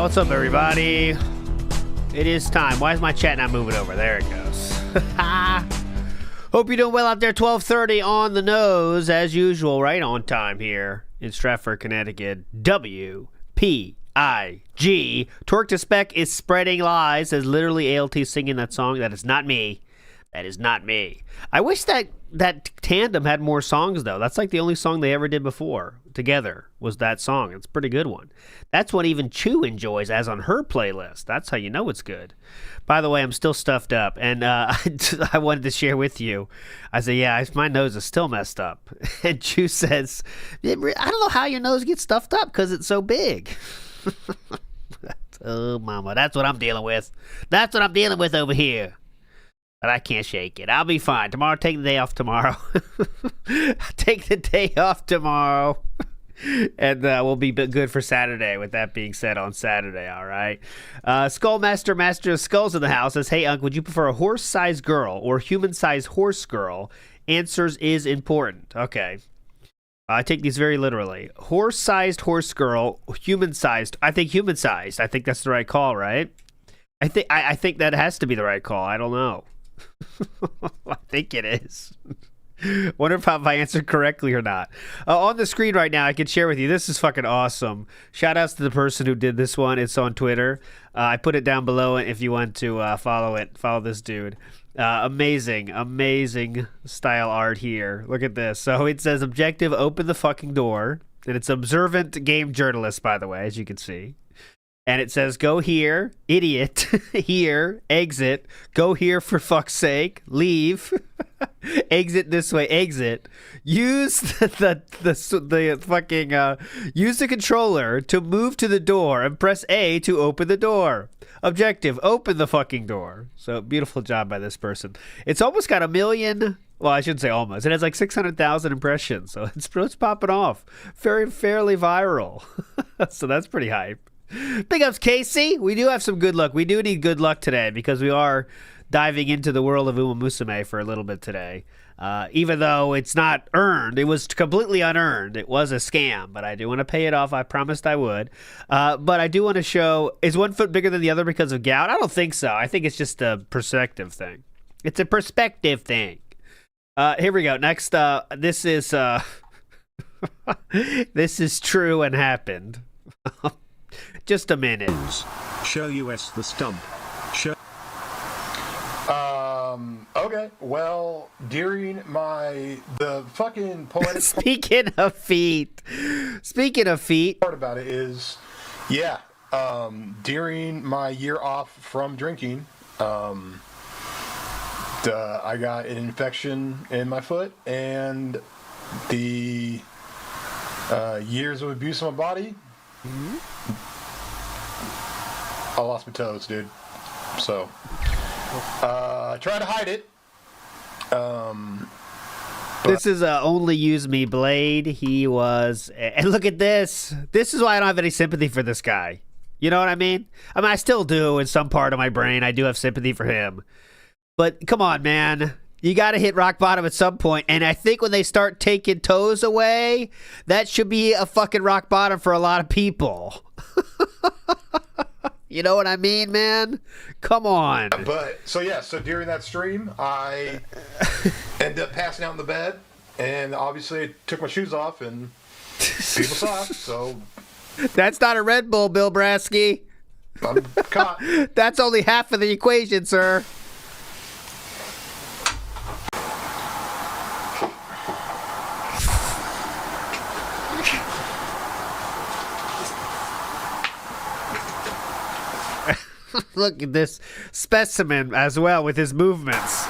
What's up, everybody? It is time. Why is my chat not moving over? There it goes. Hope you're doing well out there. 12:30 on the nose, as usual, right on time here in Stratford, Connecticut. WPIG. Torque to Spec is spreading lies, as literally ALT singing that song. That is not me. That is not me. I wish that tandem had more songs, though. That's like the only song they ever did before together was that song. It's a pretty good one. That's what even Chew enjoys, as on her playlist. That's how you know it's good. By the way, I'm still stuffed up, and I wanted to share with you. I said, yeah, my nose is still messed up. And Chew says, I don't know how your nose gets stuffed up because it's so big. Oh, mama, that's what I'm dealing with. That's what I'm dealing with over here. But I can't shake it. I'll be fine. Tomorrow, take the day off tomorrow. Take the day off tomorrow. And we'll be good for Saturday, with that being said, on Saturday, all right? Skullmaster, Master of Skulls in the house, says, hey, Unc, would you prefer a horse-sized girl or human-sized horse girl? Answers is important. Okay. I take these very literally. Horse-sized horse girl, human-sized. I think human-sized. I think that's the right call, right? I think that has to be the right call. I don't know. I think it is. Wonder if I answered correctly or not. On the screen right now, I can share with you. This is fucking awesome. Shout outs to the person who did this one. It's on Twitter. I put it down below if you want to follow it. Follow this dude. Amazing style art here. Look at this. So it says, objective, open the fucking door. And it's observant game journalist, by the way, as you can see. And it says, go here, idiot, here, exit, go here for fuck's sake, leave, exit this way, exit, use the fucking, use the controller to move to the door and press A to open the door. Objective, open the fucking door. So beautiful job by this person. It's almost got 1 million, well, I shouldn't say almost, it has like 600,000 impressions, so it's popping off. Fairly viral. So that's pretty hype. Big ups, Casey. We do have some good luck. We do need good luck today because we are diving into the world of Uma Musume for a little bit today. Even though it's not earned, it was completely unearned. It was a scam, but I do want to pay it off. I promised I would. But I do want to show, is one foot bigger than the other because of gout? I don't think so. I think it's just a perspective thing. It's a perspective thing. Here we go. Next, this is this is true and happened. Just a minute. Show us the stump. Show. Okay. Well, during the fucking poetic Speaking of feet. part about it is, yeah. During my year off from drinking, I got an infection in my foot, and the years of abuse of my body. Mm-hmm. I lost my toes, dude. So, trying to hide it. This is Only Use Me Blade. He was, and look at this. This is why I don't have any sympathy for this guy. You know what I mean? I still do in some part of my brain. I do have sympathy for him. But come on, man. You got to hit rock bottom at some point. And I think when they start taking toes away, that should be a fucking rock bottom for a lot of people. You know what I mean, man? Come on. But, so during that stream, I ended up passing out in the bed, and obviously I took my shoes off, and people saw it, so... That's not a Red Bull, Bill Brasky. I'm caught. That's only half of the equation, sir. Look at this specimen as well with his movements.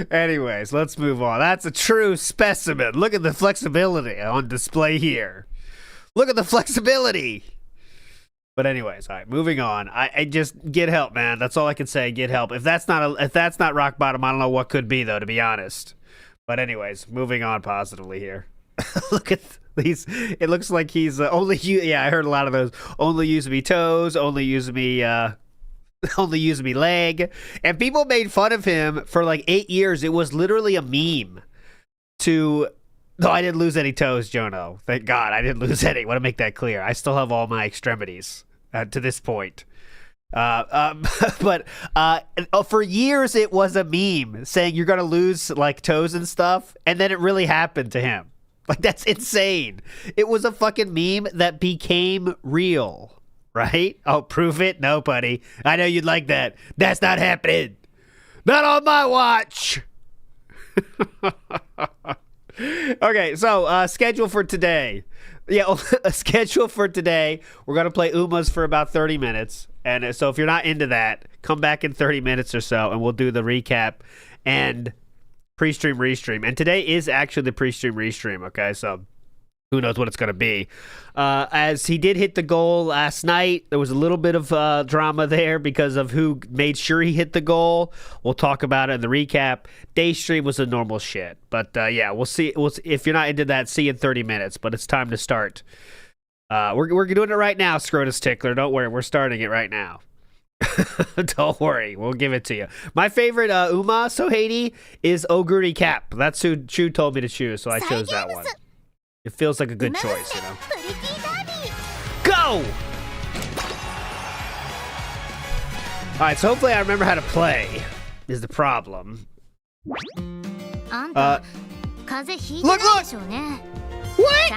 Anyways, let's move on. That's a true specimen. Look at the flexibility on display here. Look at the flexibility. But anyways, all right, moving on. I just get help, man. That's all I can say. Get help. If that's not rock bottom, I don't know what could be, though, to be honest. But anyways, moving on positively here. Look at these. It looks like he's only. Yeah, I heard a lot of those. Only use me toes. Only use me. Only use me leg. And people made fun of him for like 8 years. It was literally a meme to No, I didn't lose any toes, Jono. Thank God, I didn't lose any. I want to make that clear. I still have all my extremities to this point. But for years it was a meme saying you're gonna lose like toes and stuff, and then it really happened to him. Like, that's insane. It was a fucking meme that became real, right? Oh, prove it? No, buddy. I know you'd like that. That's not happening. Not on my watch. Okay, so schedule for today. Yeah, a schedule for today. We're going to play Umas for about 30 minutes. And so if you're not into that, come back in 30 minutes or so, and we'll do the recap and pre-stream, REEStream. And today is actually the pre-stream, REEStream, okay? So who knows what it's going to be. As he did hit the goal last night, there was a little bit of drama there because of who made sure he hit the goal. We'll talk about it in the recap. Day stream was a normal shit. But yeah, we'll see. If you're not into that, see you in 30 minutes. But it's time to start. We're doing it right now, Scrotus Tickler. Don't worry. We're starting it right now. Don't worry. We'll give it to you. My favorite Uma Sohedi is Oguri Cap. That's who Chu told me to choose, so I chose that one. It feels like a good choice, you know. Go! Alright, so hopefully I remember how to play, is the problem. Look! What?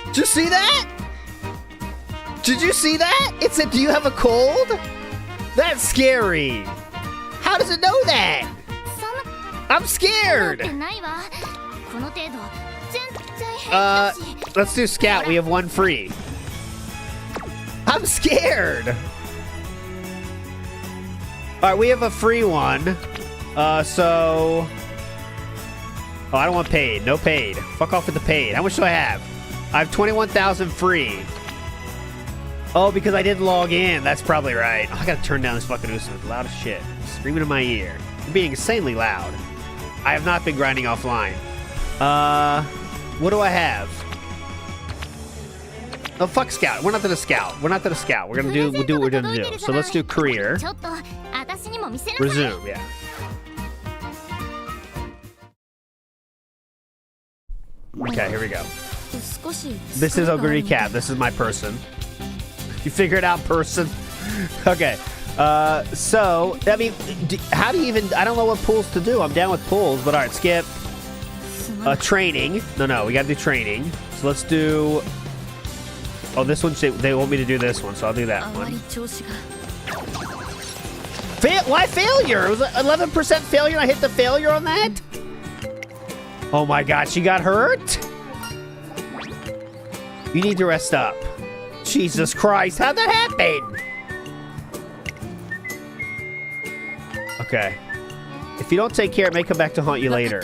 Did you see that? Did you see that? It said, do you have a cold? That's scary. How does it know that? I'm scared. Let's do Scout. We have one free. I'm scared. Alright, we have a free one. So... Oh, I don't want paid. No paid. Fuck off with the paid. How much do I have? I have 21,000 free. Oh, because I didn't log in. That's probably right. Oh, I gotta turn down this fucking Uso. It's loud as shit. Screaming in my ear. You're being insanely loud. I have not been grinding offline. What do I have? Oh, fuck Scout. We're not gonna Scout. We're not gonna Scout. We'll do what we're gonna do. So let's do Career. Resume, yeah. Okay, here we go. This is Oguri Cat. This is my person. You figured out person? Okay. So, I mean, how do you even... I don't know what pools to do. I'm down with pools, but alright, skip. Training. No, we gotta do training. So let's do... Oh, this one, they want me to do this one, so I'll do that one. Why failure? It was 11% failure and I hit the failure on that? Oh my god, she got hurt? You need to rest up. Jesus Christ, how'd that happen? Okay. If you don't take care, it may come back to haunt you later.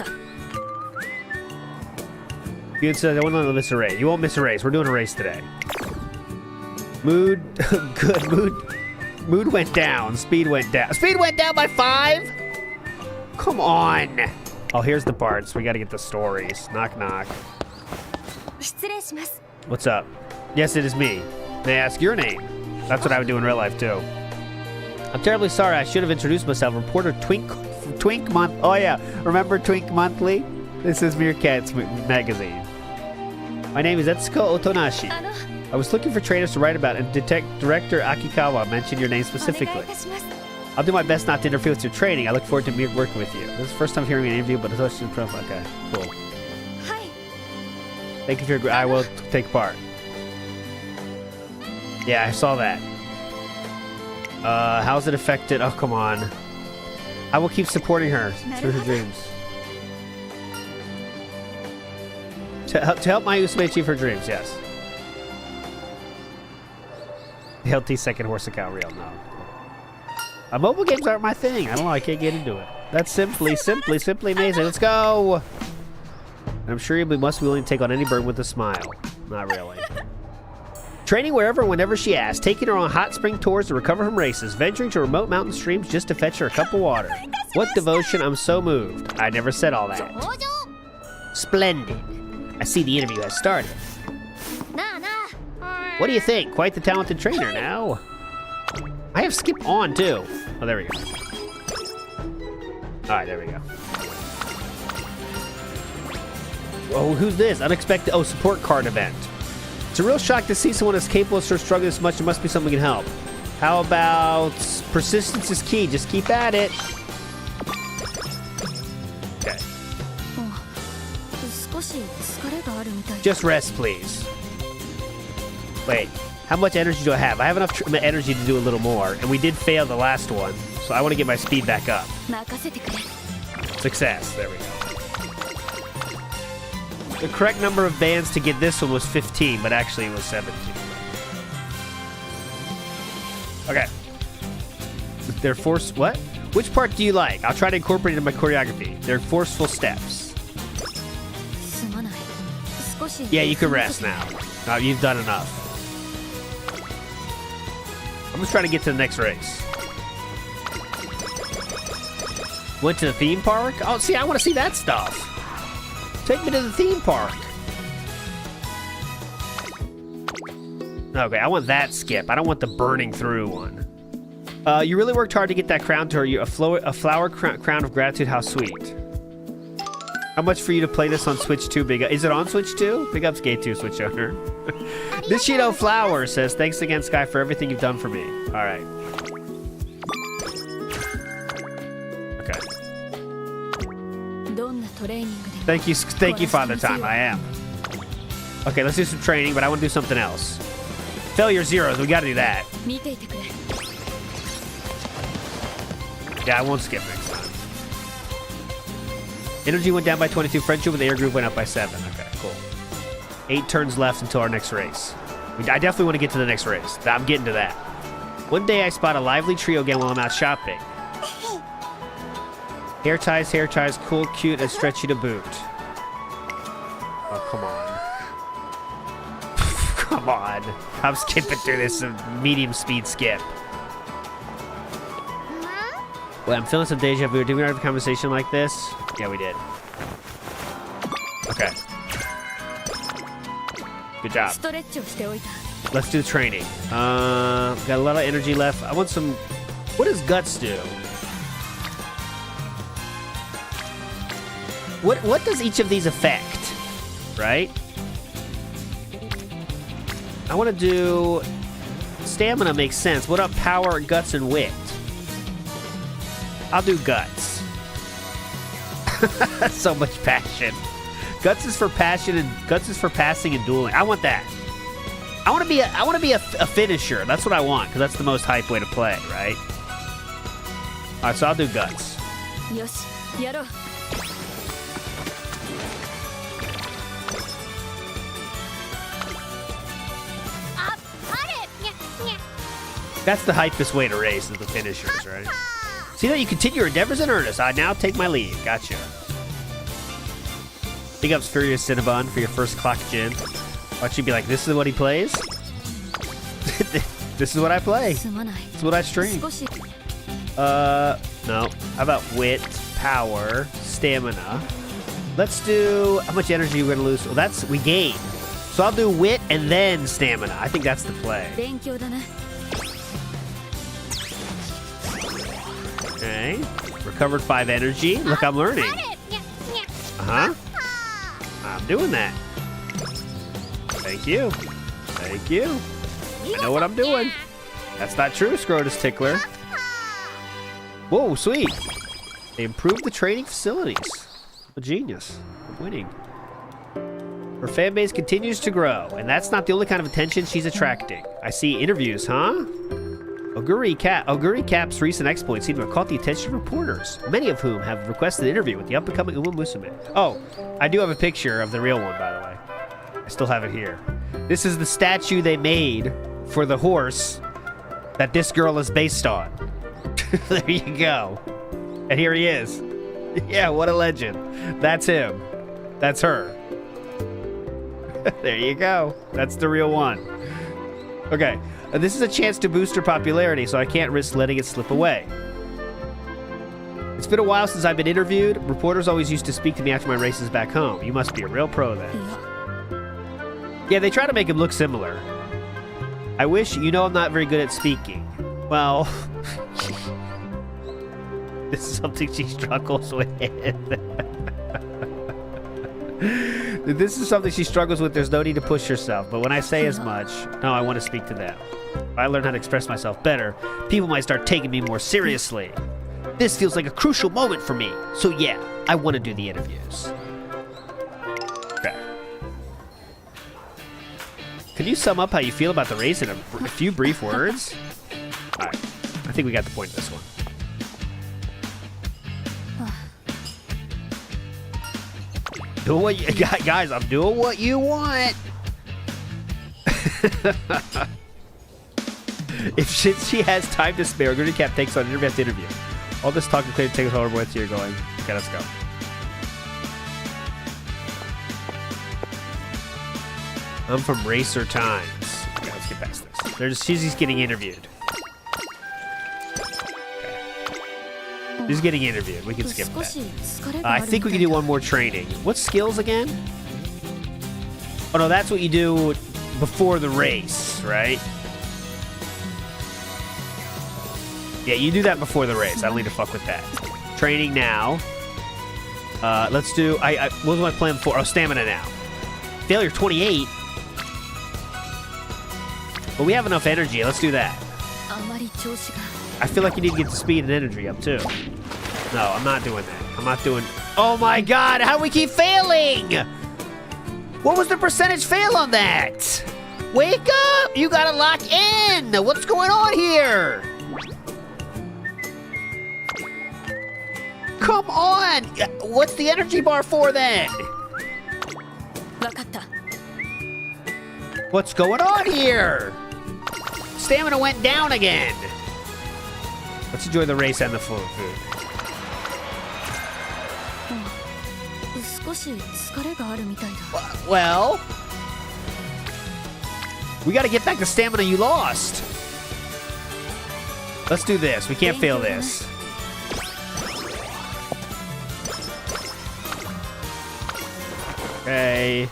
You said I won't miss a race. You won't miss a race. We're doing a race today. Mood, good. Mood went down. Speed went down. Speed went down by 5? Come on. Oh, here's the parts. We gotta get the stories. Knock, knock. What's up? Yes, it is me. May I ask your name? That's what I would do in real life, too. I'm terribly sorry. I should have introduced myself. Reporter Twink Month. Oh, yeah. Remember Twink Monthly? This is Meerkat's magazine. My name is Etsuko Otonashi. I was looking for trainers to write about, and Director Akikawa mentioned your name specifically. I'll do my best not to interfere with your training. I look forward to working with you. This is the first time hearing an interview, but it's also profile. Okay, cool. Thank you for your... I will take part. Yeah, I saw that. How's it affected? Oh, come on. I will keep supporting her through her dreams. To help my Usume achieve her dreams, yes. Healthy second horse account real, no. Mobile games aren't my thing. I don't know, I can't get into it. That's simply amazing. Let's go! And I'm sure you must be willing to take on any burden with a smile. Not really. Training wherever and whenever she asks, taking her on hot spring tours to recover from races, venturing to remote mountain streams just to fetch her a cup of water. What devotion, I'm so moved. I never said all that. Splendid. I see the interview has started. What do you think? Quite the talented trainer now. I have skip on too. Oh, there we go. Alright, there we go. Oh, who's this? Unexpected. Oh, support card event. It's a real shock to see someone as capable as her struggling this much. There must be something we can help. How about persistence is key? Just keep at it. Okay. Just rest, please. Wait, how much energy do I have? I have enough energy to do a little more, and we did fail the last one, so I want to get my speed back up. Success. There we go. The correct number of bands to get this one was 15, but actually it was 17. Okay. They're what? Which part do you like? I'll try to incorporate it in my choreography. They're forceful steps. Yeah, you can rest now. No, you've done enough. I'm just trying to get to the next race. Went to the theme park? Oh, see, I want to see that stuff. Take me to the theme park. Okay, I want that skip. I don't want the burning through one. You really worked hard to get that crown to her. A flower crown of gratitude. How sweet. How much for you to play this on Switch 2? Is it on Switch 2? Big ups, Gate 2 Switch owner. This Cheeto Flower says, thanks again, Sky, for everything you've done for me. All right. Okay. Thank you, Father Time. I am. Okay, let's do some training, but I want to do something else. Failure zeros. We got to do that. Yeah, I won't skip next time. Energy went down by 22. Friendship with the air group went up by 7. Okay, cool. 8 turns left until our next race. I definitely want to get to the next race. I'm getting to that. One day I spot a lively trio again while I'm out shopping. Hair ties, cool, cute, and stretchy to boot. Oh, come on. Come on. I'm skipping through this medium speed skip. Well, I'm feeling some deja vu. Did we have a conversation like this? Yeah, we did. Okay. Good job. Let's do the training. Got a lot of energy left. I want some... What does guts do? What does each of these affect? Right? I want to do... Stamina makes sense. What about power, guts, and wit? I'll do guts. So much passion. Guts is for passion and guts is for passing and dueling. I want that. I want to be a finisher. That's what I want because that's the most hype way to play, right? All right, so I'll do guts. That's the hypest way to race is the finishers, right? See that you continue your endeavors in earnest. I now take my leave. Gotcha. Big ups Furious Cinnabon for your first clock gin. Watch you be like, this is what he plays? This is what I play. This is what I stream. No. How about wit, power, stamina? Let's do... How much energy are we going to lose? Well, that's... We gain. So I'll do wit and then stamina. I think that's the play. Okay. Recovered 5 energy. Look, I'm learning. Uh-huh. I'm doing that. Thank you. Thank you. I know what I'm doing. That's not true, Scrotus Tickler. Whoa, sweet. They improved the training facilities. A genius. I'm winning. Her fan base continues to grow, and that's not the only kind of attention she's attracting. I see interviews, huh? REECap's recent exploits seem to have caught the attention of reporters, many of whom have requested an interview with the up-and-coming Uma Musume. Oh, I do have a picture of the real one, by the way. I still have it here. This is the statue they made for the horse that this girl is based on. There you go. And here he is. Yeah, what a legend. That's him. That's her. There you go. That's the real one. Okay. This is a chance to boost her popularity, so I can't risk letting it slip away. It's been a while since I've been interviewed. Reporters always used to speak to me after my races back home. You must be a real pro then. Yeah, they try to make him look similar. I wish, I'm not very good at speaking. Well, this is something she struggles with. This is something she struggles with. There's no need to push yourself. But when I say as much, no, I want to speak to them. If I learn how to express myself better, people might start taking me more seriously. This feels like a crucial moment for me. So yeah, I want to do the interviews. Okay. Can you sum up how you feel about the race in a few brief words? All right. I think we got the point of this one. Do what you, guys, I'm doing what you want. If she has time to spare, REECap takes on interview after interview. All this talk and clear takes however much you're going. Okay, let's go. I'm from Racer Times. Okay, let's get past this. She's just getting interviewed. Okay. She's getting interviewed. We can skip that. I think we can do one more training. What skills again? Oh no, that's what you do before the race, right? Yeah, you do that before the race. I don't need to fuck with that. Training now. Let's do... what was my plan for? Oh, stamina now. Failure 28. But we have enough energy. Let's do that. I feel like you need to get the speed and energy up, too. No, I'm not doing that. I'm not doing... Oh, my God. How do we keep failing? What was the percentage fail on that? Wake up. You got to lock in. What's going on here? Come on! What's the energy bar for then? What's going on here? Stamina went down again. Let's enjoy the race and the food. Well, we gotta get back the stamina you lost. Let's do this. We can't fail this. Okay.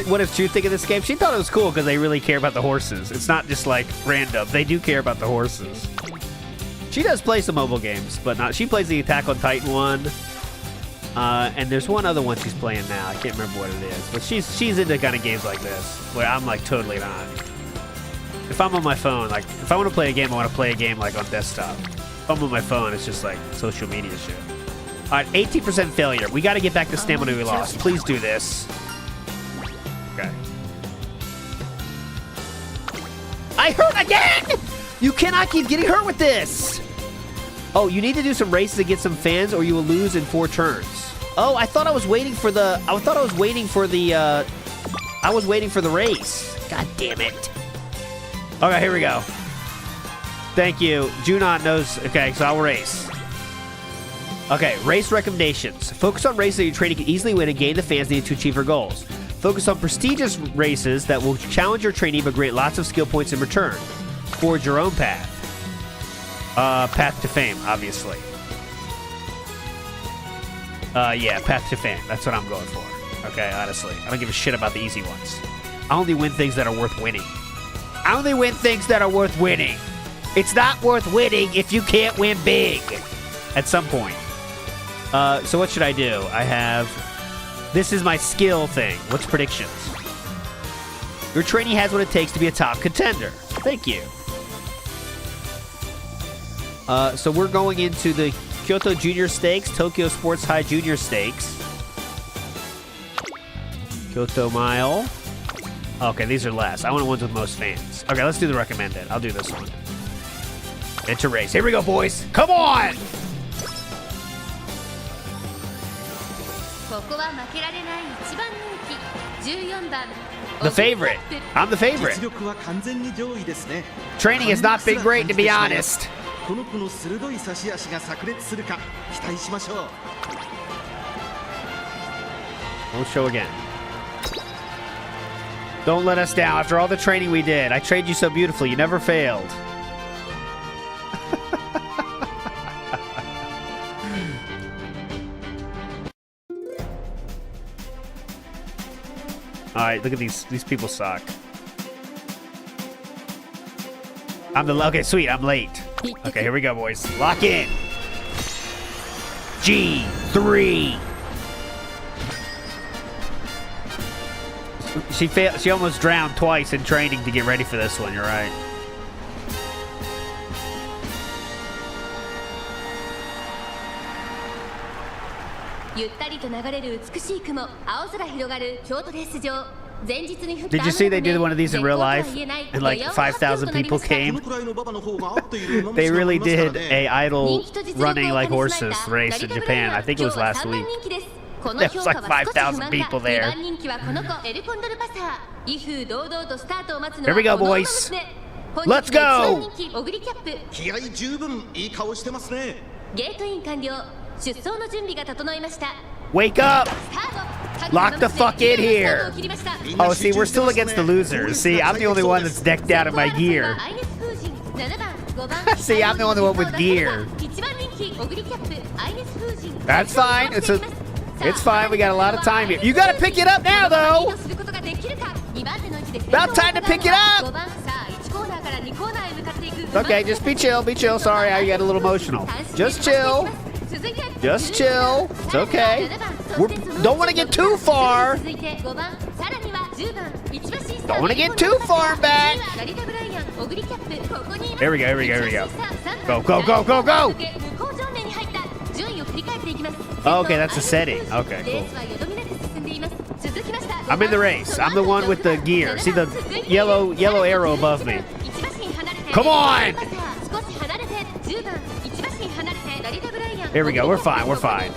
What does Chu think of this game? She thought it was cool because they really care about the horses. It's not just like random. They do care about the horses. She does play some mobile games, but not. She plays the Attack on Titan one. And there's one other one she's playing now. I can't remember what it is. But she's into kind of games like this, where I'm like totally not. If I'm on my phone, like, if I want to play a game, I want to play a game, like, on desktop. If I'm on my phone, it's just, like, social media shit. All right, 18% failure. We got to get back the stamina we lost. Please do this. Okay. I hurt again! You cannot keep getting hurt with this! Oh, you need to do some races to get some fans, or you will lose in 4 turns. Oh, I thought I was waiting for the... I was waiting for the race. God damn it. Okay, here we go. Thank you. Junon knows. Okay, so I'll race. Okay, race recommendations. Focus on races that your training can easily win and gain the fans needed to achieve your goals. Focus on prestigious races that will challenge your trainee but create lots of skill points in return. Forge your own path. Path to fame, obviously. Yeah, path to fame. That's what I'm going for. Okay, honestly. I don't give a shit about the easy ones. I only win things that are worth winning. I only win things that are worth winning. It's not worth winning if you can't win big at some point. So what should I do? I have... This is my skill thing. What's predictions? Your trainee has what it takes to be a top contender. Thank you. So we're going into the Kyoto Junior Stakes, Tokyo Sports High Junior Stakes. Kyoto Mile. Okay, these are less. I want the ones with most fans. Okay, let's do the recommended. I'll do this one. Enter race. Here we go, boys. Come on! The favorite. I'm the favorite. Training has not been great, to be honest. Won't show again. Don't let us down. After all the training we did, I trained you so beautifully. You never failed. All right, look at these people suck. Okay, sweet. I'm late. Okay, here we go, boys. Lock in. G3. She almost drowned twice in training to get ready for this one. You're right. Did you see they did one of these in real life? And like 5,000 people came. They really did a idle running like horses race in Japan. I think it was last week. There was like 5,000 people there. Here we go, boys. Let's go. Wake up. Lock the fuck in here. Oh, see, we're still against the losers. See, I'm the only one that's decked out in my gear. See, I'm the only one with gear. That's fine. It's fine. We got a lot of time here. You got to pick it up now, though. About time to pick it up. Okay, just be chill. Be chill. Sorry, I got a little emotional. Just chill. Just chill. It's okay. Don't want to get too far. Don't want to get too far back. Here we go. Here we go. Here we go. Go, go, go, go, go. Oh, okay, that's a setting. Okay, cool. I'm in the race. I'm the one with the gear. See the yellow arrow above me. Come on! Here we go. We're fine. We're fine.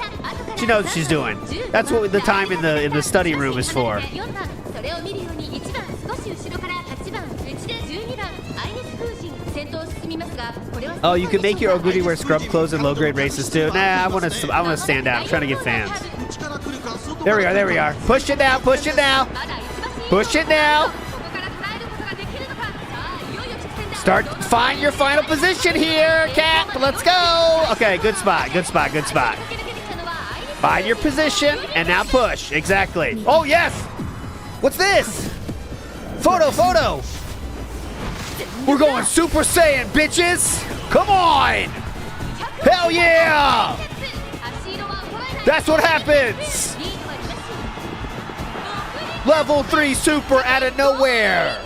She knows what she's doing. That's what the time in the study room is for. Oh, you can make your Oguri wear scrub clothes in low-grade races too. Nah, I want to stand out. I'm trying to get fans. There we are. There we are. Push it now. Push it now. Push it now. Find your final position here, Cap. Let's go. Okay, good spot. Good spot. Good spot. Find your position and now push. Exactly. Oh yes. What's this? Photo. We're going Super Saiyan, bitches! Come on! Hell yeah! That's what happens! Level 3 Super out of nowhere!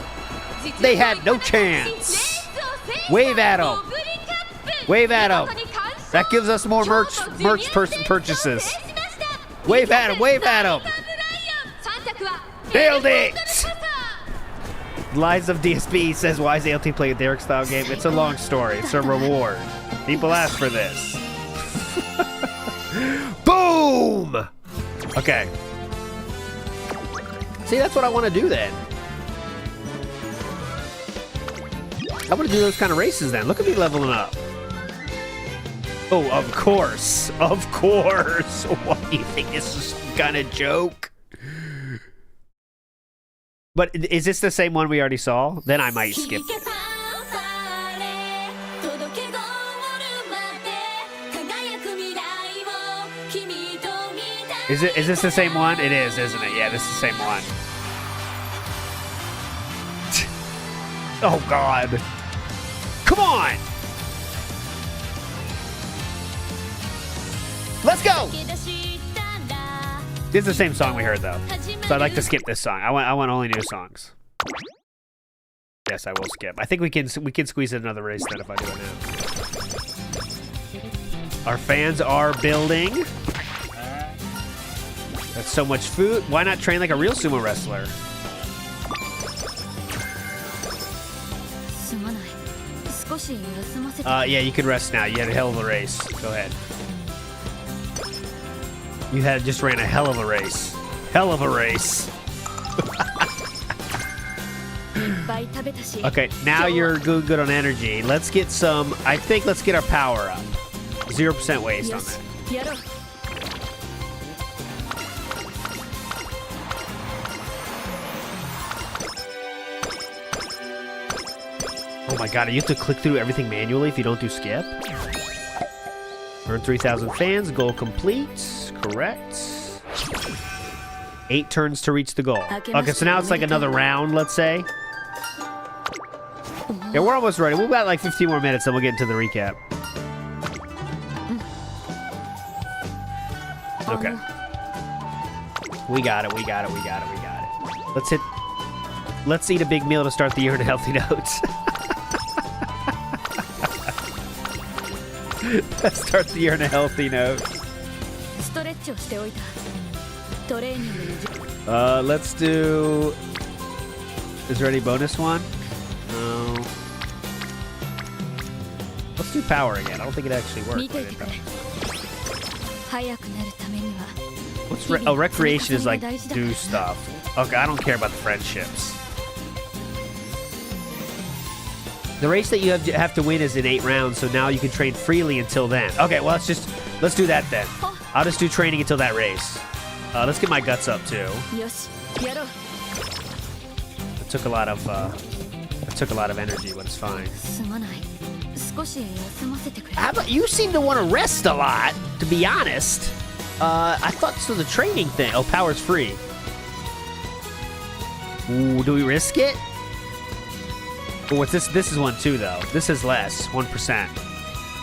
They had no chance! Wave at them! Wave at them! That gives us more merch purchases! Wave at them! Wave at them! Nailed it! Lies of DSB says, why is ALT playing a Derek style game? It's a long story. It's a reward. People ask for this. Boom! Okay. See, that's what I want to do then. I want to do those kind of races then. Look at me leveling up. Oh, of course. Of course. What do you think? This is some kind of joke? But is this the same one we already saw? Then I might skip it. Is this the same one? It is, isn't it? Yeah, this is the same one. Oh, God. Come on! Let's go! This is the same song we heard, though. So I'd like to skip this song. I want only new songs. Yes, I will skip. I think we can squeeze in another race then if I do it now. Our fans are building. That's so much food. Why not train like a real sumo wrestler? Yeah, you can rest now. You had a hell of a race. Go ahead. You just ran a hell of a race. Hell of a race. Okay, now you're good on energy. Let's get some, let's get our power up. 0% waste on that. Oh my god, you have to click through everything manually if you don't do skip? Earn 3,000 fans, goal complete. Correct. 8 turns to reach the goal. Okay, so now it's like another round, let's say. Yeah, we're almost ready. We've got like 15 more minutes, then we'll get into the recap. Okay. We got it. Let's eat a big meal to start the year on a healthy note. Let's start the year on a healthy note. Let's do... Is there any bonus one? No. Let's do power again. I don't think it actually worked. What's recreation is like do stuff. Okay, I don't care about the friendships. The race that you have to win is in 8 rounds, so now you can train freely until then. Okay, well let's do that then. I'll just do training until that race. Let's get my guts up too. It took a lot of energy, but it's fine. How about you seem to want to rest a lot, to be honest. I thought so the training thing. Oh, power's free. Ooh, do we risk it? Oh, what's this? This is one too, though. This is less, 1%.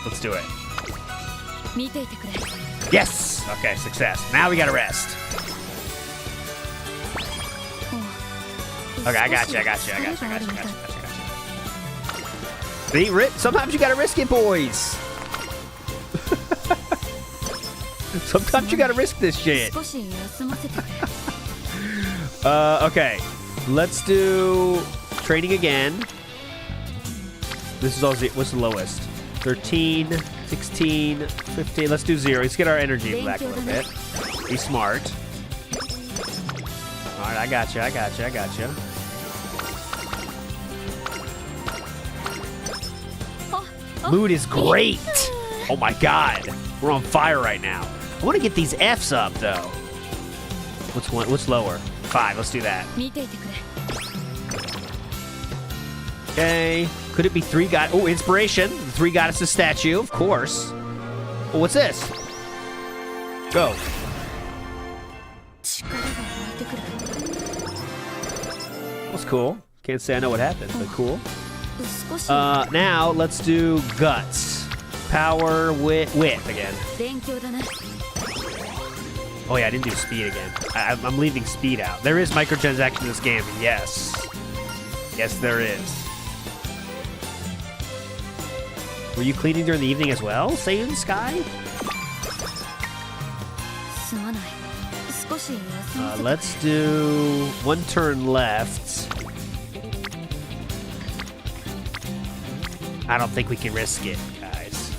Let's do it. Yes! Okay, success. Now we gotta rest. Okay, I got you. See, sometimes you gotta risk it, boys. Sometimes you gotta risk this shit. Okay. Let's do training again. This is all what's the lowest? 13, 16, 15. Let's do 0. Let's get our energy back a little bit. Be smart. Alright, I got you. Mood is great. Oh my god. We're on fire right now. I want to get these Fs up though. What's lower? 5. Let's do that. Okay. Could it be 3 god? Oh, inspiration. The 3 goddesses statue, of course. Oh, what's this? Go. That's cool. Can't say I know what happened, but cool. Now let's do guts. Power, wit again. Oh yeah, I didn't do speed again. I'm leaving speed out. There is microtransaction in this game. Yes. Yes, there is. Were you cleaning during the evening as well, Saiyan Sky? Let's do 1 turn left. I don't think we can risk it, guys.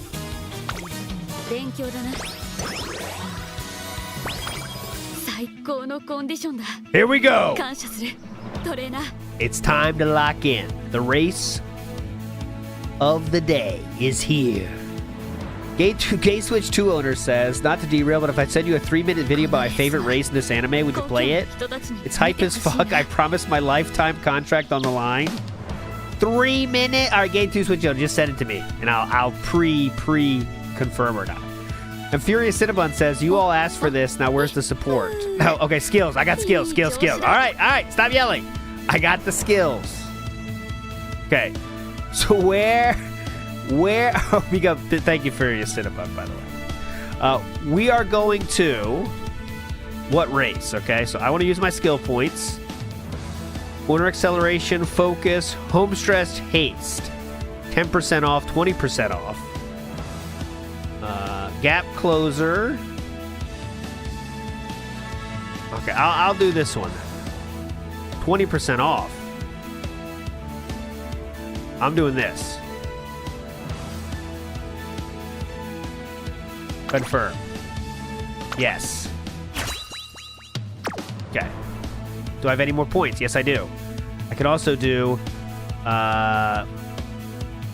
Here we go. It's time to lock in. The race of the day is here. Gate Switch 2 owner says, not to derail, but if I send you a 3-minute video about my favorite race in this anime, would you play it? It's hype as fuck. I promise my lifetime contract on the line. 3 minute. All right, Gate 2 Switch 2 owner, just send it to me, and I'll pre-confirm or not. And Furious Cinnabon says, you all asked for this. Now where's the support? Oh, okay, skills. I got skills. All right. Stop yelling. I got the skills. Okay. So where oh, we go. Thank you for your Cinnabon, by the way. We are going to what race? Okay, so I want to use my skill points. Corner acceleration, focus, home stretch, haste. 10% off, 20% off. Gap closer. Okay, I'll do this one. 20% off. I'm doing this. Confirm. Yes. Okay. Do I have any more points? Yes, I do. I could also do...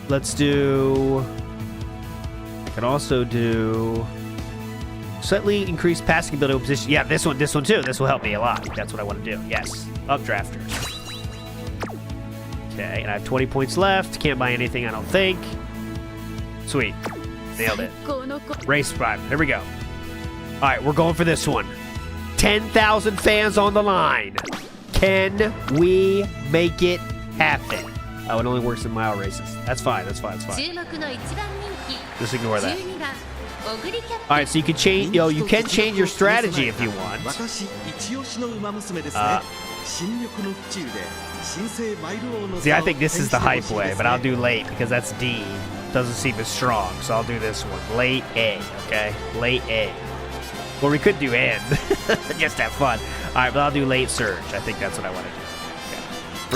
let's do... I can also do... Slightly increased passing ability position. Yeah, this one too. This will help me a lot. That's what I want to do. Yes. Updrafter. Okay, and I have 20 points left. Can't buy anything, I don't think. Sweet. Nailed it. Race Prime. Here we go. All right, we're going for this one. 10,000 fans on the line. Can we make it happen? Oh, it only works in mile races. That's fine. That's fine. That's fine. 注目の1番人気 Just ignore that. 12番オグリキャップ All right, so you can change. Yo, you can change your strategy if you want. 私一押しの馬娘ですね。新緑の府中で新生マイル王の See, I think this is the hype way, but I'll do late because that's D. Doesn't seem as strong, so I'll do this one. Late A, okay? Late A. Or we could do N. Just have fun. All right, but I'll do late surge. I think that's what I want to do.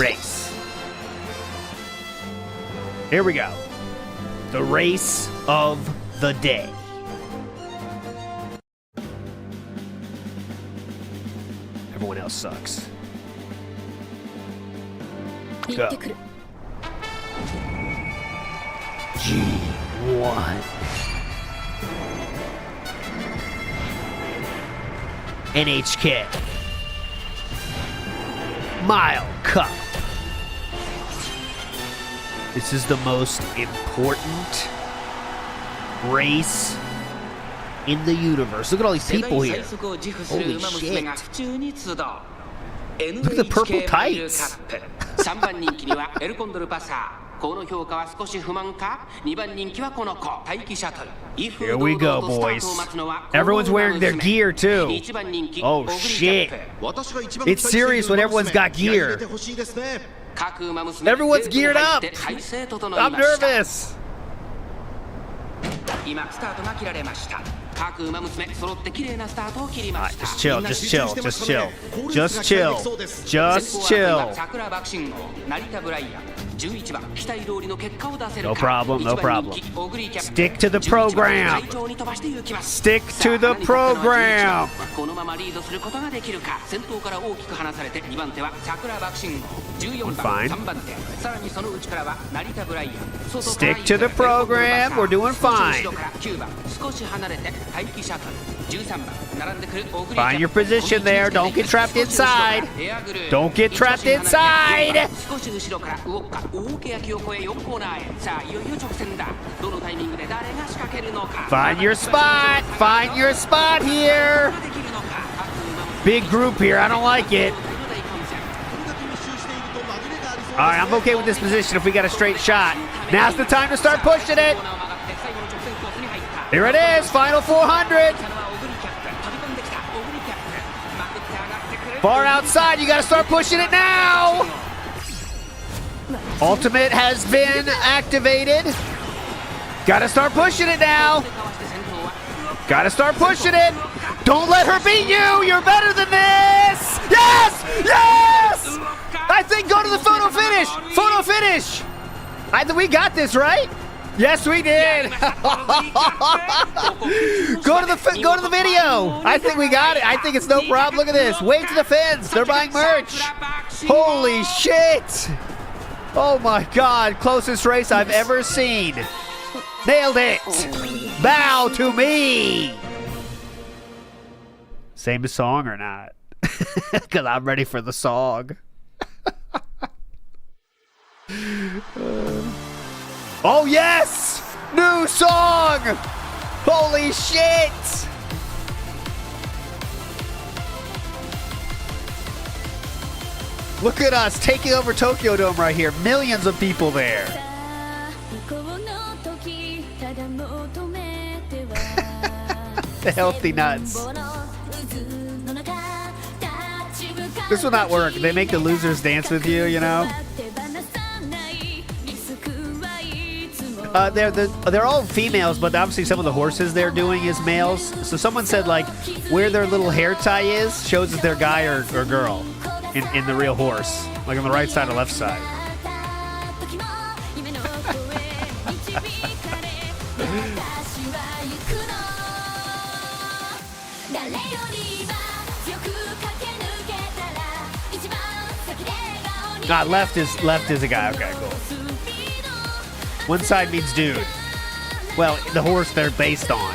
Okay. Race. Here we go. The race of the day. Everyone else sucks. Go. G1. NHK. Mile Cup. This is the most important race in the universe. Look at all these people here. Holy shit. Look at the purple tights. 3番人気にはエルコンドルパサー。この評価は少し不満か。2番人気はこの子、待機シャトル。Here we go, boys. Everyone's wearing their gear too. Oh shit. It's serious when everyone's got gear. Everyone's geared up. I'm nervous. 今スタートが切られました。各馬娘揃って綺麗なスタートを切りま Alright, した。 just chill, just chill, just chill. Just chill. Just chill. 桜爆心号、成田ブライアン、11番期待通りの結果を出せる No か。 problem, no 1番 problem. 人気オグリキャップ Stick to the 11番 program. 快調に飛ばして行きます Stick to the さあ何かあったのは program. 11番このままリードすることができるか。先頭から大きく離されて2番手は桜爆心号、14番 Fine. 3番手、さらにその内からは成田ブライアン、外から Stick to the program. We're doing 少し fine. 後ろから9番少し離れて待機シャトル、13番並んでくるオグリキャップ Find your position there. Don't get trapped inside. Don't get trapped inside. 少し後ろからウォッカ大け焼きを越え4コーナーへ。さあいよいよ直線だ。どのタイミングで誰が仕掛けるのか。 Find your spot. Find your spot here. Big group here. I don't like it. All right, I'm okay with this position if we got a straight shot. Now's the time to start pushing it. Here it is. Final 400. Far outside. You got to start pushing it now. Ultimate has been activated. Got to start pushing it now. Got to start pushing it. Don't let her beat you. You're better than this. Yes! Yes! I think go to the photo finish. Photo finish. I think we got this, right? Yes, we did. Go to the video. I think we got it. I think it's no problem. Look at this. Wave to the fans. They're buying merch. Holy shit. Oh my God. Closest race I've ever seen. Nailed it. Bow to me. Same song or not? Because I'm ready for the song. Oh yes! New song! Holy shit! Look at us taking over Tokyo Dome right here. Millions of people there. The healthy nuts. This will not work. They make the losers dance with you, you know? They're all females, but obviously some of the horses they're doing is males. So someone said, like, where their little hair tie is shows if they're guy or girl in the real horse. Like on the right side or left side. Left is a guy. Okay, cool. One side means dude. Well, the horse they're based on.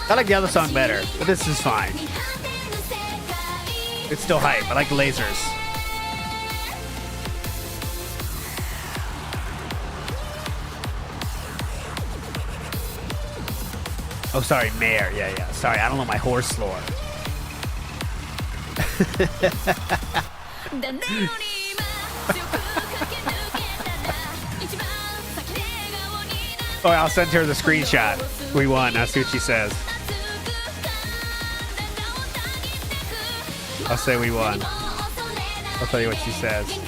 I like the other song better, but this is fine. It's still hype. I like the lasers. Oh, sorry, mare. Yeah. Sorry, I don't know my horse lore. Oh, I'll send her the screenshot. We won. I'll see what she says. I'll say we won. I'll tell you what she says.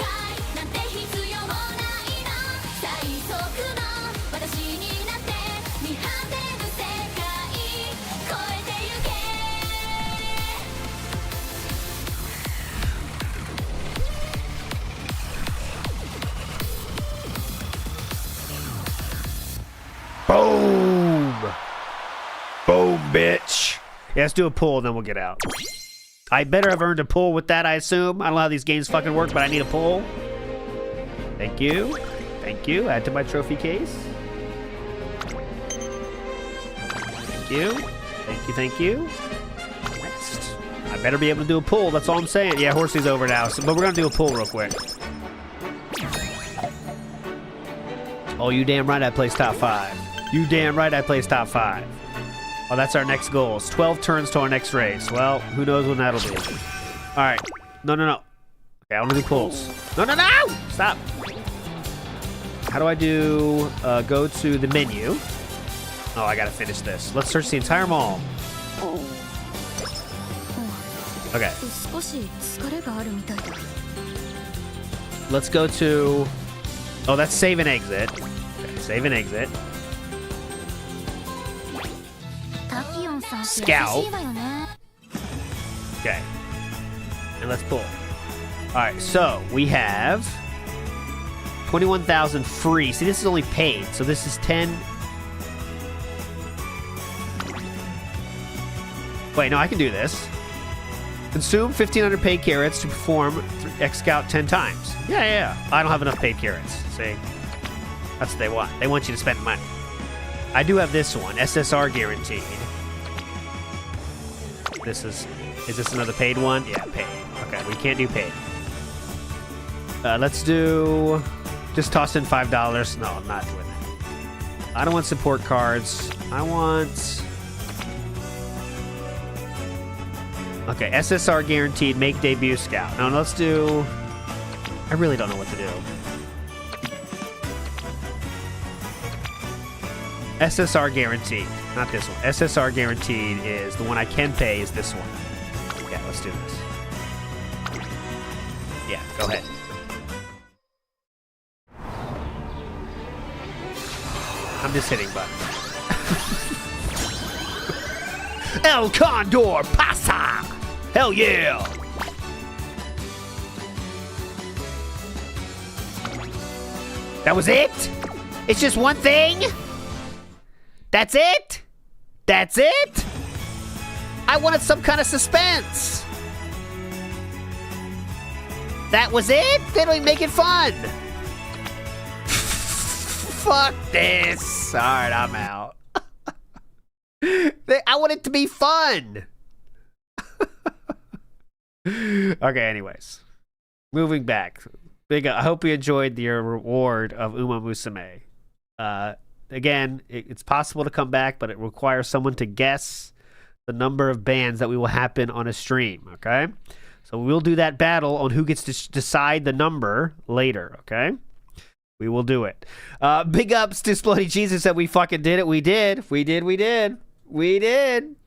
Boom! Boom, bitch. Yeah, let's do a pull, and then we'll get out. I better have earned a pull with that, I assume. I don't know how these games fucking work, but I need a pull. Thank you. Thank you. Add to my trophy case. Thank you. Thank you, thank you. Next. I better be able to do a pull, that's all I'm saying. Yeah, Horsey's over now, so, but we're gonna do a pull real quick. Oh, you damn right I place top 5. You damn right I place top 5. Oh, that's our next goal. It's 12 turns to our next race. Well, who knows when that'll be. All right. No. Okay, I want to do pulls. No! Stop. How do I do, go to the menu. Oh, I got to finish this. Let's search the entire mall. Okay. Let's go to... Oh, that's save and exit. Okay, save and exit. Scout. Okay. And let's pull. Alright, so we have 21,000 free. See, this is only paid, so this is 10. Wait, no, I can do this. Consume 1,500 paid carrots to perform X-Scout 10 times. Yeah. I don't have enough paid carrots. See? That's what they want. They want you to spend money. I do have this one, SSR guaranteed. Is this another paid one? Yeah, paid. Okay, we can't do paid. Let's do, just toss in $5. No, I'm not doing that. I don't want support cards. I want, okay, SSR guaranteed, make debut scout. Now let's do, I really don't know what to do. SSR guaranteed, not this one. SSR guaranteed is the one I can pay is this one. Yeah, let's do this. Yeah, go ahead. I'm just hitting buttons. El Condor Pasa! Hell yeah! That was it? It's just one thing? That's it? That's it? I wanted some kind of suspense. That was it? They don't even make it fun. Fuck this. All right, I'm out. I want it to be fun. Okay, anyways. Moving back. I hope you enjoyed your reward of Uma Musume. Again, it's possible to come back, but it requires someone to guess the number of bands that we will happen on a stream, okay? So we'll do that battle on who gets to decide the number later, okay? We will do it. Big ups to Splody Jesus that we fucking did it. We did.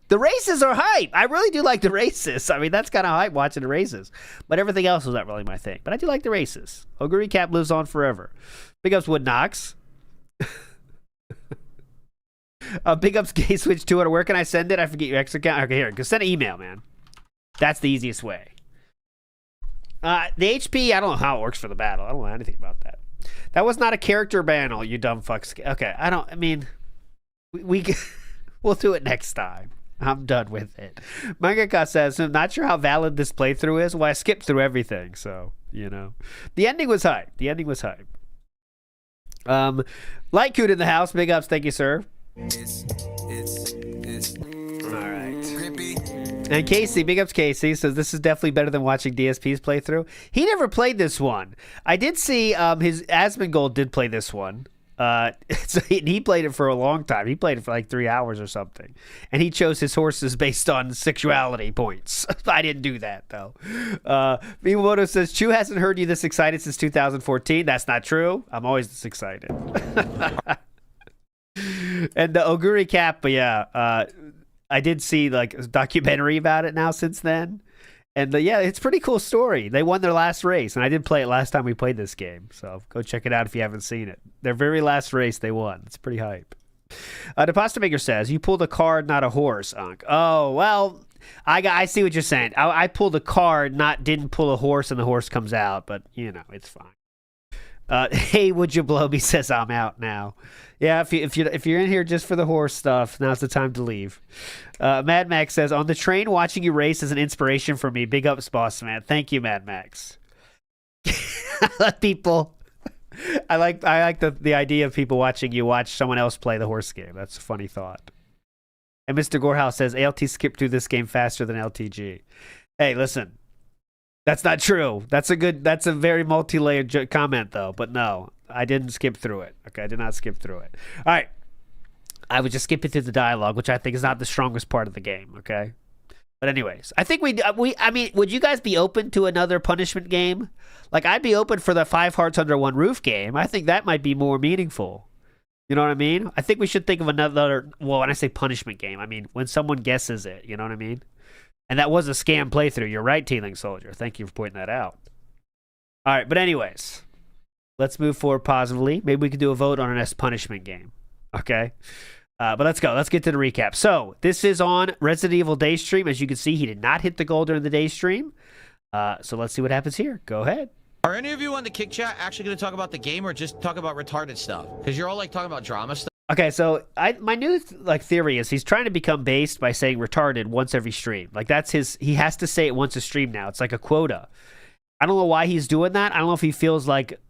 The races are hype. I really do like the races. I mean, that's kind of hype watching the races. But everything else was not really my thing. But I do like the races. REECap lives on forever. Big ups Wood Knox. Big ups Gay Switch 200. Where can I send it? I forget your X account. Okay, here. Go send an email, man. That's the easiest way. The HP, I don't know how it works for the battle. I don't know anything about that. That was not a character battle, you dumb fucks. Okay, we'll do it next time. I'm done with it. Mangaka says, I'm not sure how valid this playthrough is. Well, I skipped through everything, so, you know. The ending was hype. Lightcoot in the house. Big ups. Thank you, sir. All right. And Casey, big ups Casey, says this is definitely better than watching DSP's playthrough. He never played this one. I did see his Asmongold did play this one. So he played it for a long time. He played it for like 3 hours or something, and he chose his horses based on sexuality points. I didn't do that though. Miyamoto says Chu hasn't heard you this excited since 2014. That's not true. I'm always this excited. And the Oguri Cap, but yeah, I did see like a documentary about it now since then. And yeah, it's a pretty cool story. They won their last race, and I did play it last time we played this game. So go check it out if you haven't seen it. Their very last race, they won. It's pretty hype. The Pasta Maker says, you pulled a card, not a horse, Unc. Oh, well, I see what you're saying. I pulled a card, didn't pull a horse, and the horse comes out. But, you know, it's fine. Hey, would you blow me? Says I'm out now. Yeah, if you're in here just for the horse stuff, now's the time to leave. Mad Max says, on the train, watching you race is an inspiration for me. Big ups, boss man. Thank you, Mad Max. I like people. I like the idea of people watching you watch someone else play the horse game. That's a funny thought. And Mr. Gorehouse says, ALT skipped through this game faster than LTG. Hey, listen. That's not true. That's a very multi-layered comment, though. But no, I didn't skip through it. Okay, I did not skip through it. All right. I was just skipping through the dialogue, which I think is not the strongest part of the game, okay? But anyways, I think I mean, would you guys be open to another punishment game? Like, I'd be open for the 5 Hearts Under One Roof game. I think that might be more meaningful. You know what I mean? I think we should think of another, well, when I say punishment game, I mean when someone guesses it, you know what I mean? And that was a scam playthrough. You're right, Teeling Soldier. Thank you for pointing that out. All right, but anyways, let's move forward positively. Maybe we could do a vote on an S punishment game. Okay? But let's go. Let's get to the recap. So, this is on Resident Evil Day Stream. As you can see, he did not hit the goal during the day stream. So, let's see what happens here. Go ahead. Are any of you on the Kick Chat actually going to talk about the game or just talk about retarded stuff? Because you're all like talking about drama stuff. Okay, so my new theory is he's trying to become based by saying retarded once every stream. Like that's he has to say it once a stream now. It's like a quota. I don't know why he's doing that. I don't know if he feels like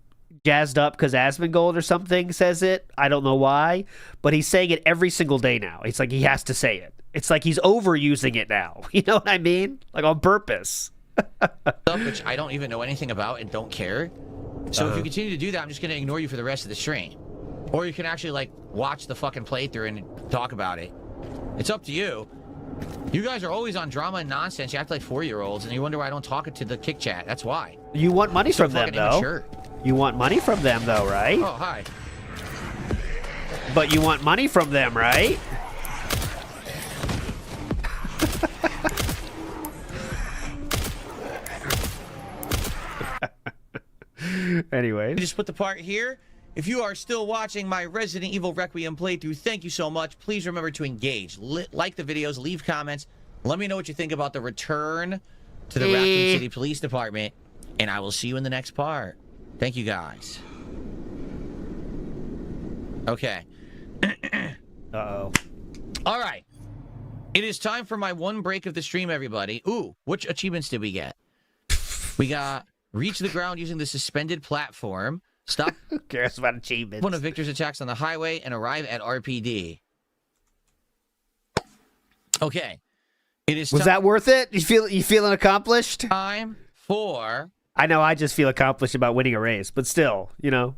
jazzed up because Asmongold or something says it. I don't know why, but he's saying it every single day now. It's like he has to say it. It's like he's overusing it now. You know what I mean? Like on purpose. Stuff which I don't even know anything about and don't care. So if you continue to do that, I'm just going to ignore you for the rest of the stream. Or you can actually, like, watch the fucking playthrough and talk about it. It's up to you. You guys are always on drama and nonsense. You act like 4-year-olds, and you wonder why I don't talk to the Kick Chat. That's why. You want money from them, though. Immature. You want money from them, though, right? Oh, hi. But you want money from them, right? Anyway. Just put the part here. If you are still watching my Resident Evil Requiem playthrough, thank you so much. Please remember to engage. Like the videos, leave comments. Let me know what you think about the return to the Raccoon City Police Department. And I will see you in the next part. Thank you, guys. Okay. Uh-oh. All right. It is time for my one break of the stream, everybody. Ooh, which achievements did we get? We got reach the ground using the suspended platform. Stop. Who cares about achievements? One of Victor's attacks on the highway and arrive at RPD. Okay. It is. Was that worth it? You feeling accomplished? Time for. I know. I just feel accomplished about winning a race, but still, you know.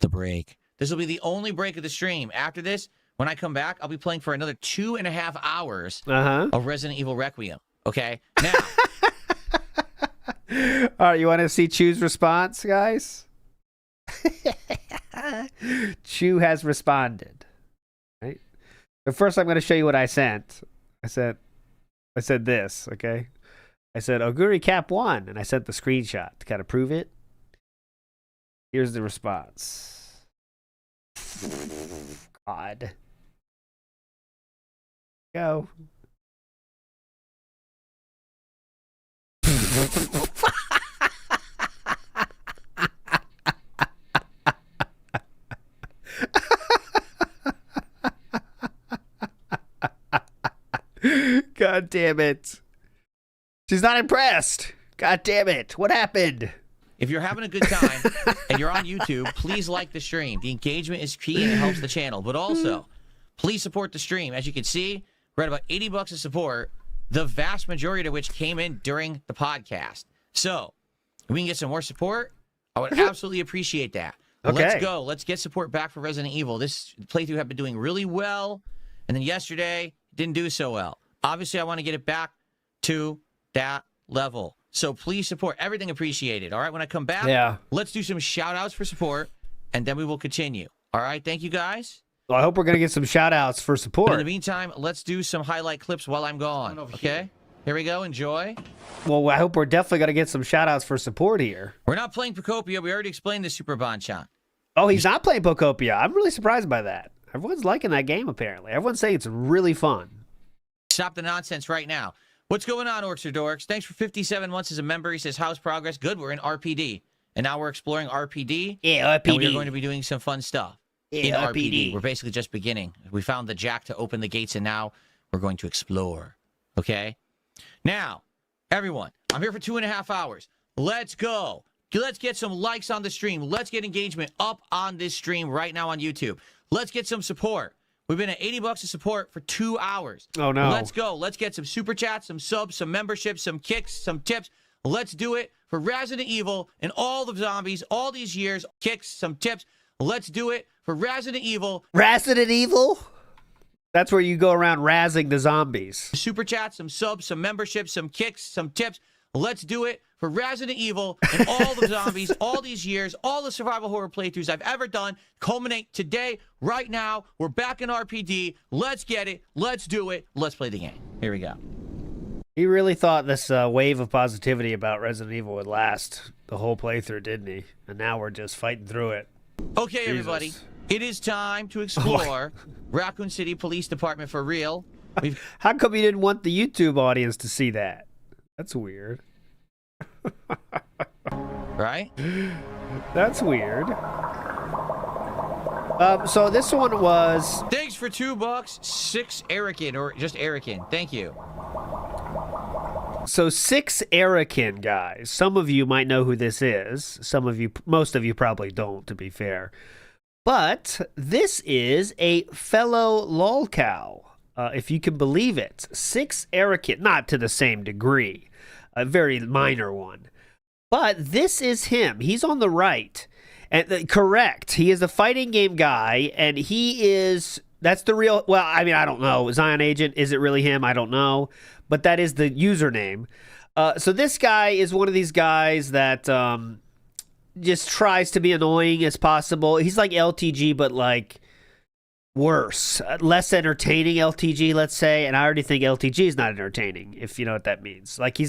The break. This will be the only break of the stream. After this, when I come back, I'll be playing for another 2.5 hours of Resident Evil Requiem. Okay. Now. All right, you want to see Chu's response, guys? Chu has responded. Right. But first, I'm going to show you what I sent. I said this. Okay. I said Oguri Cap 1, and I sent the screenshot to kind of prove it. Here's the response. God. Go. God damn it. She's not impressed. God damn it. What happened? If you're having a good time and you're on YouTube, please like the stream. The engagement is key and it helps the channel. But also, please support the stream. As you can see, we're at about $80 of support, the vast majority of which came in during the podcast. So, if we can get some more support, I would absolutely appreciate that. Let's go. Let's get support back for Resident Evil. This playthrough have been doing really well, and then yesterday didn't do so well. Obviously, I want to get it back to that level. So please support. Everything appreciated. All right, when I come back, let's do some shout-outs for support, and then we will continue. All right, thank you, guys. Well, I hope we're going to get some shout-outs for support. But in the meantime, let's do some highlight clips while I'm gone, okay? Here we go. Enjoy. Well, I hope we're definitely going to get some shout-outs for support here. We're not playing Procopia. We already explained this, Super Bonchan. Oh, he's not playing Procopia. I'm really surprised by that. Everyone's liking that game, apparently. Everyone's saying it's really fun. Stop the nonsense right now. What's going on, Orcs or Dorks? Thanks for 57 months as a member. He says, how's progress? Good. We're in RPD. And now we're exploring RPD. Yeah, RPD. And we're going to be doing some fun stuff in RPD. We're basically just beginning. We found the jack to open the gates, and now we're going to explore. Okay? Now, everyone, I'm here for 2.5 hours. Let's go. Let's get some likes on the stream. Let's get engagement up on this stream right now on YouTube. Let's get some support. We've been at $80 of support for 2 hours. Oh, no. Let's go. Let's get some super chats, some subs, some memberships, some kicks, some tips. Let's do it for Resident Evil and all the zombies, all these years. Kicks, some tips. Let's do it for Resident Evil. Resident Evil? That's where you go around razzing the zombies. Super chats, some subs, some memberships, some kicks, some tips. Let's do it for Resident Evil and all the zombies, all these years, all the survival horror playthroughs I've ever done culminate today, right now. We're back in RPD. Let's get it. Let's do it. Let's play the game. Here we go. He really thought this wave of positivity about Resident Evil would last the whole playthrough, didn't he? And now we're just fighting through it. Okay, everybody. It is time to explore Raccoon City Police Department for real. How come you didn't want the YouTube audience to see that? That's weird. Right? That's weird. So this one was... Thanks for $2. 6 Erican, or just Erican. Thank you. So 6 Erican, guys. Some of you might know who this is. Some of you, most of you probably don't, to be fair. But this is a fellow lolcow, if you can believe it. 6 Erican, not to the same degree, a very minor one. But this is him. He's on the right. And correct. He is a fighting game guy, and he is... That's the real... Well, I mean, I don't know. Zion Agent, is it really him? I don't know. But that is the username. So this guy is one of these guys that just tries to be annoying as possible. He's like LTG, but like worse. Less entertaining LTG, let's say. And I already think LTG is not entertaining, if you know what that means. Like he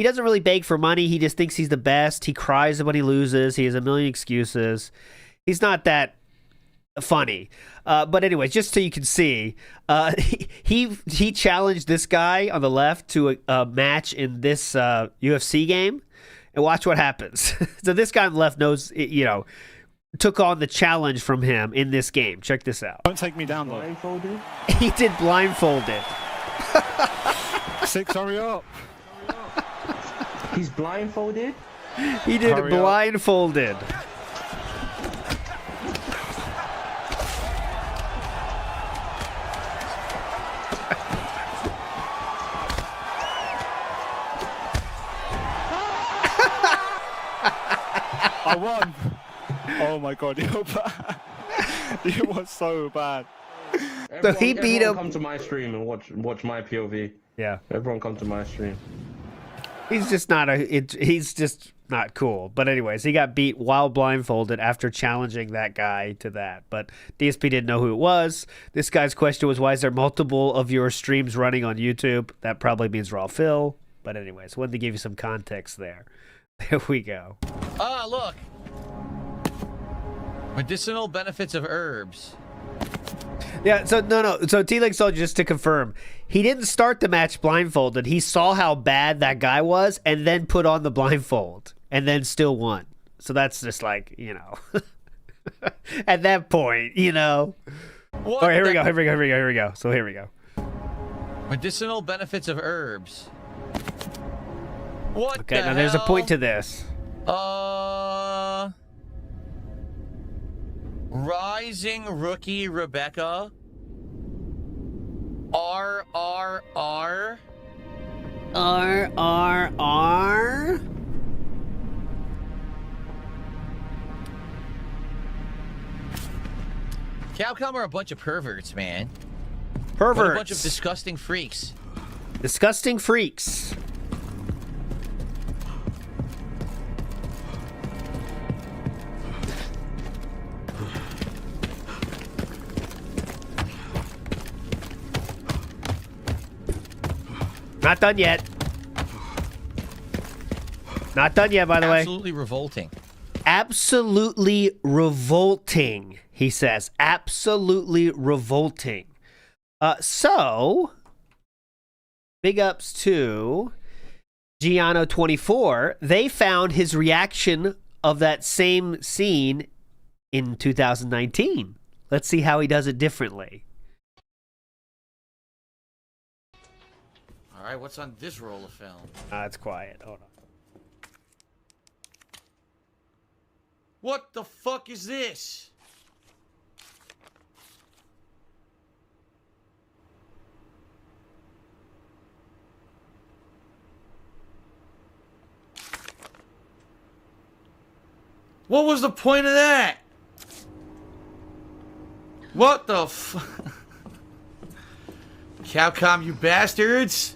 doesn't really beg for money. He just thinks he's the best. He cries when he loses. He has a million excuses. He's not that funny. But anyway, just so you can see, he challenged this guy on the left to a match in this UFC game, and watch what happens. So this guy on the left knows, took on the challenge from him in this game. Check this out. Don't take me down, though. Blindfolded? He did blindfolded. 6, hurry up. He's blindfolded? He did Hurry blindfolded. I won. Oh my god, you're bad. You was so bad. So he beat him. Come to my stream and watch my POV. Yeah. Everyone come to my stream. He's just not cool. But anyways, he got beat while blindfolded after challenging that guy to that. But DSP didn't know who it was. This guy's question was, why is there multiple of your streams running on YouTube? That probably means Raw Phil. But anyways, wanted to give you some context there. There we go. Ah, look. Medicinal benefits of herbs. Yeah, so no. So T-Leg Soldier, just to confirm, he didn't start the match blindfolded. He saw how bad that guy was and then put on the blindfold and then still won. So that's just like, at that point, All right, here we go. So here we go. Medicinal benefits of herbs. What Okay, the now there's a hell? point to this. Rising rookie Rebecca. RRR. RRR. Capcom are a bunch of perverts, man. Perverts. What a bunch of disgusting freaks. Disgusting freaks. Not done yet. Not done yet, by the way. Absolutely revolting. Absolutely revolting, he says. Absolutely revolting. So, big ups to Giano24. They found his reaction of that same scene in 2019. Let's see how he does it differently. All right, what's on this roll of film? It's quiet. Hold on. What the fuck is this? What was the point of that? What the fuck? Capcom, you bastards!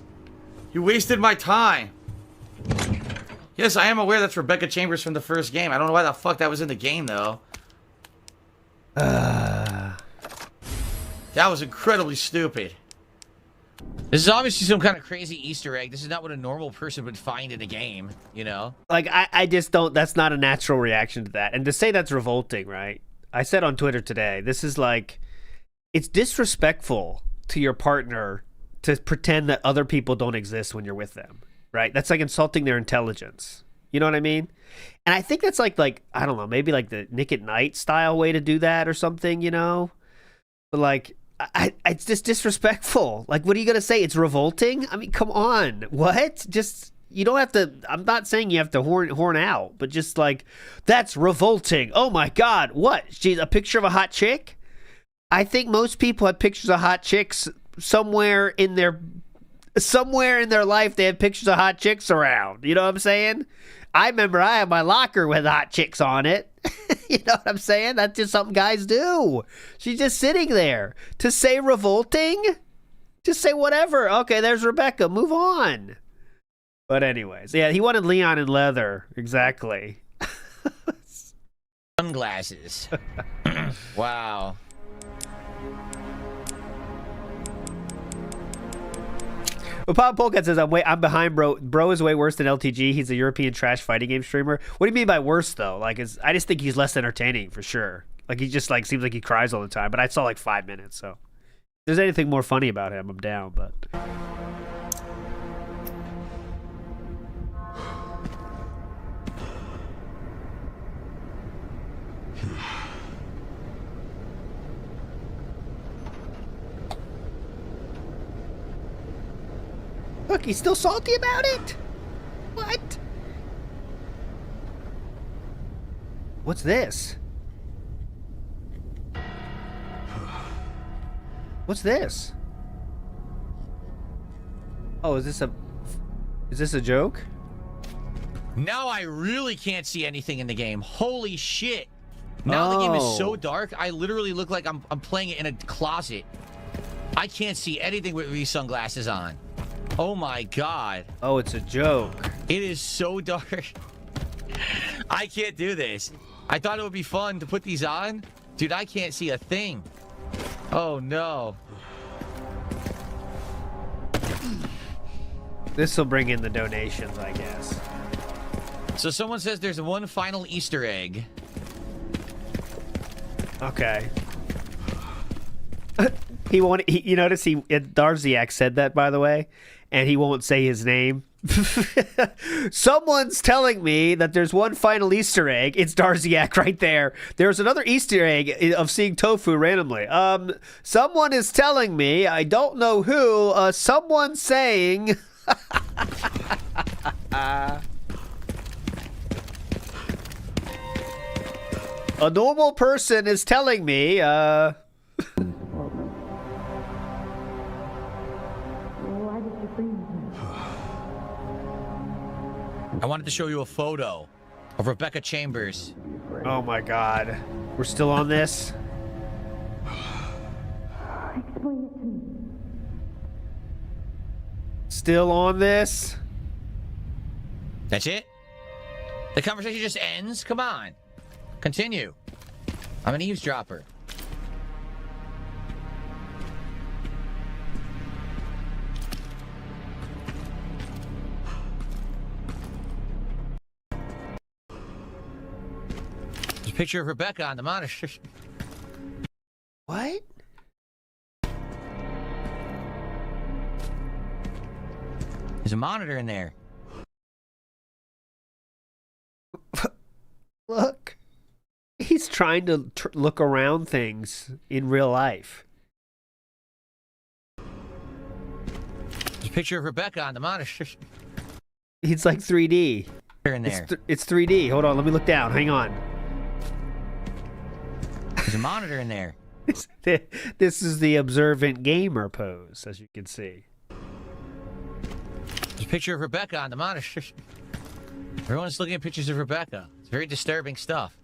You wasted my time. Yes, I am aware that's Rebecca Chambers from the first game. I don't know why the fuck that was in the game, though. That was incredibly stupid. This is obviously some kind of crazy Easter egg. This is not what a normal person would find in a game, you know? Like, I just don't, that's not a natural reaction to that. And to say that's revolting, right? I said on Twitter today, this is like, it's disrespectful to your partner to pretend that other people don't exist when you're with them, right? That's like insulting their intelligence. You know what I mean? And I think that's like I don't know, maybe like the Nick at Night style way to do that or something, you know? But like, it's just disrespectful. Like, what are you going to say? It's revolting? I mean, come on. What? Just, you don't have to, I'm not saying you have to horn out, but just like, that's revolting. Oh my God. What? She's a picture of a hot chick? I think most people have pictures of hot chicks somewhere in their life. They have pictures of hot chicks around. You know what I'm saying? I remember I have my locker with hot chicks on it. You know what I'm saying? That's just something guys do. She's just sitting there. To say revolting? Just say whatever. Okay, there's Rebecca. Move on. But anyways, yeah, he wanted Leon in leather. Exactly. Sunglasses. Wow. Well, Pop Polkat says, I'm behind, bro. Bro is way worse than LTG. He's a European trash fighting game streamer. What do you mean by worse, though? Like, I just think he's less entertaining, for sure. Like, he just, like, seems like he cries all the time. But I saw, like, 5 minutes, so. If there's anything more funny about him, I'm down, but. Look, he's still salty about it? What? What's this? What's this? Oh, is this a joke? Now I really can't see anything in the game. Holy shit. Now the game is so dark, I literally look like I'm playing it in a closet. I can't see anything with these sunglasses on. Oh my God. Oh, it's a joke. It is so dark. I can't do this. I thought it would be fun to put these on. Dude, I can't see a thing. Oh no. This will bring in the donations, I guess. So someone says there's one final Easter egg. Okay. You notice Darziak said that, by the way, and he won't say his name. Someone's telling me that there's one final Easter egg. It's Darziak right there. There's another Easter egg of seeing tofu randomly. Someone is telling me, I don't know who, someone's saying... A normal person is telling me, I wanted to show you a photo of Rebecca Chambers. Oh my God. We're still on this? Still on this? That's it? The conversation just ends? Come on. Continue. I'm an eavesdropper. There's a picture of Rebecca on the monitor. What? There's a monitor in there. Look. He's trying to look around things in real life. There's a picture of Rebecca on the monitor. He's like 3D. In there. It's 3D. Hold on, let me look down. Hang on. There's a monitor in there. This is the observant gamer pose, as you can see. There's a picture of Rebecca on the monitor. Everyone's looking at pictures of Rebecca. It's very disturbing stuff.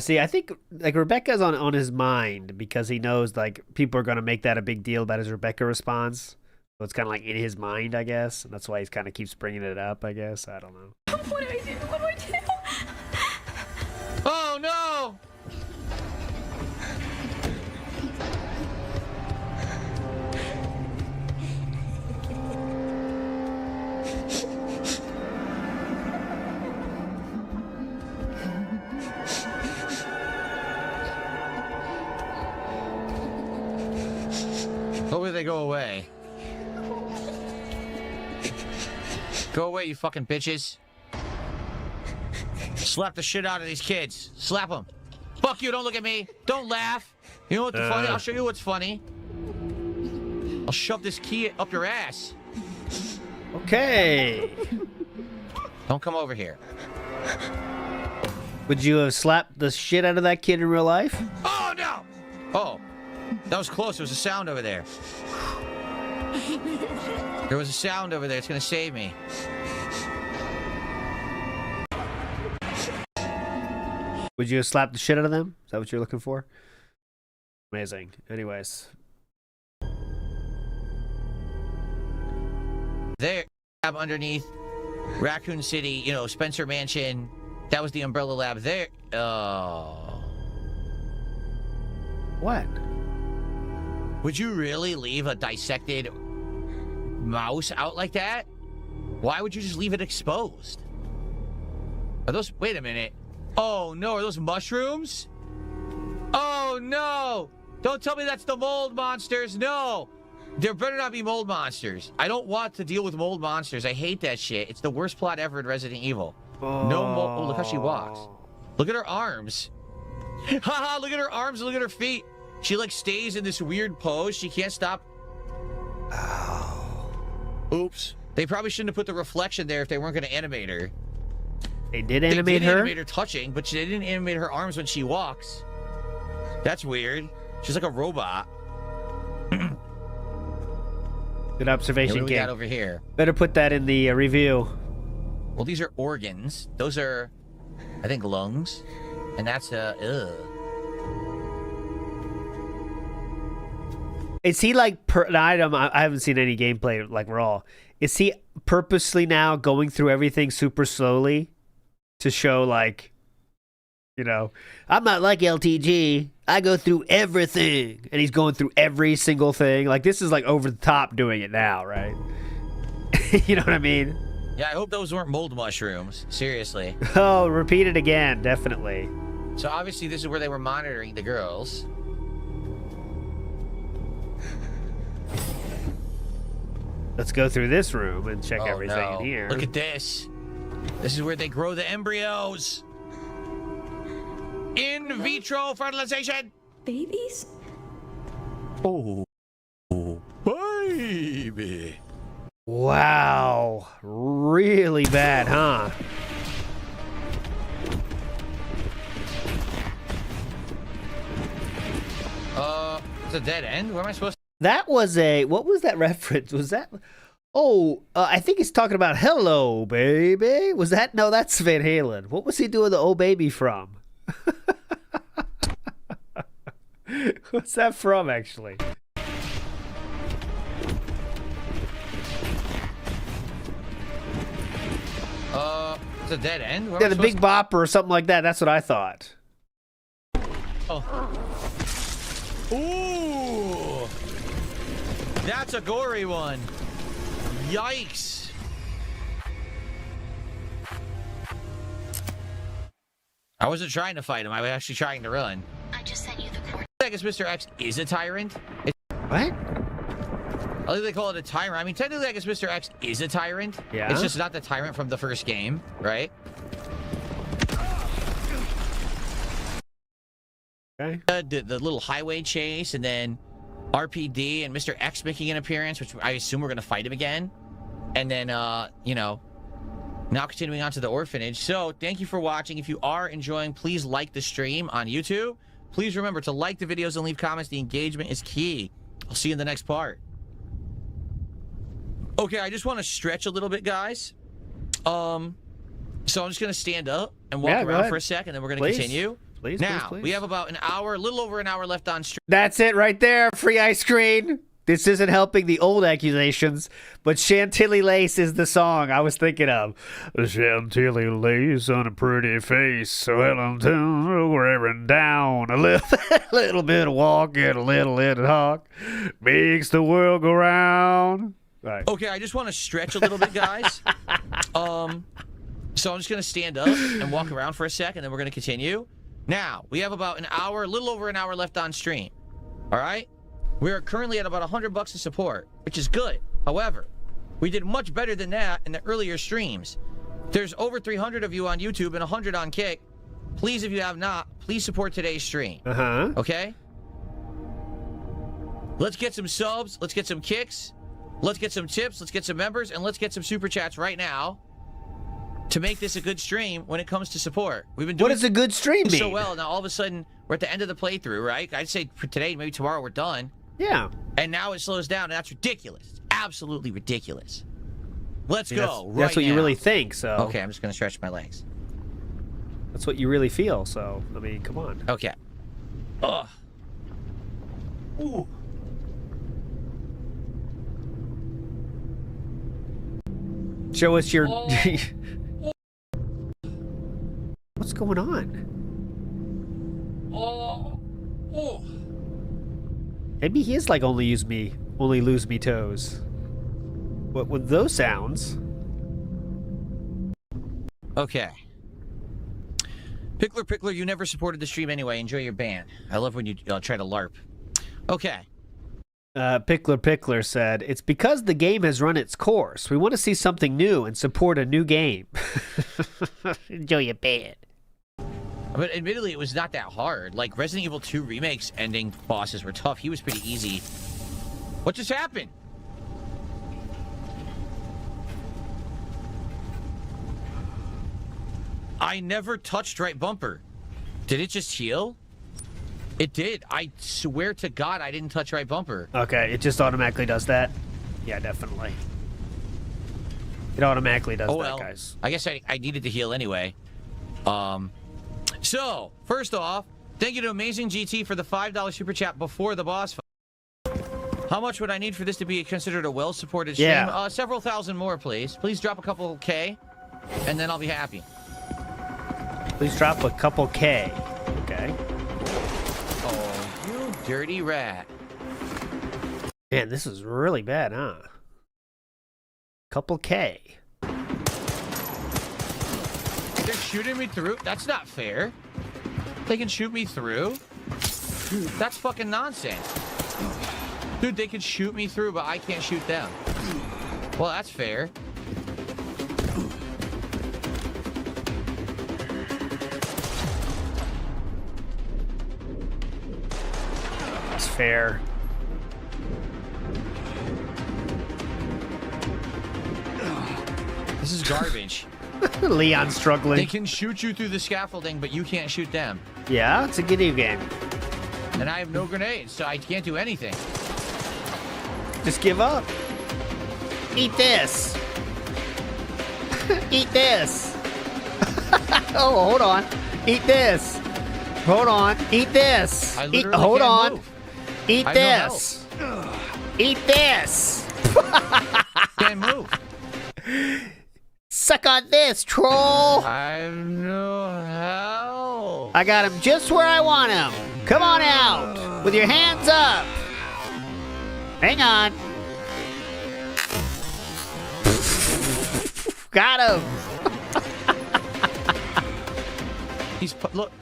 See, I think like Rebecca's on his mind because he knows like people are gonna make that a big deal about his Rebecca response. So it's kind of like in his mind, I guess, and that's why he's kind of keeps bringing it up. I guess I don't know. What do I do? What do I do? Oh no! Hopefully they go away. Go away, you fucking bitches. Slap the shit out of these kids. Slap them. Fuck you, don't look at me. Don't laugh. You know what's funny? I'll show you what's funny. I'll shove this key up your ass. Okay. Don't come over here. Would you have slapped the shit out of that kid in real life? Oh, no! Oh, that was close. There was a sound over there. There was a sound over there. It's gonna save me. Would you have slapped the shit out of them? Is that what you're looking for? Amazing. Anyways. There, underneath Raccoon City, you know, Spencer Mansion. That was the Umbrella Lab there. Oh. What? Would you really leave a dissected mouse out like that? Why would you just leave it exposed? Are those... Wait a minute. Oh, no. Are those mushrooms? Oh, no. Don't tell me that's the mold monsters. No. There better not be mold monsters. I don't want to deal with mold monsters. I hate that shit. It's the worst plot ever in Resident Evil. Oh. No mold... Oh, look how she walks. Look at her arms. Haha, look at her arms and look at her feet. She, like, stays in this weird pose. She can't stop. Oh. Oops. They probably shouldn't have put the reflection there if they weren't going to animate her. They did animate her? They did animate her touching, but they didn't animate her arms when she walks. That's weird. She's like a robot. Good observation, What do we King. got over here? Better put that in the review. Well, these are organs. Those are, I think, lungs. And that's, Is he like I haven't seen any gameplay like raw. Is he purposely now going through everything super slowly to show like, you know, I'm not like LTG. I go through everything, and he's going through every single thing. Like this is like over the top doing it now, right? You know what I mean? Yeah, I hope those weren't mold mushrooms. Seriously. Oh, repeat it again, definitely. So obviously this is where they were monitoring the girls. Let's go through this room and check everything no. in here. Look at this. This is where they grow the embryos. In vitro fertilization. Babies? Oh, baby. Wow. Really bad, huh? It's a dead end? Where am I supposed to... That was a... What was that reference? Was that... Oh, I think he's talking about Hello, Baby. Was that... No, that's Van Halen. What was he doing the Oh Baby from? What's that from, actually? It's a dead end? Where Yeah, am I the Big supposed Bopper or something like that. That's what I thought. to- Oh. Ooh! That's a gory one. Yikes. I wasn't trying to fight him. I was actually trying to run. I just sent you the coordinates. I guess Mr. X is a tyrant. What? I think they call it a tyrant. I mean, technically, I guess Mr. X is a tyrant. Yeah. It's just not the tyrant from the first game, right? Okay. The little highway chase, and then RPD and Mr. X making an appearance, which I assume we're going to fight him again. And then, you know, now continuing on to the orphanage. So, thank you for watching. If you are enjoying, please like the stream on YouTube. Please remember to like the videos and leave comments. The engagement is key. I'll see you in the next part. Okay, I just want to stretch a little bit, guys. So I'm just going to stand up and walk around for a second, and then we're going to continue. Please, now, please. we have about an hour, a little over an hour left on stream. That's it right there. Free ice cream. This isn't helping the old accusations, but Chantilly Lace is the song I was thinking of. Chantilly Lace on a pretty face, well, I'm wearing down a little bit of walk and a little talk makes the world go round. Right. Okay, I just want to stretch a little bit, guys. So I'm just going to stand up and walk around for a second, then we're going to continue. Now, we have about an hour, a little over an hour left on stream. All right? We are currently at about $100 of support, which is good. However, we did much better than that in the earlier streams. There's over 300 of you on YouTube and 100 on Kick. Please, if you have not, please support today's stream. Uh-huh. Okay? Let's get some subs. Let's get some kicks. Let's get some tips. Let's get some members. And let's get some super chats right now to make this a good stream when it comes to support. We've been doing What does a good stream mean? so well. Now, all of a sudden, we're at the end of the playthrough, right? I'd say for today, maybe tomorrow, we're done. Yeah. And now it slows down, and that's ridiculous. It's absolutely ridiculous. Let's go right That's what you now. really think, so. Okay, I'm just going to stretch my legs. That's what you really feel, so, I mean, come on. Okay. Ugh. Ooh. Show us your... What's going on? Maybe he is like only lose me toes. What with those sounds? Okay. Pickler, you never supported the stream anyway. Enjoy your ban. I love when you try to LARP. Okay. Pickler said, it's because the game has run its course. We want to see something new and support a new game. Enjoy your ban. But admittedly, it was not that hard. Like, Resident Evil 2 Remake's ending bosses were tough. He was pretty easy. What just happened? I never touched right bumper. Did it just heal? It did. I swear to God, I didn't touch right bumper. Okay, it just automatically does that? Yeah, definitely. It automatically does that, guys. I guess I needed to heal anyway. So, first off, thank you to Amazing GT for the $5 super chat before the boss fight. How much would I need for this to be considered a well-supported stream? Yeah. Several thousand more, please. Please drop a couple K, and then I'll be happy. Please drop a couple K. Okay. Oh, you dirty rat. Man, this is really bad, huh? Couple K. They're shooting me through? That's not fair. They can shoot me through? That's fucking nonsense. Dude, they can shoot me through, but I can't shoot them. Well, that's fair. That's fair. This is garbage. Leon struggling. They can shoot you through the scaffolding, but you can't shoot them. Yeah, it's a video game. And I have no grenades, so I can't do anything. Just give up. Eat this. Eat this. Oh, hold on. Eat this. Hold on. Eat this. I literally hold can't on. move. Eat I have no this. Eat this. Can't move. Suck on this, troll. I'm no help. I got him just where I want him. Come on out with your hands up. Hang on. Got him. Look.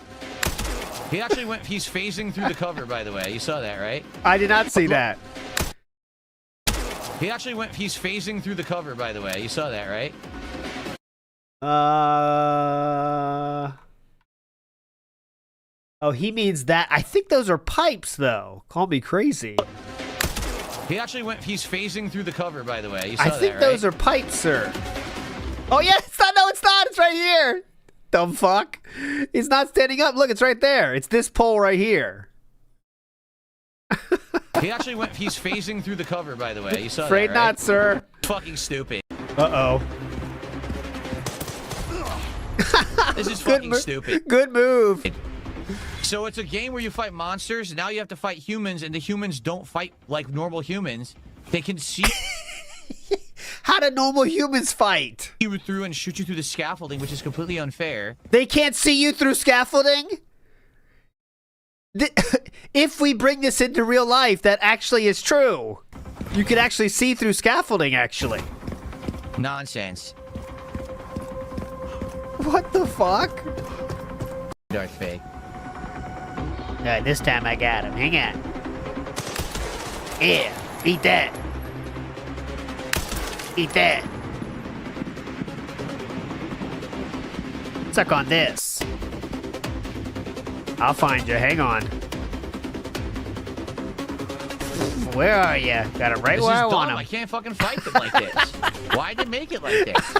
He actually went. He's phasing through the cover, by the way. You saw that, right? I did not see that. He actually went. He's phasing through the cover, by the way. You saw that, right? Oh, he means that. I think those are pipes, though. Call me crazy. He actually went. He's phasing through the cover, by the way. You saw I that, think right? those are pipes, sir. Oh, yeah. It's not. No, it's not. It's right here. Dumb fuck. He's not standing up. Look, it's right there. It's this pole right here. He actually went. He's phasing through the cover, by the way. You saw Afraid that, right? not, sir. Fucking stupid. Uh-oh. This is fucking stupid. Good move. So it's a game where you fight monsters. Now you have to fight humans, and the humans don't fight like normal humans. They can see How do normal humans fight? you through and shoot you through the scaffolding, which is completely unfair. They can't see you through scaffolding? If we bring this into real life, that actually is true. You can actually see through scaffolding, actually. Nonsense. What the fuck? Darth Fake. Alright, this time I got him. Hang on. Yeah, eat that. Eat that. Suck on this. I'll find you. Hang on. Where are you? Got it right This where is I dumb. want him. I can't fucking fight them like this. Why'd they make it like this?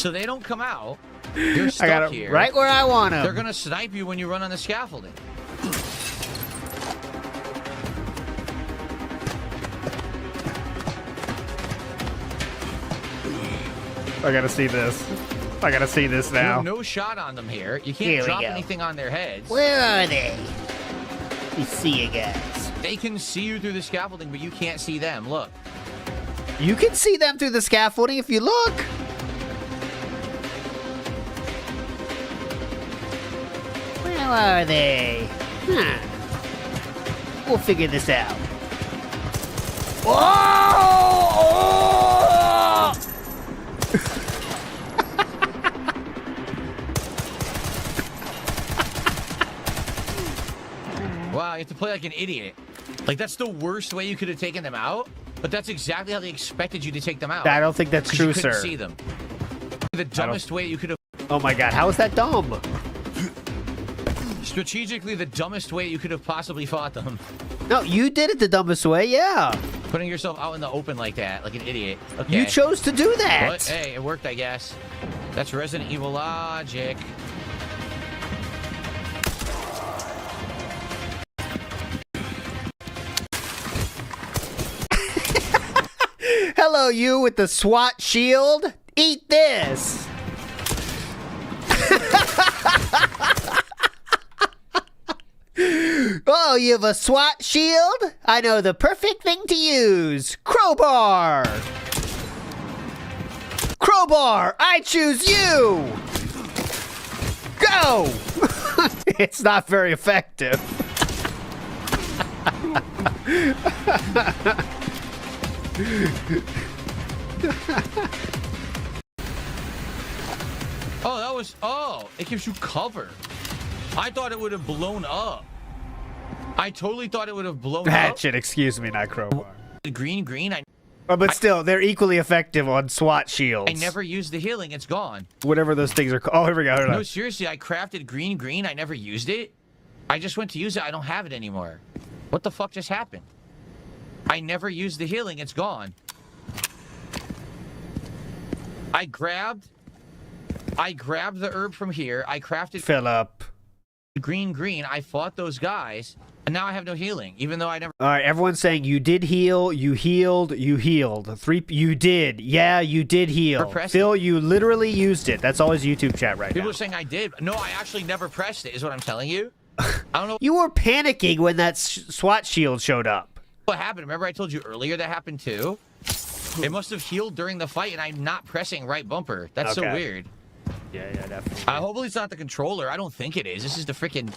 So they don't come out. You're stuck I got it here. right where I want him. They're gonna snipe you when you run on the scaffolding. I gotta see this. I gotta see this You now. have no shot on them here. You can't Here we drop go. anything on their heads. Where are they? We see you guys. They can see you through the scaffolding, but you can't see them. Look. You can see them through the scaffolding if you look. Where are they? Huh. We'll figure this out. Oh! Wow, you have to play like an idiot. Like, that's the worst way you could have taken them out, but that's exactly how they expected you to take them out. I don't think that's 'Cause true, you couldn't sir. see them. The dumbest way you could have... Oh my god, how is that dumb? Strategically, the dumbest way you could have possibly fought them. No, you did it the dumbest way, yeah. Putting yourself out in the open like that, like an idiot. Okay. You chose to do that. But, hey, it worked, I guess. That's Resident Evil logic. Hello, you with the SWAT shield. Eat this. Oh, you have a SWAT shield? I know the perfect thing to use. Crowbar. Crowbar, I choose you. Go. It's not very effective. Oh, that was... Oh, it gives you cover. I thought it would have blown up. I totally thought it would have blown up. Hatchet, excuse me, not crowbar. Green, Oh, but still, they're equally effective on SWAT shields. I never used the healing. It's gone. Whatever those things are called. Oh, here we go. Hold No, on. seriously, I crafted green. I never used it. I just went to use it. I don't have it anymore. What the fuck just happened? I never used the healing. It's gone. I grabbed the herb from here. I crafted Fill up. green. I fought those guys, and now I have no healing, even though I never... All right, everyone's saying you did heal, you healed. You did. Yeah, you did heal. Pressed Phil, you literally used it. That's all his YouTube chat right People now. are saying I did. No, I actually never pressed it, is what I'm telling you. I don't know You were panicking when that SWAT shield showed up. what happened. Remember I told you earlier that happened too? It must have healed during the fight, and I'm not pressing right bumper. That's so Okay. weird. Yeah, definitely. Hopefully it's not the controller. I don't think it is. This is the freaking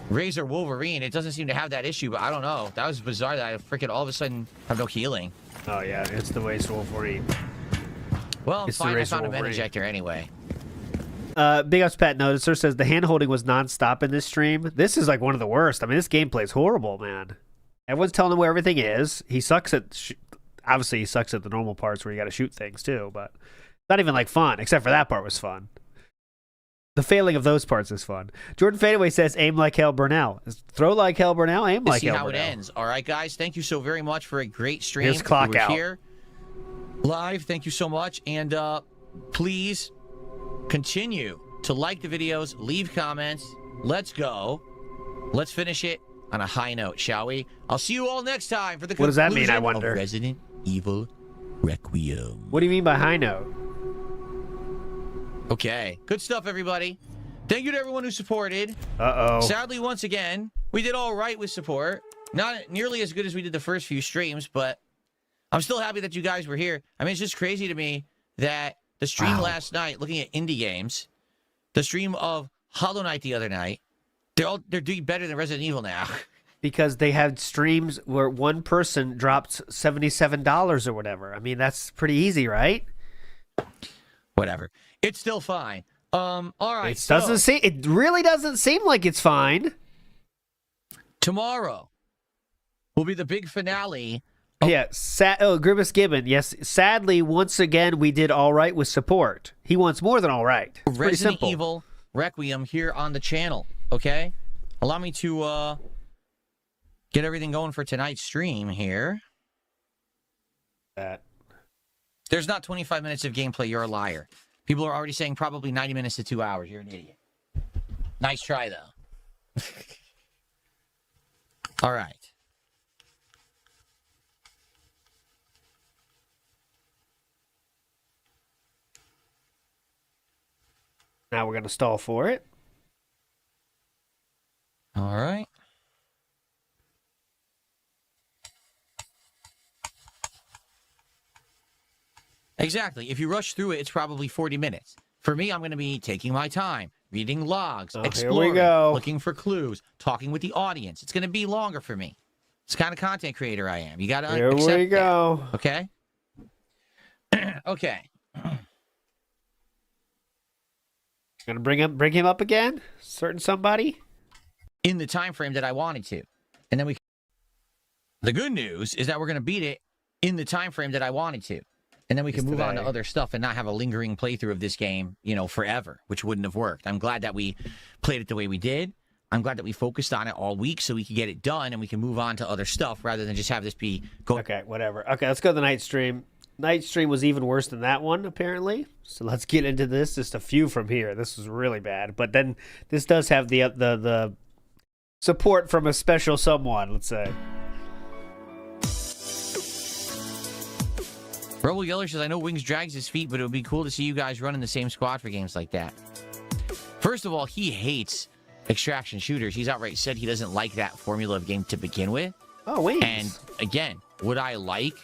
Razor Wolverine. It doesn't seem to have that issue, but I don't know. That was bizarre that I freaking all of a sudden have no healing. Oh, yeah, it's the Razor Wolverine. Well, I'm It's the fine. I Razor found a med Wolverine. injector anyway. Big Ups Pat Noticer says the hand-holding was non-stop in this stream. This is like one of the worst. I mean, this gameplay is horrible, man. Everyone's telling him where everything is. He sucks at... Obviously, he sucks at the normal parts where you got to shoot things, too, but... Not even, like, fun, except for that part was fun. The failing of those parts is fun. Jordan Fadeaway says, aim like hell, Burnell. Throw like hell, Burnell. Aim like see hell, how Burnell. it ends. All right, guys. Thank you so very much for a great stream. Here's clock We were out. here live. Thank you so much. And please continue to like the videos, leave comments. Let's go. Let's finish it on a high note, shall we? I'll see you all next time for the What does that mean, I conclusion wonder? of Resident Evil Requiem. What do you mean by high note? Okay. Good stuff, everybody. Thank you to everyone who supported. Uh-oh. Sadly, once again, we did all right with support. Not nearly as good as we did the first few streams, but I'm still happy that you guys were here. I mean, it's just crazy to me that the stream last night, looking at indie games, the stream of Hollow Knight the other night, they're doing better than Resident Evil now. Because they had streams where one person dropped $77 or whatever. I mean, that's pretty easy, right? Whatever. It's still fine. All right. It really doesn't seem like it's fine. Tomorrow will be the big finale. Yeah, Grimace Gibbon. Yes, sadly, once again, we did all right with support. He wants more than all right. It's pretty Resident simple. Evil Requiem here on the channel. Okay? Allow me to get everything going for tonight's stream here. There's not 25 minutes of gameplay. You're a liar. People are already saying probably 90 minutes to 2 hours. You're an idiot. Nice try, though. All right. Now we're going to stall for it. All right. Exactly. If you rush through it, it's probably 40 minutes. For me, I'm going to be taking my time, reading logs, exploring, here we go. looking for clues, talking with the audience. It's going to be longer for me. It's the kind of content creator I am. You got to accept Here we go. that, okay? Okay. Gonna bring him up again? Certain somebody? In the time frame that I wanted to. And then the good news is that we're going to beat it in the time frame that I wanted to. And then we can move on to other stuff and not have a lingering playthrough of this game, forever, which wouldn't have worked. I'm glad that we played it the way we did. I'm glad that we focused on it all week so we could get it done and we can move on to other stuff rather than just have this be going. Okay, whatever. Okay, let's go to the night stream. Night stream was even worse than that one, apparently. So let's get into this. Just a few from here. This was really bad. But then this does have the support from a special someone, let's say. Rebel Yeller says, I know Wings drags his feet, but it would be cool to see you guys run in the same squad for games like that. First of all, he hates extraction shooters. He's outright said he doesn't like that formula of game to begin with. Oh, Wings. And again, would I like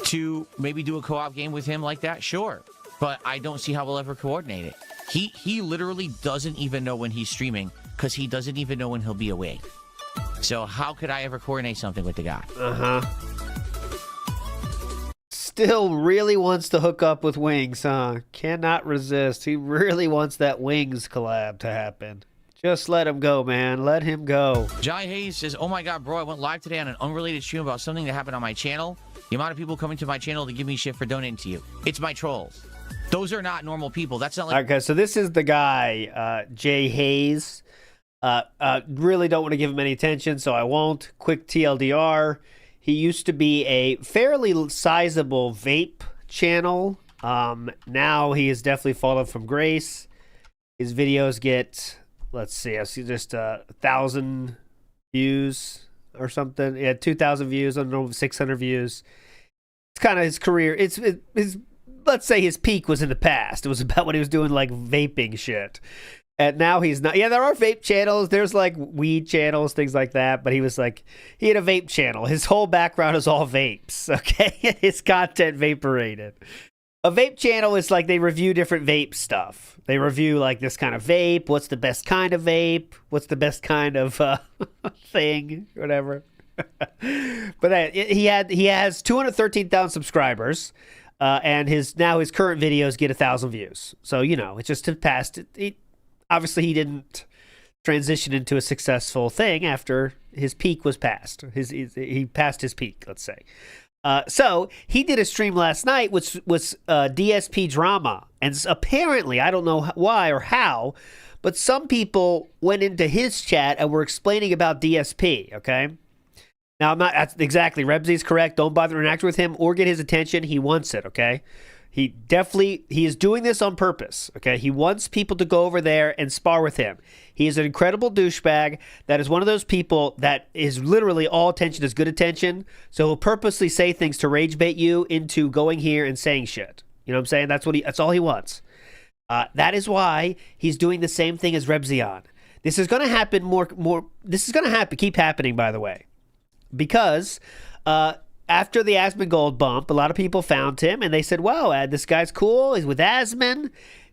to maybe do a co-op game with him like that? Sure. But I don't see how we'll ever coordinate it. He literally doesn't even know when he's streaming because he doesn't even know when he'll be awake. So how could I ever coordinate something with the guy? Uh-huh. Still really wants to hook up with Wings, huh? Cannot resist. He really wants that Wings collab to happen. Just let him go, man. Let him go. Jai Hayes says, oh my god, bro, I went live today on an unrelated stream about something that happened on my channel. The amount of people coming to my channel to give me shit for donating to you. It's my trolls. Those are not normal people. That's not like... Okay, so this is the guy, Jay Hayes. Really don't want to give him any attention, so I won't. Quick TLDR. He used to be a fairly sizable vape channel. Now he has definitely fallen from grace. His videos get, let's see, I see just 1,000 views or something. Yeah, 2,000 views, I don't know, 600 views. It's kind of his career. Let's say his peak was in the past. It was about when he was doing like vaping shit. And now he's not. Yeah, there are vape channels. There's like weed channels, things like that. But he was like, he had a vape channel. His whole background is all vapes. Okay, his content vaporated. A vape channel is like they review different vape stuff. They review like this kind of vape. What's the best kind of vape? What's the best kind of thing? Whatever. But he has 213,000 subscribers, and his current videos get 1,000 views. So it's just past. Obviously, he didn't transition into a successful thing after his peak was passed. He passed his peak, let's say. So he did a stream last night, which was DSP drama, and apparently, I don't know why or how, but some people went into his chat and were explaining about DSP. Okay, now I'm not exactly. Rebsy's correct. Don't bother interacting with him or get his attention. He wants it. Okay. He is doing this on purpose, okay? He wants people to go over there and spar with him. He is an incredible douchebag that is one of those people that is literally all attention is good attention, so he'll purposely say things to rage bait you into going here and saying shit. You know what I'm saying? That's all he wants. That is why he's doing the same thing as Rebzion. This is going to happen this is going to keep happening, by the way, because after the Asmongold bump, a lot of people found him and they said, wow, this guy's cool. He's with Asmon.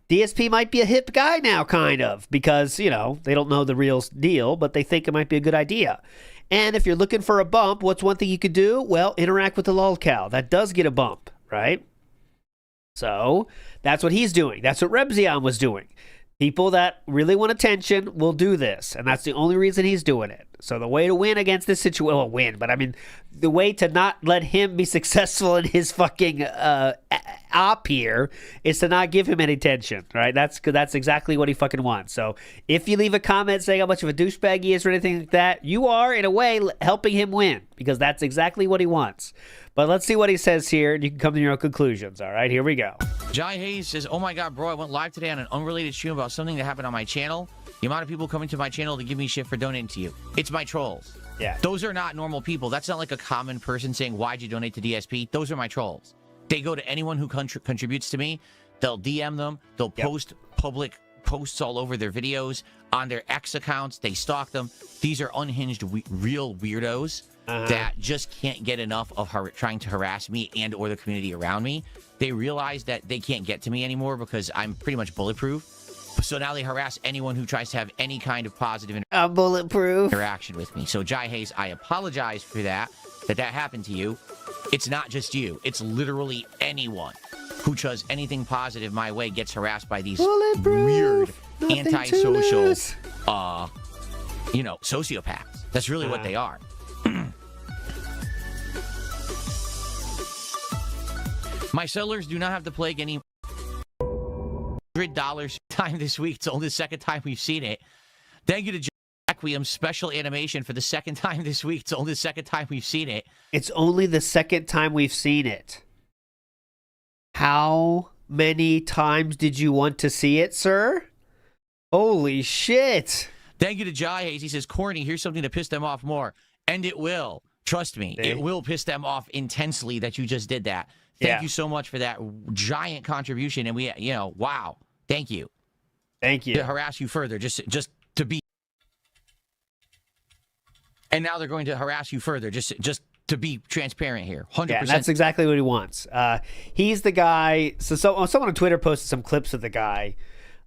DSP might be a hip guy now, kind of, because, they don't know the real deal, but they think it might be a good idea. And if you're looking for a bump, what's one thing you could do? Well, interact with the lolcow. That does get a bump, right? So that's what he's doing. That's what Rebzion was doing. People that really want attention will do this, and that's the only reason he's doing it. So the way to win against this situation, well, the way to not let him be successful in his fucking op here is to not give him any attention, right? That's exactly what he fucking wants. So if you leave a comment saying how much of a douchebag he is or anything like that, you are, in a way, helping him win, because that's exactly what he wants. But let's see what he says here, and you can come to your own conclusions. All right, here we go. Jai Hayes says, oh my god, bro, I went live today on an unrelated stream about something that happened on my channel. The amount of people coming to my channel to give me shit for donating to you. It's my trolls. Yeah. Those are not normal people. That's not like a common person saying, why'd you donate to DSP? Those are my trolls. They go to anyone who contributes to me. They'll DM them. They'll post public posts all over their videos on their X accounts. They stalk them. These are unhinged, real weirdos that just can't get enough of trying to harass me and or the community around me. They realize that they can't get to me anymore because I'm pretty much bulletproof. So now they harass anyone who tries to have any kind of positive bulletproof interaction with me. So Jai Hayes, I apologize for that happened to you. It's not just you. It's literally anyone who does anything positive my way gets harassed by these weird, antisocial, sociopaths. That's really what they are. My sellers do not have the plague any $100 time this week. It's only the second time we've seen it. Thank you to Requiem special animation for the second time this week. It's only the second time we've seen it. It's only the second time we've seen it. How many times did you want to see it, sir? Holy shit. Thank you to Jai Hayes. He says, corny, here's something to piss them off more. And it will. Trust me, it will piss them off intensely that you just did that. Thank you so much for that giant contribution. And we, wow. Thank you. Thank you. To harass you further, just to be. And now they're going to harass you further, just to be transparent here. 100%. Yeah, that's exactly what he wants. He's the guy. So someone on Twitter posted some clips of the guy.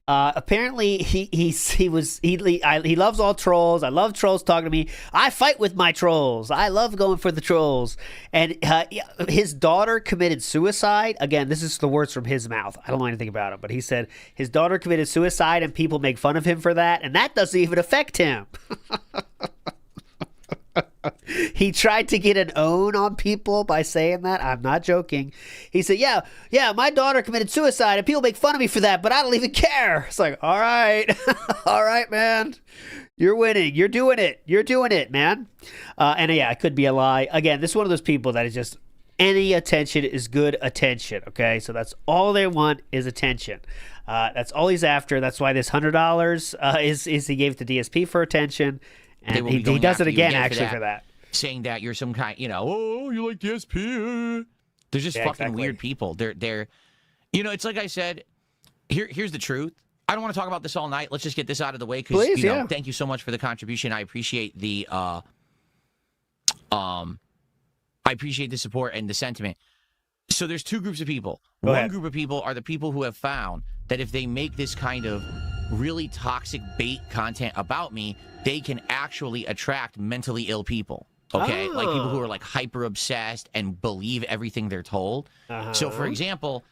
Apparently he loves all trolls. I love trolls talking to me. I fight with my trolls. I love going for the trolls. And his daughter committed suicide. Again, this is the words from his mouth. I don't know anything about it, but he said his daughter committed suicide and people make fun of him for that, and that doesn't even affect him. He tried to get an own on people by saying that. I'm not joking. He said, yeah, my daughter committed suicide and people make fun of me for that, but I don't even care. It's like, all right. All right, man. You're winning. You're doing it, man. And yeah, it could be a lie. Again, this is one of those people that is just any attention is good attention. Okay. So that's all they want is attention. That's all he's after. That's why this $100 is he gave it to DSP for attention. And he does it again, actually, for that. Saying that you're some kind, oh, you like DSP. They're just fucking weird people. They're, it's like I said, here's the truth. I don't want to talk about this all night. Let's just get this out of the way because Please, yeah. thank you so much for the contribution. I appreciate the support and the sentiment. So there's two groups of people. Go One ahead. group of people are the people who have found that if they make this kind of really toxic bait content about me, they can actually attract mentally ill people. Okay? Like people who are like hyper obsessed and believe everything they're told. So for example,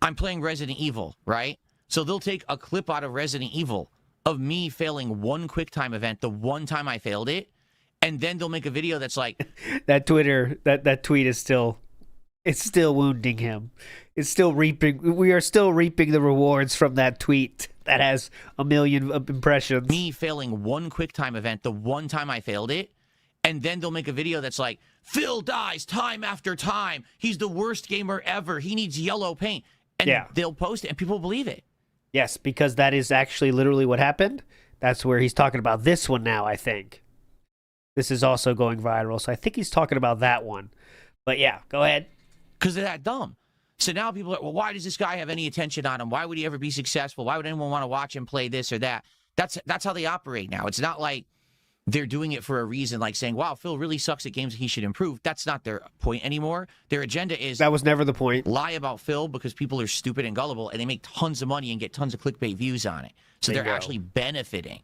I'm playing Resident Evil, right? So they'll take a clip out of Resident Evil of me failing one QuickTime event, the one time I failed it, and then they'll make a video that's like that tweet is still, it's still wounding him. It's still reaping. We are still reaping the rewards from that tweet that has 1 million impressions. Me failing one QuickTime event, the one time I failed it, and then they'll make a video that's like, Phil dies time after time. He's the worst gamer ever. He needs yellow paint. And they'll post it, and people believe it. Yes, because that is actually literally what happened. That's where he's talking about this one now, I think. This is also going viral, so I think he's talking about that one. But yeah, go ahead. Because they're that dumb. So now people are, well, why does this guy have any attention on him? Why would he ever be successful? Why would anyone want to watch him play this or that? That's how they operate now. It's not like they're doing it for a reason, like saying, wow, Phil really sucks at games, he should improve. That's not their point anymore. Their agenda is... That was never the point. Lie about Phil because people are stupid and gullible, and they make tons of money and get tons of clickbait views on it. So they're actually benefiting,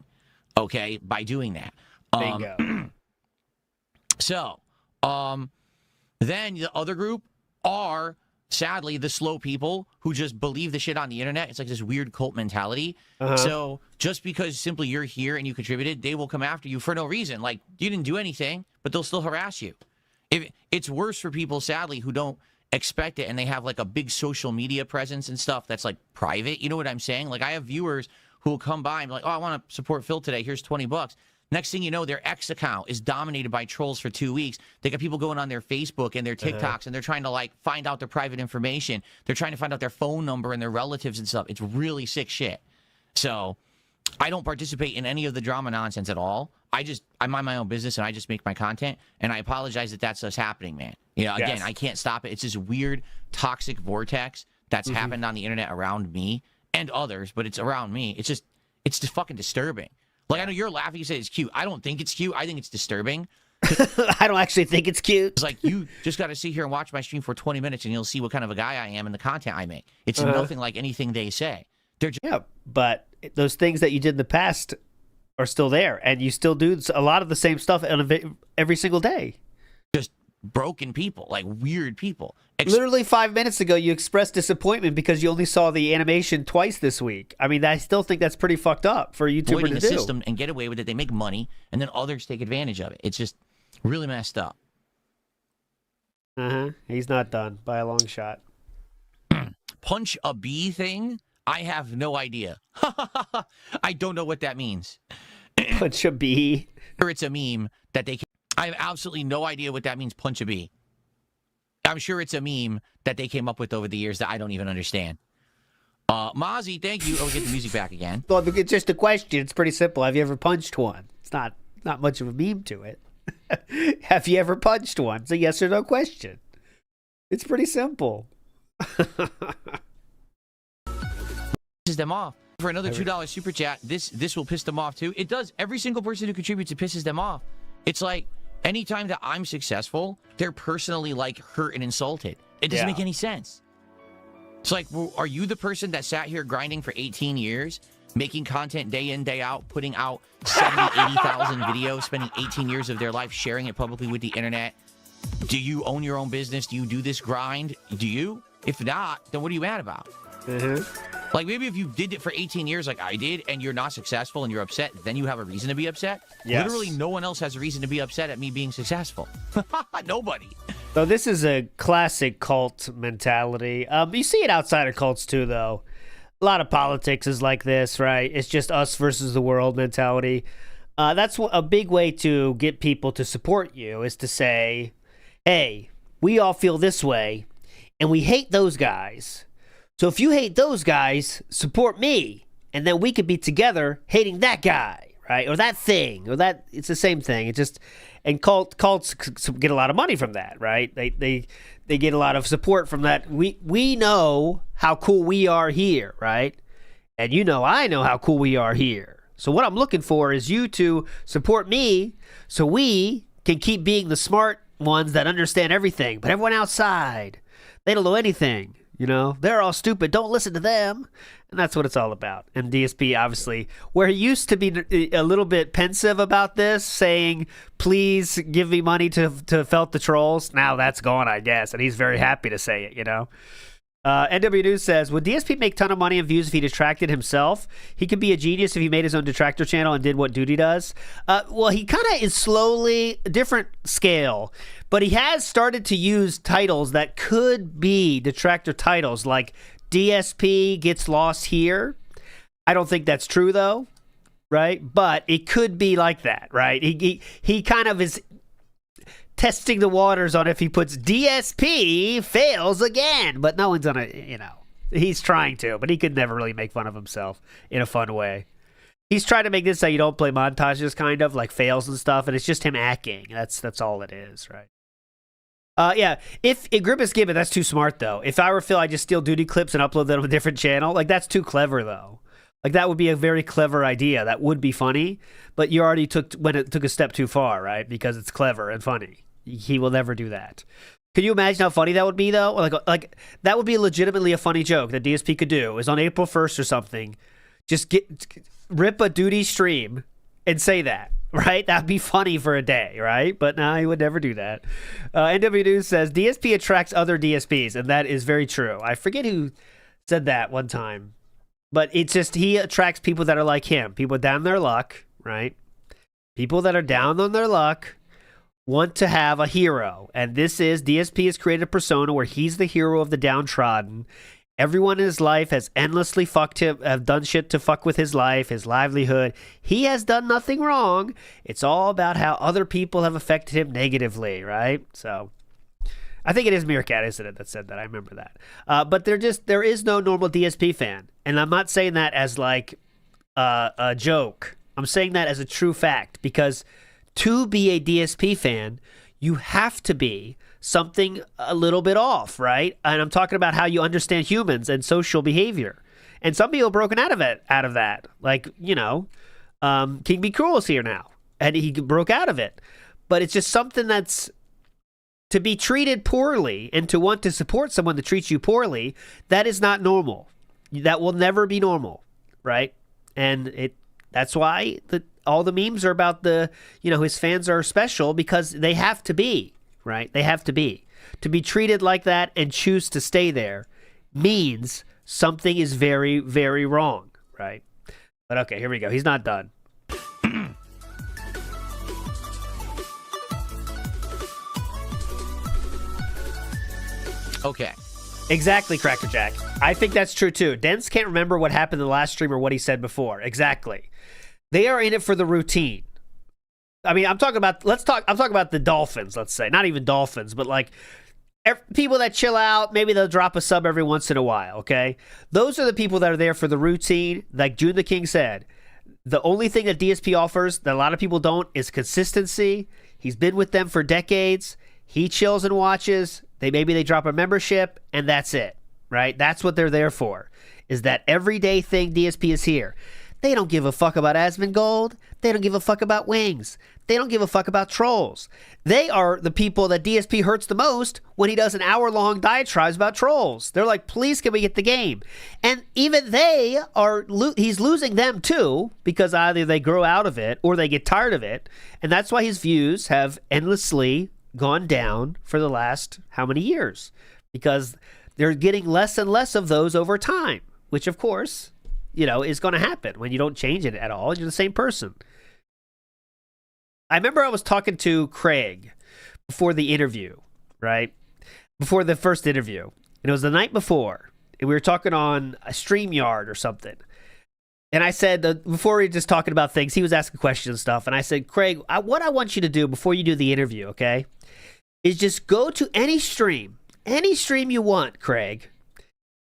okay, by doing that. Bingo. So, then the other group are, sadly, the slow people who just believe the shit on the internet. It's like this weird cult mentality. So just because simply you're here and you contributed, they will come after you for no reason. Like, you didn't do anything, but they'll still harass you. It's worse for people, sadly, who don't expect it and they have like a big social media presence and stuff that's like private. You know what I'm saying? Like, I have viewers who will come by and be like, oh, I want to support Phil today. Here's $20. Next thing you know, their X account is dominated by trolls for 2 weeks. They got people going on their Facebook and their TikToks, and they're trying to, like, find out their private information. They're trying to find out their phone number and their relatives and stuff. It's really sick shit. So I don't participate in any of the drama nonsense at all. I mind my own business, and I just make my content, and I apologize that that's what's happening, man. You know, again, I can't stop it. It's this weird, toxic vortex that's happened on the internet around me and others, but it's around me. It's just fucking disturbing. Like, I know you're laughing, you say it's cute. I don't think it's cute. I think it's disturbing. I don't actually think it's cute. It's like, you just got to sit here and watch my stream for 20 minutes and you'll see what kind of a guy I am and the content I make. It's nothing like anything they say. They're just but those things that you did in the past are still there, and you still do a lot of the same stuff every single day. Just broken people, like weird people. Literally 5 minutes ago, you expressed disappointment because you only saw the animation twice this week. I mean, I still think that's pretty fucked up for a YouTuber to do. The system and get away with it. They make money, and then others take advantage of it. It's just really messed up. He's not done by a long shot. Punch a bee thing? I have no idea. I don't know what that means. Punch a bee? Or it's a meme that they can... I have absolutely no idea what that means, punch a bee. I'm sure it's a meme that they came up with over the years that I don't even understand. Mozzie, thank you. Oh, we get the music back again. Well, it's just a question. It's pretty simple. Have you ever punched one? It's not much of a meme to it. Have you ever punched one? It's a yes or no question. It's pretty simple. Pisses them off. For another $2 super chat, this will piss them off too. It does. Every single person who contributes, it pisses them off. It's like, anytime that I'm successful, they're personally, like, hurt and insulted. It doesn't make any sense. It's like, well, are you the person that sat here grinding for 18 years, making content day in, day out, putting out 70, 80,000 videos, spending 18 years of their life sharing it publicly with the internet? Do you own your own business? Do you do this grind? Do you? If not, then what are you mad about? Like, maybe if you did it for 18 years like I did, and you're not successful and you're upset, then you have a reason to be upset. Literally, no one else has a reason to be upset at me being successful. Nobody. So this is a classic cult mentality. You see it outside of cults too, though. A lot of politics is like this, right? It's just us versus the world mentality. That's a big way to get people to support you, is to say, hey, we all feel this way, and we hate those guys. So if you hate those guys, support me, and then we could be together hating that guy, right? Or that thing, or that. It's the same thing. It just, and cults get a lot of money from that, right? They get a lot of support from that. We know how cool we are here, right? And you know I know how cool we are here. So what I'm looking for is you to support me so we can keep being the smart ones that understand everything. But everyone outside, they don't know anything. You know, they're all stupid. Don't listen to them. And that's what it's all about. And DSP, obviously, where he used to be a little bit pensive about this, saying, please give me money to felt the trolls. Now that's gone, I guess. And he's very happy to say it, you know. NW News says, would DSP make a ton of money and views if he detracted himself? He could be a genius if he made his own detractor channel and did what Duty does. Well, he kind of is slowly, different scale, but he has started to use titles that could be detractor titles, like DSP gets lost here. I don't think that's true, though, right? But it could be like that, right? He kind of is testing the waters on if he puts DSP fails again, but no one's gonna, you know, he's trying to, but he could never really make fun of himself in a fun way. He's trying to make this so you don't play montages, kind of like fails and stuff, and it's just him hacking. That's all it is, right? Yeah, if Grippus Gibbon, that's too smart though. If I were Phil, I'd just steal Duty clips and upload them to a different channel. Like, that's too clever though. Like, that would be a very clever idea. That would be funny, but you already took a step too far, right? Because it's clever and funny. He will never do that. Could you imagine how funny that would be, though? Like that would be legitimately a funny joke that DSP could do. Is on April 1st or something, just rip a Duty stream and say that, right? That'd be funny for a day, right? But no, he would never do that. NW News says, DSP attracts other DSPs, and that is very true. I forget who said that one time, but it's just he attracts people that are like him, people down their luck, right? People that are down on their luck want to have a hero, and this is DSP has created a persona where he's the hero of the downtrodden. Everyone in his life has endlessly fucked him, have done shit to fuck with his life, his livelihood. He has done nothing wrong. It's all about how other people have affected him negatively, right? So I think it is Meerkat, isn't it, that said that? I remember that. But there is no normal DSP fan, and I'm not saying that as like a joke. I'm saying that as a true fact, because to be a DSP fan, you have to be something a little bit off, right? And I'm talking about how you understand humans and social behavior. And some people broken out of that. Like, you know, King Be Cruel is here now, and he broke out of it. But it's just something that's to be treated poorly and to want to support someone that treats you poorly. That is not normal. That will never be normal, right? And that's why all the memes are about his fans are special, because they have to be, right? They have to be. To be treated like that and choose to stay there means something is very, very wrong, right? But okay, here we go. He's not done. Okay. Exactly, Crackerjack. I think that's true too. Dens can't remember what happened in the last stream or what he said before. Exactly. They are in it for the routine. I mean, I'm talking about the Dolphins, let's say. Not even Dolphins, but like people that chill out, maybe they'll drop a sub every once in a while, okay? Those are the people that are there for the routine. Like June the King said, the only thing that DSP offers that a lot of people don't is consistency. He's been with them for decades. He chills and watches. Maybe they drop a membership, and that's it, right? That's what they're there for, is that everyday thing. DSP is here. They don't give a fuck about Asmongold. They don't give a fuck about Wings. They don't give a fuck about trolls. They are the people that DSP hurts the most when he does an hour-long diatribes about trolls. They're like, please, can we get the game? And even they are, he's losing them too, because either they grow out of it or they get tired of it. And that's why his views have endlessly gone down for the last how many years? Because they're getting less and less of those over time, which of course, is going to happen when you don't change it at all. You're the same person. I remember I was talking to Craig before the interview, right? Before the first interview. And it was the night before. And we were talking on a StreamYard or something. And I said, before we were just talking about things, he was asking questions and stuff. And I said, Craig, what I want you to do before you do the interview, okay, is just go to any stream you want, Craig,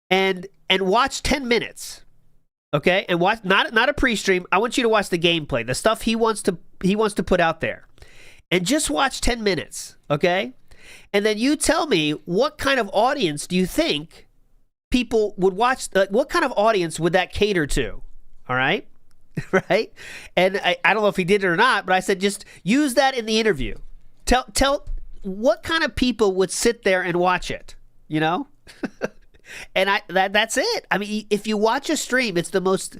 and watch 10 minutes. Okay, and watch not a pre-stream. I want you to watch the gameplay, the stuff he wants to put out there, and just watch 10 minutes. Okay, and then you tell me what kind of audience do you think people would watch, what kind of audience would that cater to? All right. Right. And I don't know if he did it or not, but I said, just use that in the interview. Tell what kind of people would sit there and watch it, you know? And that's it. I mean, if you watch a stream, it's the most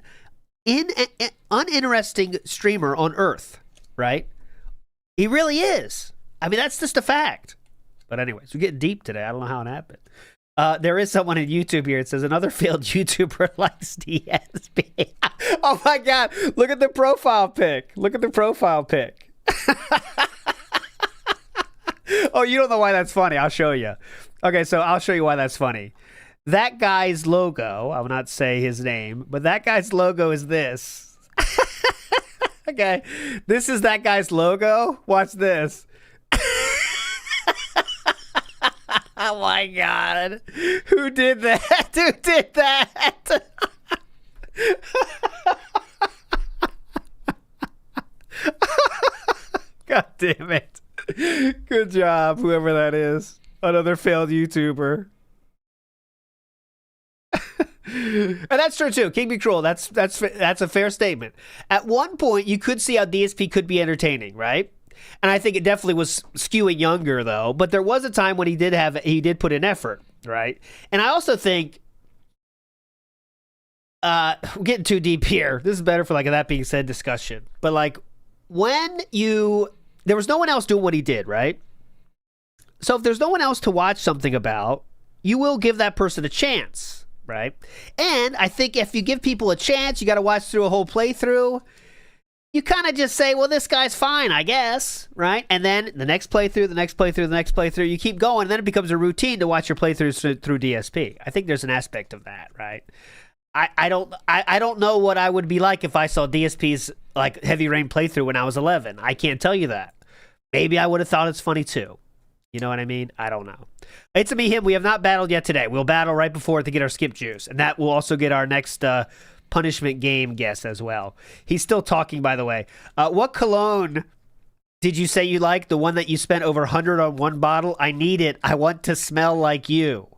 uninteresting streamer on earth, right? He really is. I mean, that's just a fact. But anyways, we're getting deep today. I don't know how it happened. There is someone in YouTube here. It says another failed YouTuber likes DSP. Oh my God. Look at the profile pic. Look at the profile pic. Oh, you don't know why that's funny. I'll show you. Okay, so I'll show you why that's funny. That guy's logo, I will not say his name, but that guy's logo is this. Okay, this is that guy's logo. Watch this. Oh my God. Who did that? Who did that? God damn it. Good job, whoever that is. Another failed YouTuber. And that's true too. King Be Cruel. That's a fair statement. At one point, you could see how DSP could be entertaining, right? And I think it definitely was skewing younger though. But there was a time when he did put in effort, right? And I also think we're getting too deep here. This is better for like a that being said discussion. But like there was no one else doing what he did, right? So if there's no one else to watch something about, you will give that person a chance, right? And I think if you give people a chance, you got to watch through a whole playthrough. You kind of just say, well, this guy's fine, I guess, right? And then the next playthrough, the next playthrough, the next playthrough, you keep going, and then it becomes a routine to watch your playthroughs through DSP. I think there's an aspect of that, right? I don't know what I would be like if I saw DSP's like Heavy Rain playthrough when I was 11. I can't tell you that. Maybe I would have thought it's funny too. You know what I mean? I don't know. It's a me, him. We have not battled yet today. We'll battle right before it to get our skip juice. And that will also get our next punishment game guess as well. He's still talking, by the way. What cologne did you say you liked? The one that you spent over 100 on one bottle? I need it. I want to smell like you.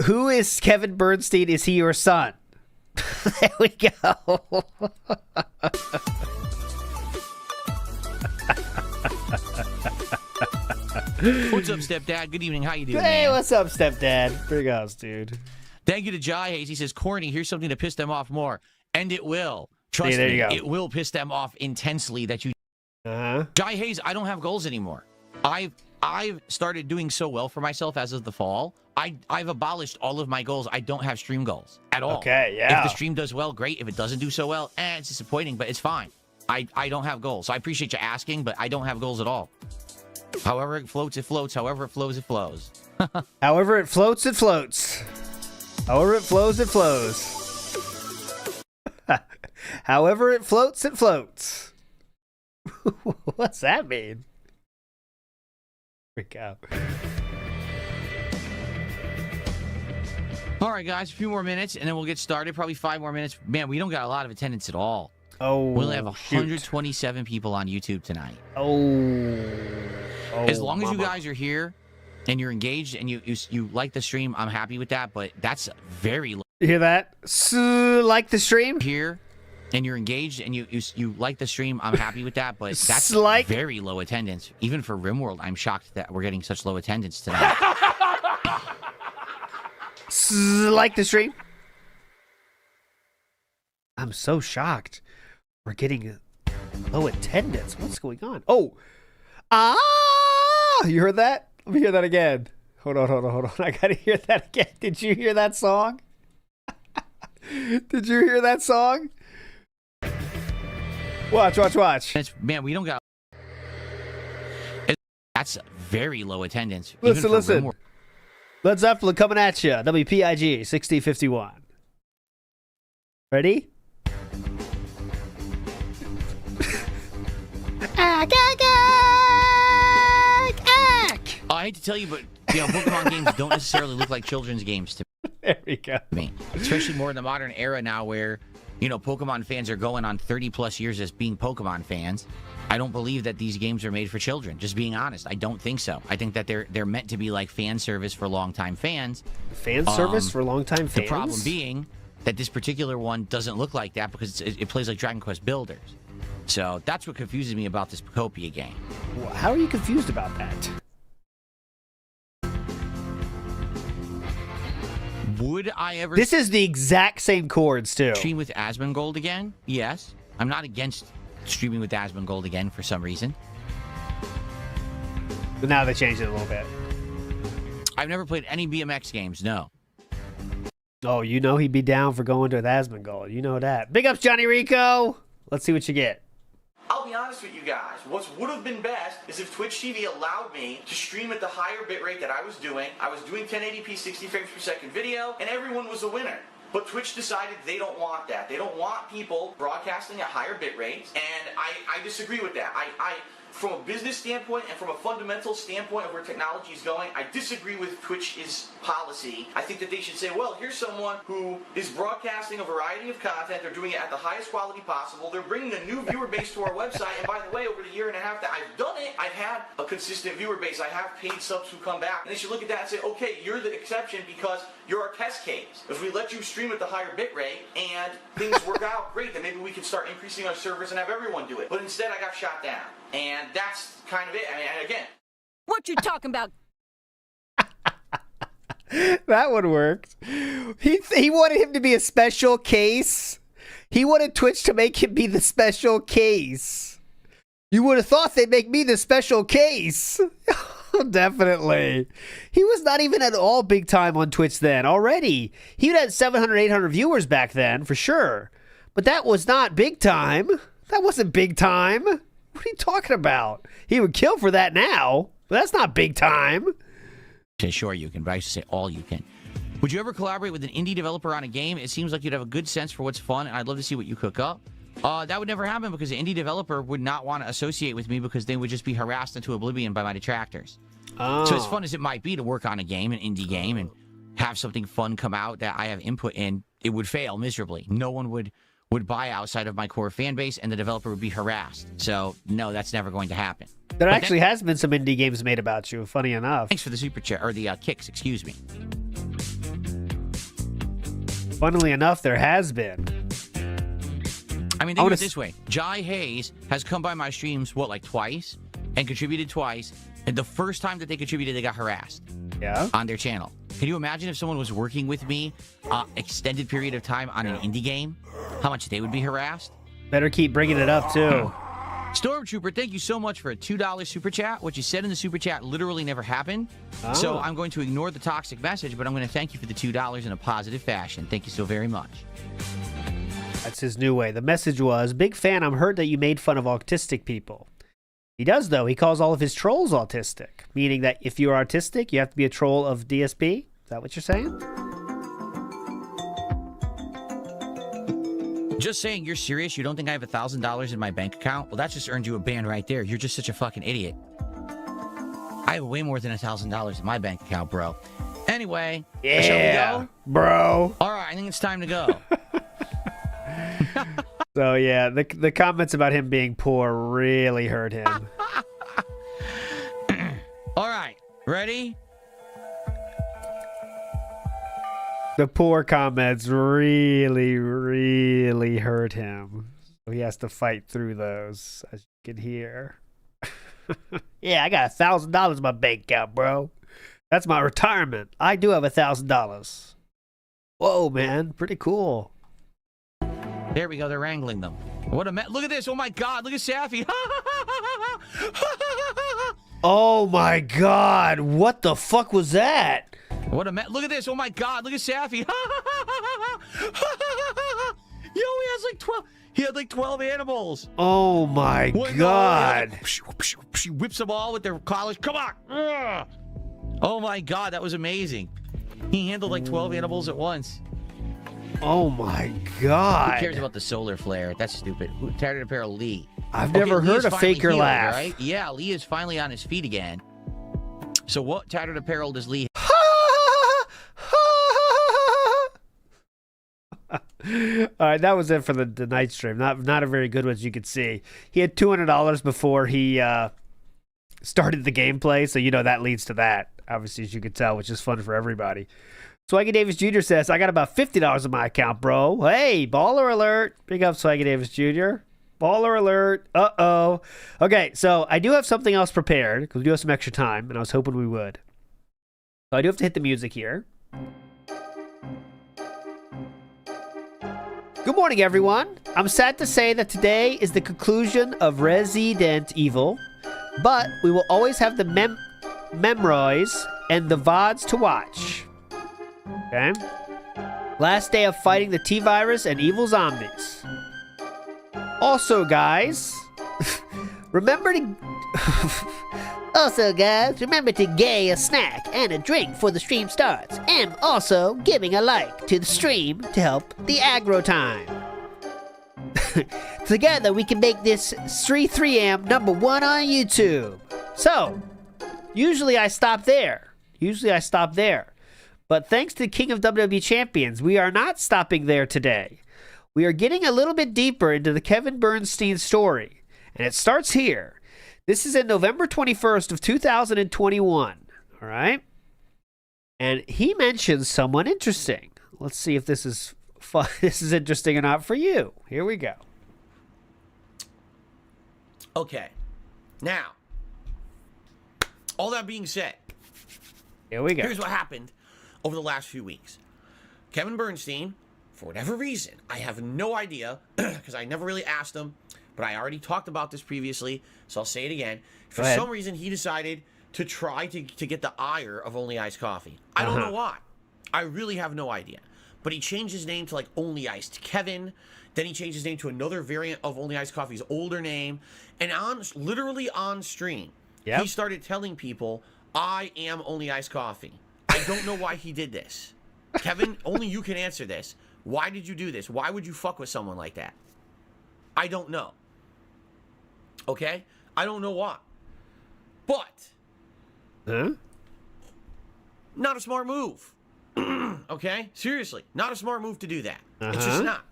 Who is Kevin Bernstein? Is he your son? There we go. What's up, stepdad? Good evening. How you doing, Hey, man? what's up, stepdad? Big house, dude. Thank you to Jai Hayes. He says, corny, here's something to piss them off more. And it will. Trust there me, you go. it will piss them off intensely that you... Jai Hayes, I don't have goals anymore. I've started doing so well for myself as of the fall. I've abolished all of my goals. I don't have stream goals at all. Okay, yeah. If the stream does well, great. If it doesn't do so well, it's disappointing, but it's fine. I don't have goals. So I appreciate you asking, but I don't have goals at all. However it floats, it floats. However it flows, it flows. However it floats, it floats. However it flows, it flows. However it floats, it floats. What's that mean? Freak out. All right, guys, a few more minutes, and then we'll get started. Probably 5 more minutes. Man, we don't got a lot of attendance at all. Oh, we only have 127 people on YouTube tonight. As long as you guys are here and you're engaged and you like the stream, I'm happy with that, but that's very low. You hear that? Like the stream? Here and you're engaged and you like the stream, I'm happy with that, but that's very low attendance. Even for RimWorld, I'm shocked that we're getting such low attendance tonight. Like the stream? I'm so shocked. We're getting low attendance. What's going on? Oh. You heard that? Let me hear that again. Hold on. I gotta hear that again. Did you hear that song? Did you hear that song? Watch. Man, we don't got... That's very low attendance. Listen. Led Zeppelin coming at you. WPIG 6051. Ready? I hate to tell you, but Pokemon games don't necessarily look like children's games to There we go. me. Especially more in the modern era now where you know, Pokemon fans are going on 30 plus years as being Pokemon fans. I don't believe that these games are made for children. Just being honest, I don't think so. I think that they're meant to be like fan service for longtime fans. Fan service for longtime fans? The problem being that this particular one doesn't look like that because it plays like Dragon Quest Builders. So that's what confuses me about this Pokopia game. How are you confused about that? Would I ever... This is the exact same chords, too. Stream with Asmongold again? Yes. I'm not against streaming with Asmongold again for some reason. But now they changed it a little bit. I've never played any BMX games, no. Oh, you know he'd be down for going to Asmongold. You know that. Big ups, Johnny Rico. Let's see what you get. I'll be honest with you guys, what would have been best is if Twitch TV allowed me to stream at the higher bitrate that I was doing. I was doing 1080p 60 frames per second video, and everyone was a winner. But Twitch decided they don't want that. They don't want people broadcasting at higher bit rates, and I disagree with that. From a business standpoint and from a fundamental standpoint of where technology is going, I disagree with Twitch's policy. I think that they should say, well, here's someone who is broadcasting a variety of content. They're doing it at the highest quality possible. They're bringing a new viewer base to our website. And by the way, over the year and a half that I've done it, I've had a consistent viewer base. I have paid subs who come back. And they should look at that and say, okay, you're the exception because you're our test case. If we let you stream at the higher bit rate and things work out great, then maybe we can start increasing our servers and have everyone do it. But instead, I got shot down. And that's kind of it. I mean, again. What you talking about? That one worked. He wanted him to be a special case. He wanted Twitch to make him be the special case. You would have thought they'd make me the special case. Definitely. He was not even at all big time on Twitch then already. He had 700, 800 viewers back then, for sure. But that was not big time. That wasn't big time. What are you talking about? He would kill for that now, but that's not big time. Okay, sure you can, but I should say all you can. Would you ever collaborate with an indie developer on a game? It seems like you'd have a good sense for what's fun, and I'd love to see what you cook up. That would never happen because the indie developer would not want to associate with me because they would just be harassed into oblivion by my detractors. Oh. So as fun as it might be to work on a game, an indie game, and have something fun come out that I have input in, it would fail miserably. No one would buy outside of my core fan base, and the developer would be harassed. So, no, that's never going to happen. There actually has been some indie games made about you, funny enough. Thanks for the super chat, or the kicks, excuse me. Funnily enough, there has been. I mean, think of it this way. Jai Hayes has come by my streams, what, like twice? And contributed twice. And the first time that they contributed, they got harassed. Yeah. On their channel. Can you imagine if someone was working with me extended period of time on an indie game? How much they would be harassed? Better keep bringing it up, too. Stormtrooper, thank you so much for a $2 super chat. What you said in the super chat literally never happened. Oh. So I'm going to ignore the toxic message, but I'm going to thank you for the $2 in a positive fashion. Thank you so very much. That's his new way. The message was, big fan, I'm heard that you made fun of autistic people. He does, though. He calls all of his trolls autistic, meaning that if you're autistic, you have to be a troll of DSP? Is that what you're saying? Just saying, you're serious? You don't think I have $1,000 in my bank account? Well, that just earned you a ban right there. You're just such a fucking idiot. I have way more than $1,000 in my bank account, bro. Anyway, shall we go? Bro. All right, I think it's time to go. So, yeah, the comments about him being poor really hurt him. All right, ready? The poor comments really, really hurt him. So he has to fight through those, as you can hear. Yeah, I got $1,000 in my bank account, bro. That's my retirement. I do have $1,000. Whoa, man. Pretty cool. There we go. They're wrangling them. What a look at this. Oh, my God. Look at Safi. Oh, my God. What the fuck was that? What a look at this. Oh, my God. Look at Safi. Yo, he has like 12. He had like 12 animals. Oh, my God. She whips them all with their collars. Come on. Ugh. Oh, my God. That was amazing. He handled like 12 animals at once. Oh my God. Who cares about the solar flare? That's stupid. Who tattered apparel? Lee. I've never heard a faker healed, laugh. Right? Yeah, Lee is finally on his feet again. So what tattered apparel does Lee All right, that was it for the night stream. Not a very good one, as you could see. He had $200 before he started the gameplay, so that leads to that, obviously, as you could tell, which is fun for everybody. Swaggy Davis Jr. says, I got about $50 in my account, bro. Hey, baller alert. Big up, Swaggy Davis Jr. Baller alert. Uh-oh. Okay, so I do have something else prepared, because we do have some extra time, and I was hoping we would. So I do have to hit the music here. Good morning, everyone. I'm sad to say that today is the conclusion of Resident Evil, but we will always have the memories and the VODs to watch. Okay? Last day of fighting the T-Virus and evil zombies. Also, guys, remember to get a snack and a drink before the stream starts. And also giving a like to the stream to help the aggro time. Together we can make this SKIIIIIP #1 on YouTube. So, usually I stop there. But thanks to King of WWE Champions, we are not stopping there today. We are getting a little bit deeper into the Kevin Bernstein story. And it starts here. This is in November 21st of 2021. All right? And he mentions someone interesting. Let's see if this is fun. This is interesting or not for you. Here we go. Okay. Now, all that being said, here we go. Here's what happened over the last few weeks. Kevin Bernstein, for whatever reason, I have no idea, because I never really asked him, but I already talked about this previously, so I'll say it again. For some reason, he decided to try to get the ire of Only Iced Coffee. I don't know why. I really have no idea. But he changed his name to like Only Iced Kevin. Then he changed his name to another variant of Only Iced Coffee's older name. And literally on stream, he started telling people, I am Only Iced Coffee. I don't know why he did this. Kevin, only you can answer this. Why did you do this? Why would you fuck with someone like that? I don't know. Okay? I don't know why. But, not a smart move. Okay? Seriously, not a smart move to do that. It's just not.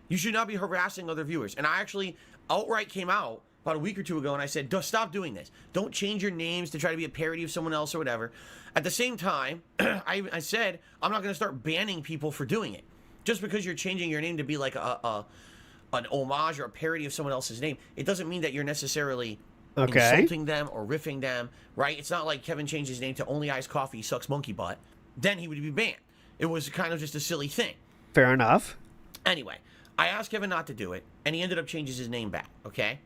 You should not be harassing other viewers. And I actually outright came out about a week or two ago and I said, stop doing this. Don't change your names to try to be a parody of someone else or whatever. At the same time, I said, I'm not going to start banning people for doing it. Just because you're changing your name to be like an homage or a parody of someone else's name, it doesn't mean that you're necessarily insulting them or riffing them, right? It's not like Kevin changed his name to Only Iced Coffee Sucks Monkey Butt. Then he would be banned. It was kind of just a silly thing. Fair enough. Anyway, I asked Kevin not to do it, and he ended up changing his name back, okay?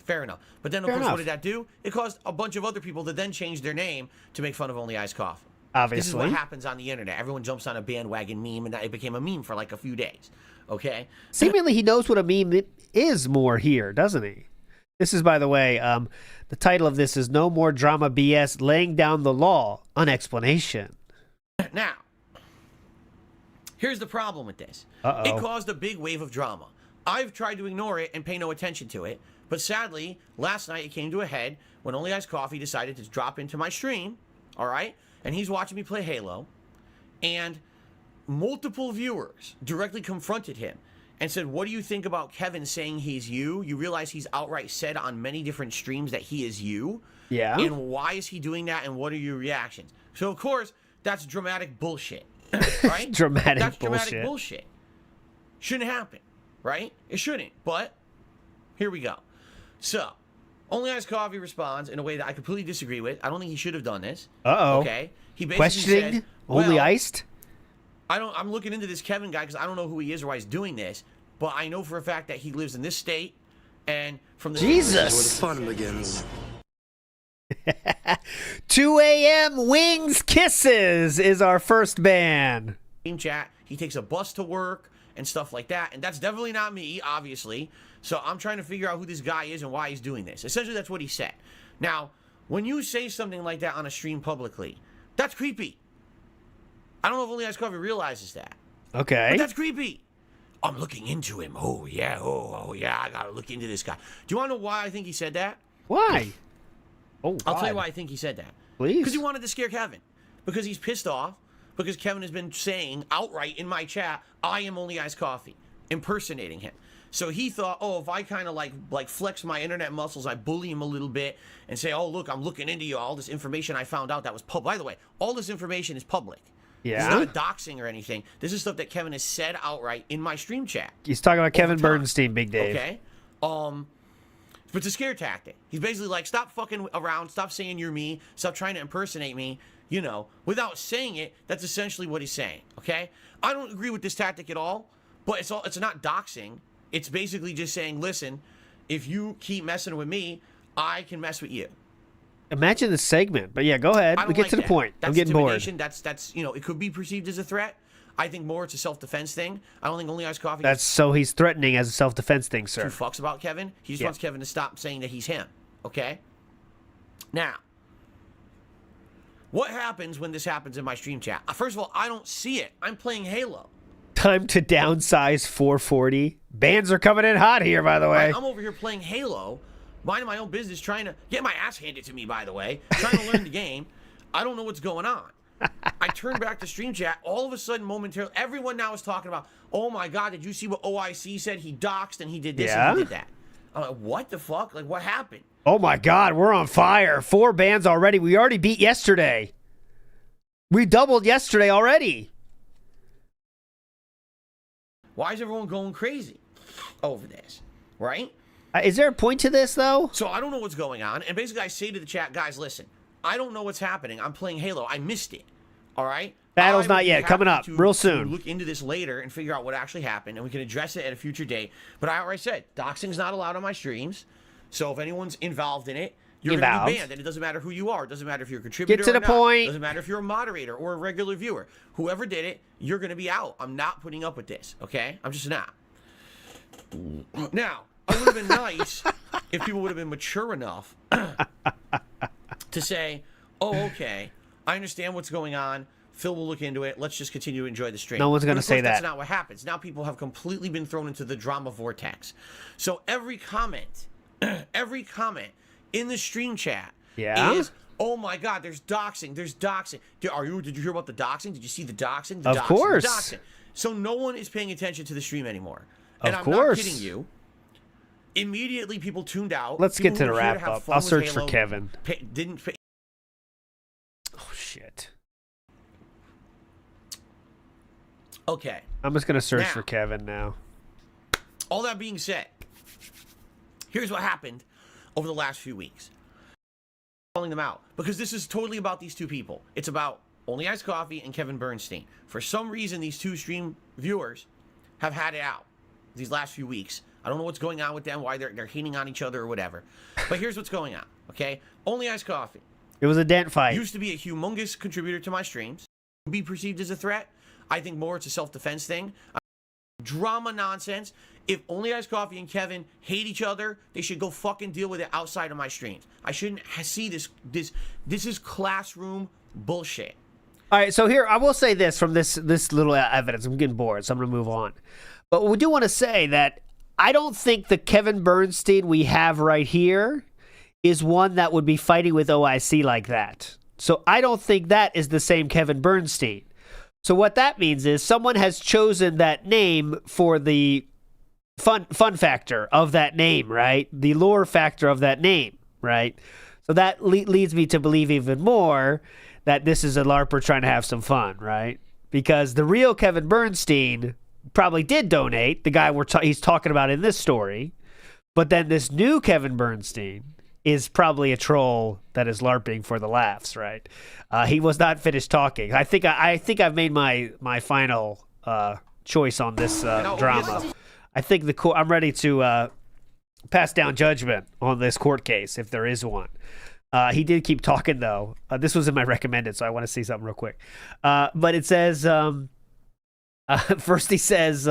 Fair enough. But then, of course, what did that do? It caused a bunch of other people to then change their name to make fun of Only Iced Coffee. Obviously. This is what happens on the internet. Everyone jumps on a bandwagon meme, and it became a meme for like a few days, okay? Seemingly, he knows what a meme is more here, doesn't he? This is, by the way, the title of this is No More Drama BS, Laying Down the Law, an Explanation. Now, here's the problem with this. It caused a big wave of drama. I've tried to ignore it and pay no attention to it, but sadly, last night it came to a head when Only Iced Coffee decided to drop into my stream, all right? And he's watching me play Halo, and multiple viewers directly confronted him and said, what do you think about Kevin saying he's you? You realize he's outright said on many different streams that he is you? Yeah. And why is he doing that, and what are your reactions? So, of course, that's dramatic bullshit, right? Dramatic bullshit. Shouldn't happen, right? It shouldn't, but here we go. So, Only Iced Coffee responds in a way that I completely disagree with. I don't think he should have done this. Okay? He basically questioning said, Only Iced? I'm looking into this Kevin guy because I don't know who he is or why he's doing this, but I know for a fact that he lives in this state, and from the Jesus! Where the fun begins. 2 a.m. Wings Kisses is our first ban. Team chat, he takes a bus to work and stuff like that, and that's definitely not me, obviously. So I'm trying to figure out who this guy is and why he's doing this. Essentially, that's what he said. Now, when you say something like that on a stream publicly, that's creepy. I don't know if Only Iced Coffee realizes that. Okay. But that's creepy. I'm looking into him. Oh, yeah. Oh, yeah. I got to look into this guy. Do you want to know why I think he said that? Why? Oh, I'll tell you why I think he said that. Please. Because he wanted to scare Kevin. Because he's pissed off because Kevin has been saying outright in my chat, I am only iced coffee, impersonating him. So he thought, oh, if I kind of like flex my internet muscles, I bully him a little bit and say, oh, look, I'm looking into you. All this information I found out that was public. By the way, all this information is public. Yeah. This is not a doxing or anything. This is stuff that Kevin has said outright in my stream chat. He's talking about Kevin Bernstein, Big Dave. Okay. But it's a scare tactic. He's basically like, stop fucking around. Stop saying you're me. Stop trying to impersonate me. You know, without saying it, that's essentially what he's saying. Okay. I don't agree with this tactic at all. But it's not doxing. It's basically just saying, listen, if you keep messing with me, I can mess with you. Imagine the segment. But yeah, go ahead. We get to the point. I'm getting bored. That's you know, it could be perceived as a threat. I think more it's a self-defense thing. I don't think only iced coffee. That's so he's threatening as a self-defense thing, sir. Two fucks about Kevin. He just wants Kevin to stop saying that he's him. Okay. Now, what happens when this happens in my stream chat? First of all, I don't see it. I'm playing Halo. Time to downsize 440. Bands are coming in hot here, by the way. I'm over here playing Halo, minding my own business, trying to get my ass handed to me, by the way, trying to learn the game. I don't know what's going on. I turn back to stream chat. All of a sudden, momentarily, everyone now is talking about, oh my God, did you see what OIC said? He doxed and he did this and he did that. I'm like, what the fuck? Like, what happened? Oh my God, we're on fire. 4 bands already. We already beat yesterday. We doubled yesterday already. Why is everyone going crazy over this, right? Is there a point to this, though? So I don't know what's going on. And basically I say to the chat, guys, listen, I don't know what's happening. I'm playing Halo. I missed it, all right? Battle's not yet. Coming up real soon. Look into this later and figure out what actually happened, and we can address it at a future date. But I already said, doxing's not allowed on my streams. So if anyone's involved in it, you're going to be banned. And it doesn't matter who you are. It doesn't matter if you're a contributor Get to the point. It doesn't matter if you're a moderator or a regular viewer. Whoever did it, you're going to be out. I'm not putting up with this, okay? I'm just not. Now, it would have been nice if people would have been mature enough to say, oh, okay, I understand what's going on. Phil will look into it. Let's just continue to enjoy the stream. No one's going to say that. That's not what happens. Now people have completely been thrown into the drama vortex. So every comment in the stream chat is, oh my God, there's doxing. There's doxing. Did you hear about the doxing? Did you see the doxing? Of course. The doxing. So no one is paying attention to the stream anymore. And I'm not kidding you. Immediately people tuned out. Let's get to the wrap up. I'll search for Kevin. Oh, shit. Okay. I'm just going to search for Kevin now. All that being said, here's what happened over the last few weeks. Calling them out. Because this is totally about these two people. It's about Only Iced Coffee and Kevin Bernstein. For some reason, these two stream viewers have had it out these last few weeks. I don't know what's going on with them, why they're hating on each other or whatever. But here's what's going on, okay? Only Iced Coffee. It was a dent fight. Used to be a humongous contributor to my streams. Be perceived as a threat. I think more it's a self-defense thing. Drama nonsense. If Only Iced Coffee and Kevin hate each other, they should go fucking deal with it outside of my streams. I shouldn't see this. This is classroom bullshit. All right, so here, I will say this from this little evidence. I'm getting bored, so I'm going to move on. But we do want to say that I don't think the Kevin Bernstein we have right here is one that would be fighting with OIC like that. So I don't think that is the same Kevin Bernstein. So what that means is someone has chosen that name for the fun factor of that name, right? The lore factor of that name, right? So that leads me to believe even more that this is a LARPer trying to have some fun, right? Because the real Kevin Bernstein probably did donate, the guy he's talking about in this story, but then this new Kevin Bernstein is probably a troll that is LARPing for the laughs, right? He was not finished talking. I think I've made my final choice on this drama. I think I'm ready to pass down judgment on this court case if there is one. He did keep talking though. This was in my recommended, so I want to see something real quick. But it says first he says,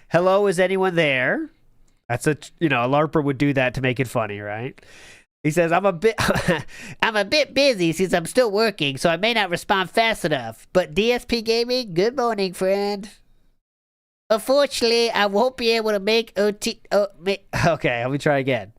"Hello, is anyone there?" That's a LARPer would do that to make it funny, right? He says, I'm a bit busy since I'm still working, so I may not respond fast enough. But DSP Gaming, good morning, friend. Unfortunately, I won't be able to make okay, let me try again.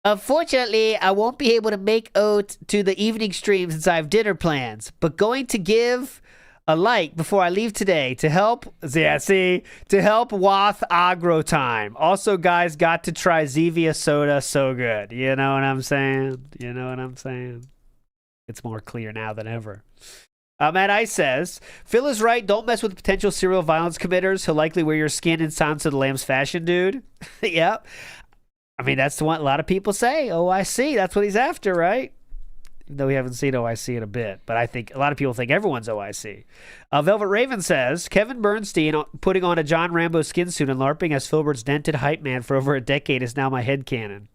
Unfortunately, I won't be able to make OT to the evening stream since I have dinner plans. But going to give a like before I leave today to help. Yeah, see, to help Wath Agro Time. Also, guys, got to try Zevia soda. So good. You know what I'm saying? You know what I'm saying? It's more clear now than ever. Matt Ice says, Phil is right. Don't mess with potential serial violence committers. He'll likely wear your skin in Silence of the Lambs fashion, dude. Yep. I mean, that's what a lot of people say. OIC, that's what he's after, right? Even though we haven't seen OIC in a bit. But I think a lot of people think everyone's OIC. Velvet Raven says, Kevin Bernstein putting on a John Rambo skin suit and LARPing as Filbert's dented hype man for over a decade is now my headcanon.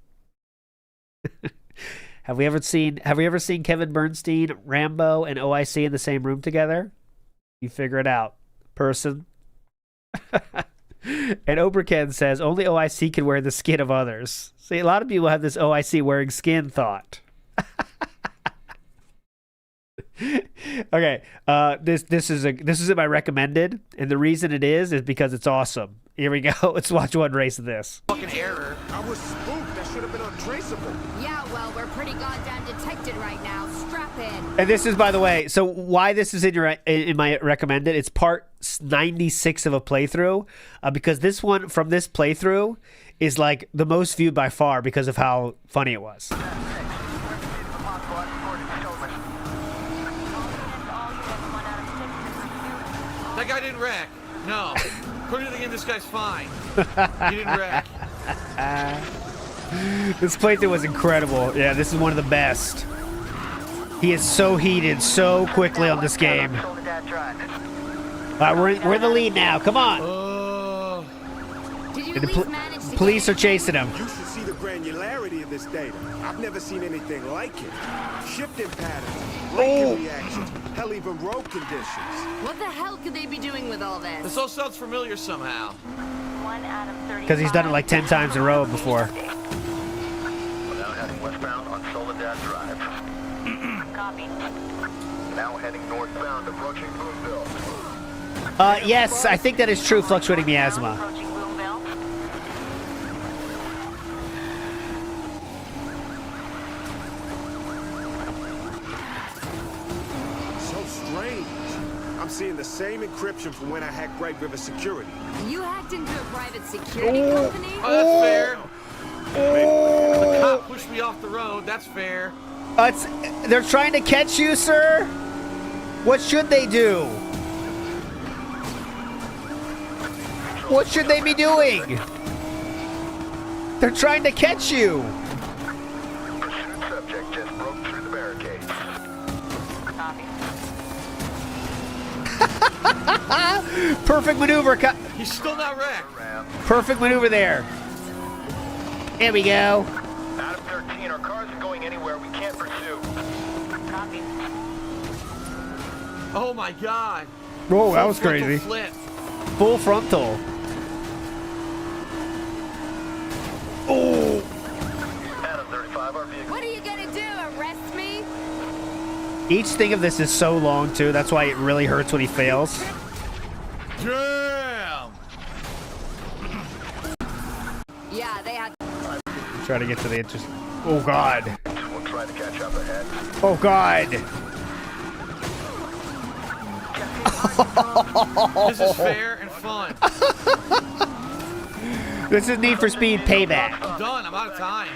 Have we ever seen Kevin Bernstein, Rambo, and OIC in the same room together? You figure it out, person. And Oberken says, only OIC can wear the skin of others. See, a lot of people have this OIC wearing skin thought. Okay, this is my recommended, and the reason it is because it's awesome. Here we go. Let's watch one race of this. Fucking error. I was spooked. That should have been untraceable. Yeah, well, we're pretty goddamn detected right now. Strap in. And this is, by the way, so why this is in my recommended, it's part 96 of a playthrough, because this one from this playthrough is like the most viewed by far because of how funny it was. That guy didn't wreck. No. Put it again, this guy's fine. He didn't wreck. This playthrough was incredible. Yeah, this is one of the best. He is so heated so quickly on this game. All right, we're in the lead now. Come on. Did you And at least manage to police get are chasing him. You should see the granularity of this data. I've never seen anything like it. Shifting patterns, braking reactions, hell, even road conditions. What the hell could they be doing with all this? This all sounds familiar somehow. Because he's done it like 10 times in a row before. We're now heading westbound on Soledad Drive. Copy. Now heading northbound, approaching Boonville. Yes, I think that is true, Fluctuating Miasma. Approaching Boomville. So strange. I'm seeing the same encryption from when I hacked Bright River Security. You hacked into a private security company? Oh, that's fair. The cop pushed me off the road. That's fair. They're trying to catch you, sir. What should they do? What should they be doing? They're trying to catch you. Pursued subject just broke through the barricades. Copy. Perfect maneuver. He's still not wrecked. Perfect maneuver there. There we go. Adam 13, our car isn't going anywhere. We can't pursue. Copy. Oh my god. Whoa, that was Full frontal crazy. Flip. Full frontal. Oh. Adam 35, our vehicle. What are you gonna do? Arrest me? Each thing of this is so long, too. That's why it really hurts when he fails. Damn. Yeah, they had. Try to get to the interest. Oh, God. We'll try to catch up ahead. Oh, God. This is fair and fun. This is Need for Speed Payback. I'm done. I'm out of time.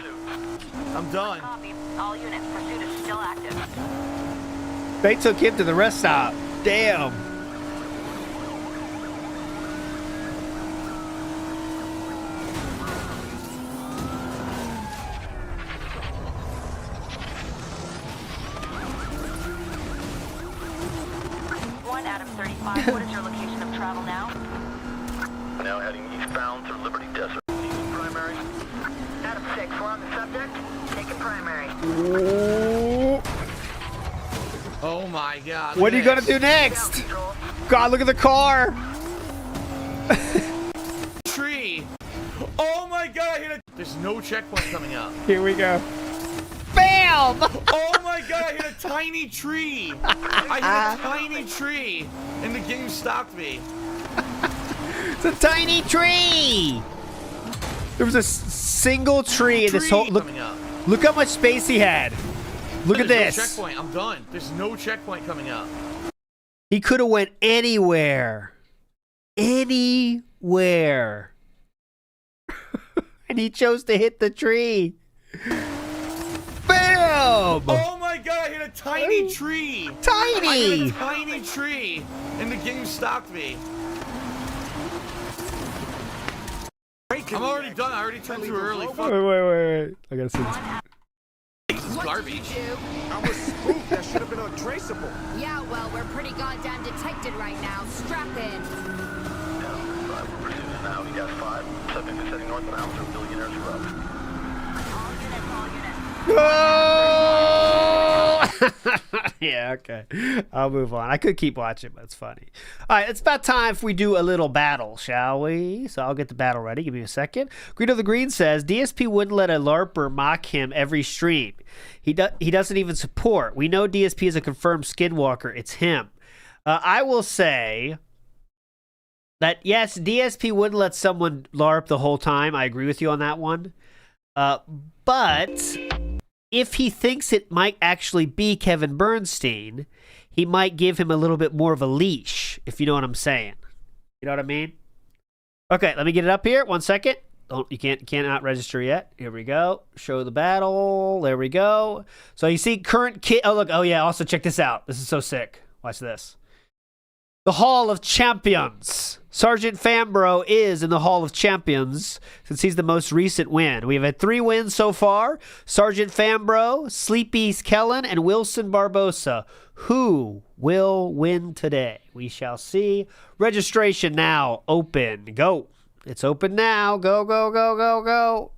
I'm done. Copy. All units. Pursuit is still active. They took him to the rest stop. Damn. Adam 35, what is your location of travel now? Now heading eastbound through Liberty Desert. Primary. Adam 6, we're on the subject. Taking primary. Oh my god. What are you going to do next? God, look at the car. Tree. Oh my god, I hit a... There's no checkpoint coming up. Here we go. Bam! Oh my god, I hit a tiny tree. I hit a tiny tree. And the game stopped me. It's a tiny tree. There was a single tree in this whole... Look how much space he had. Look at this. No checkpoint. I'm done. There's no checkpoint coming up. He could have went anywhere. Anywhere. And he chose to hit the tree. Bam! Oh my god, I hit a tiny tree! Tiny! I hit a tiny tree! And the game stopped me. I'm already done. I already turned too early. Fuck. Wait. I gotta see this. This is garbage. I was spooked. That should have been untraceable. Yeah, well, we're pretty goddamn detected right now. Strap in. We're pursuing now. We got 5. Subject is heading northbound through Billionaires Road. Yeah, okay. I'll move on. I could keep watching, but it's funny. All right, it's about time if we do a little battle, shall we? So I'll get the battle ready. Give me a second. Greedo the Green says, DSP wouldn't let a LARPer mock him every stream. He doesn't even support. We know DSP is a confirmed skinwalker. It's him. I will say that, yes, DSP wouldn't let someone LARP the whole time. I agree with you on that one. But if he thinks it might actually be Kevin Bernstein, he might give him a little bit more of a leash, if you know what I'm saying. You know what I mean? Okay, let me get it up here. 1 second. You cannot register yet. Here we go. Show the battle. There we go. So you see current kit. Oh, look. Oh, yeah. Also, check this out. This is so sick. Watch this. The Hall of Champions. Sergeant Fambro is in the Hall of Champions since he's the most recent win. We've had 3 wins so far. Sergeant Fambro, Sleepy Kellen, and Wilson Barbosa. Who will win today? We shall see. Registration now open. Go. It's open now. Go, go, go, go, go.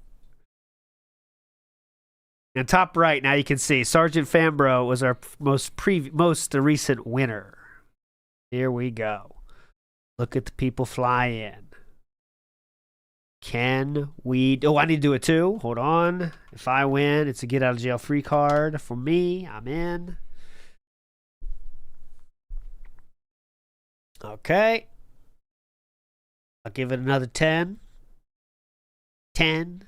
And top right, now you can see Sergeant Fambro was our most recent winner. Here we go. Look at the people fly in. Can we... Oh, I need to do it too. Hold on. If I win, it's a get out of jail free card for me. I'm in. Okay. I'll give it another 10. 10.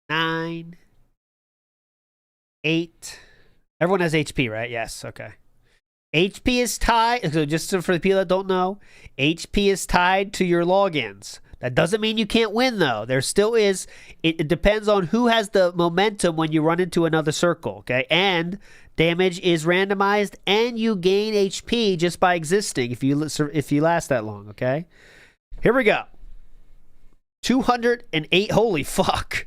9. 8. Everyone has HP, right? Yes. Okay. HP is tied, so just for the people that don't know, HP is tied to your logins. That doesn't mean you can't win, though. There still is. It depends on who has the momentum when you run into another circle, okay? And damage is randomized, and you gain HP just by existing if you last that long, okay? Here we go. 208. Holy fuck.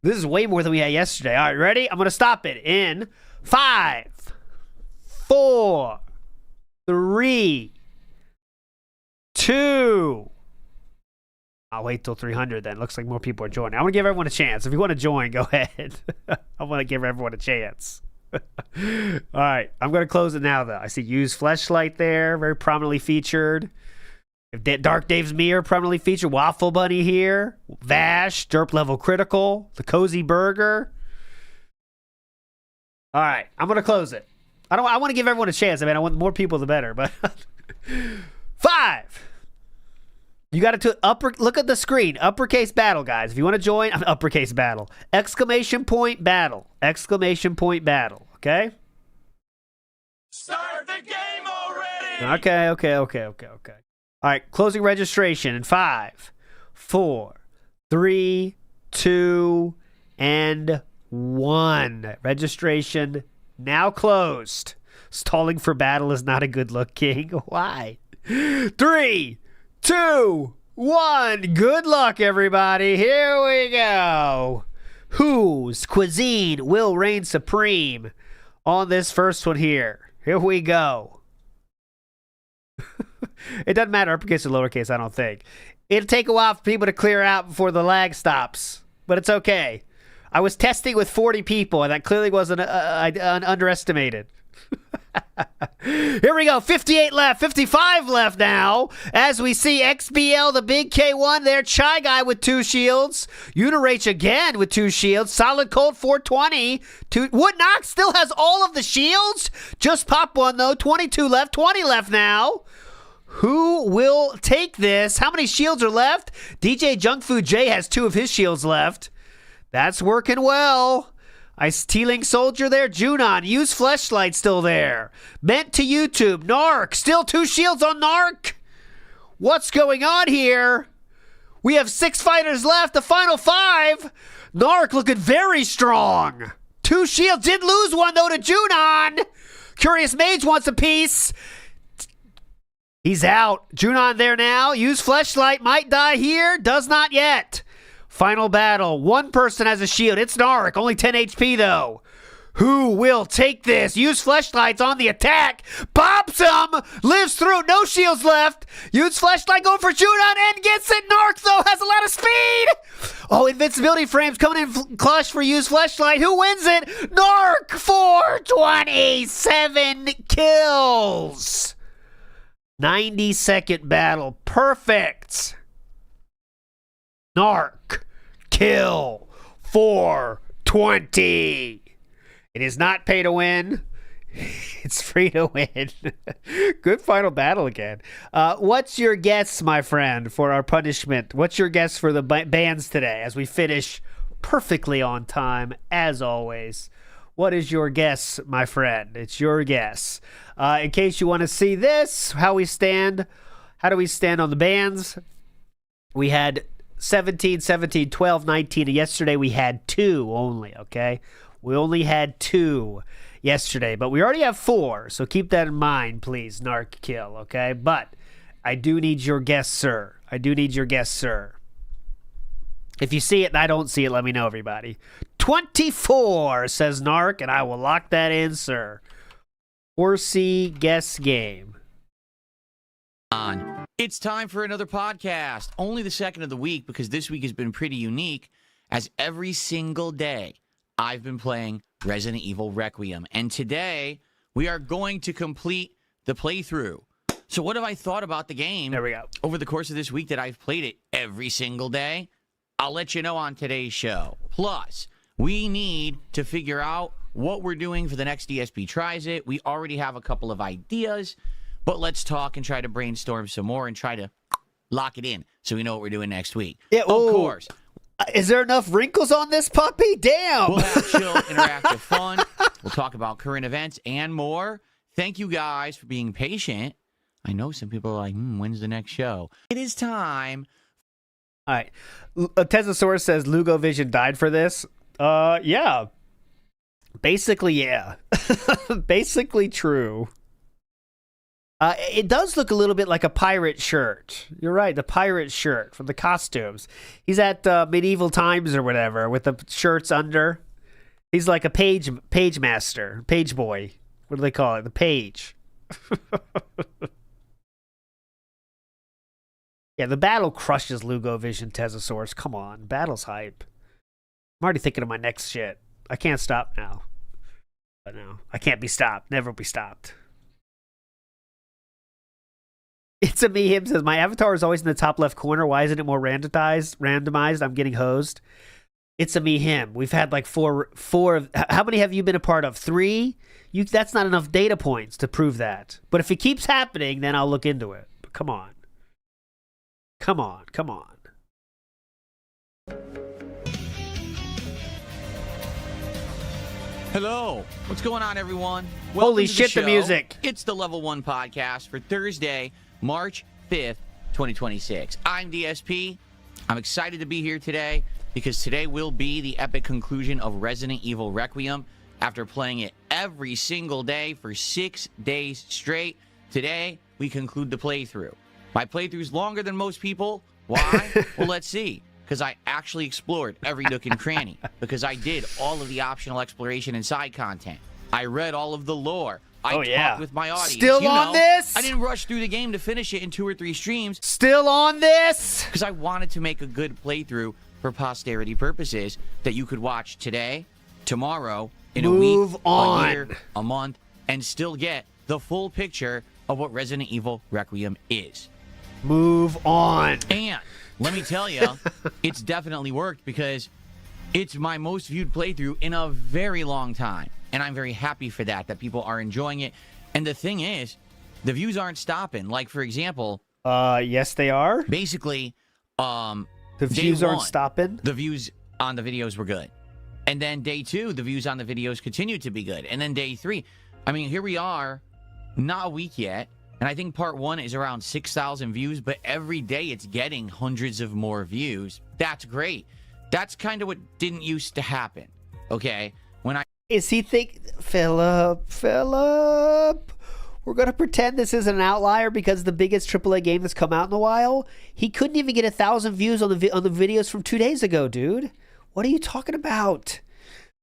This is way more than we had yesterday. All right, ready? I'm going to stop it in 5, 4, 3, 2. I'll wait till 300 then. Looks like more people are joining. I want to give everyone a chance. If you want to join, go ahead. I want to give everyone a chance. All right. I'm going to close it now, though. I see Use Fleshlight there. Very prominently featured. Dark Dave's Mirror prominently featured. Waffle Bunny here. Vash. Derp Level Critical. The Cozy Burger. All right. I'm going to close it. I want to give everyone a chance. I mean, I want more people the better, but 5. You got to look at the screen. Uppercase battle, guys. If you want to join, uppercase battle. Exclamation point battle. Exclamation point battle. Okay? Start the game already! Okay. All right, closing registration in 5, 4, 3, 2, and 1. Registration now closed. Stalling for battle is not a good look, King. Why? 3, 2, 1. Good luck, everybody. Here we go. Whose cuisine will reign supreme on this first one here? Here we go. It doesn't matter, uppercase or lowercase, I don't think. It'll take a while for people to clear out before the lag stops, but it's okay. I was testing with 40 people, and that clearly wasn't underestimated. Here we go. 58 left. 55 left now. As we see XBL, the big K1 there. Chai Guy with 2 shields. Unirach again with 2 shields. Solid Cold 420. Woodnox still has all of the shields. Just pop one, though. 22 left. 20 left now. Who will take this? How many shields are left? DJ Junk Food J has 2 of his shields left. That's working well. Teeling Soldier there. Junon. Use Fleshlight still there. Meant to YouTube. Narc. Still 2 shields on Narc. What's going on here? We have 6 fighters left. The final 5. Narc looking very strong. 2 shields. Did lose one, though, to Junon. Curious Mage wants a piece. He's out. Junon there now. Use Fleshlight. Might die here. Does not yet. Final battle. 1 person has a shield. It's Narc. Only 10 HP, though. Who will take this? Use Fleshlights on the attack. Pops him. Lives through. No shields left. Use Fleshlight going for Junon and gets it. Narc, though, has a lot of speed. Oh, invincibility frames coming in clutch for Use Fleshlight. Who wins it? Narc, 427 kills. 90-second battle. Perfect. Narc, kill, 420. It is not pay to win. It's free to win. Good final battle again. What's your guess, my friend, for our punishment? What's your guess for the bans today as we finish perfectly on time, as always? What is your guess, my friend? It's your guess. In case you want to see this, how we stand, how do we stand on the bans? We had 17, 17, 12, 19. And yesterday we had 2 only, okay? We only had 2 yesterday, but we already have 4. So keep that in mind, please, Narc Kill, okay? But I do need your guess, sir. I do need your guess, sir. If you see it and I don't see it, let me know, everybody. 24, says Narc, and I will lock that in, sir. Horsey guess game. It's time for another podcast. Only the second of the week because this week has been pretty unique as every single day I've been playing Resident Evil Requiem. And today we are going to complete the playthrough. So what have I thought about the game there we go. Over the course of this week that I've played it every single day? I'll let you know on today's show. Plus, we need to figure out what we're doing for the next DSP Tries It. We already have a couple of ideas, but let's talk and try to brainstorm some more and try to lock it in so we know what we're doing next week. Yeah, of course. Is there enough wrinkles on this puppy? Damn. We'll have chill, interactive fun. We'll talk about current events and more. Thank you guys for being patient. I know some people are like, when's the next show? It is time. All right. Tezosaurus says Lugo Vision died for this. Yeah. Basically, yeah. Basically true. It does look a little bit like a pirate shirt. You're right, the pirate shirt from the costumes. He's at medieval times or whatever with the shirts under. He's like a page master, page boy. What do they call it? The page. Yeah, the battle crushes Lugo Vision Tezosaurus. Come on, battle's hype. I'm already thinking of my next shit. I can't stop now. But no, I can't be stopped. Never be stopped. It's a me him says my avatar is always in the top left corner. Why isn't it more randomized? I'm getting hosed. It's a me him. We've had like four. How many have you been a part of? 3? That's not enough data points to prove that. But if it keeps happening, then I'll look into it. But come on. Come on. Hello. What's going on, everyone? Holy shit, the music. It's the Level 1 podcast for Thursday, March 5th, 2026. I'm DSP. I'm excited to be here today because today will be the epic conclusion of Resident Evil Requiem. After playing it every single day for 6 days straight, today we conclude the playthrough. My playthrough's longer than most people. Why? Well, let's see. Because I actually explored every nook and cranny. Because I did all of the optional exploration and side content. I read all of the lore. I talked with my audience. Still on this? I didn't rush through the game to finish it in 2 or 3 streams. Still on this? Because I wanted to make a good playthrough for posterity purposes that you could watch today, tomorrow, in a week, a year, a month, and still get the full picture of what Resident Evil Requiem is. Move on. And let me tell you, it's definitely worked because it's my most viewed playthrough in a very long time. And I'm very happy for that people are enjoying it. And the thing is, the views aren't stopping. Like, for example... yes, they are. Basically, the views aren't stopping? The views on the videos were good. And then day 2, the views on the videos continued to be good. And then day 3, I mean, here we are, not a week yet. And I think part 1 is around 6,000 views, but every day it's getting hundreds of more views. That's great. That's kind of what didn't used to happen. Okay? Is he Philip, we're going to pretend this is an outlier because the biggest AAA game that's come out in a while? He couldn't even get 1,000 views on the videos from 2 days ago, dude. What are you talking about?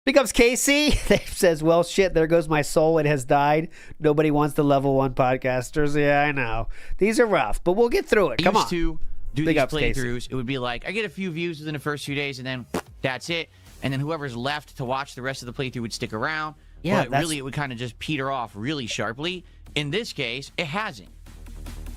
Becomes Casey. Says, well, shit, there goes my soul. It has died. Nobody wants the level 1 podcasters. Yeah, I know. These are rough, but we'll get through it. Come on. To do Big these ups, playthroughs, Casey. it would be like, I get a few views within the first few days, and then that's it. And then whoever's left to watch the rest of the playthrough would stick around. Yeah, but really, it would kind of just peter off really sharply. In this case, it hasn't.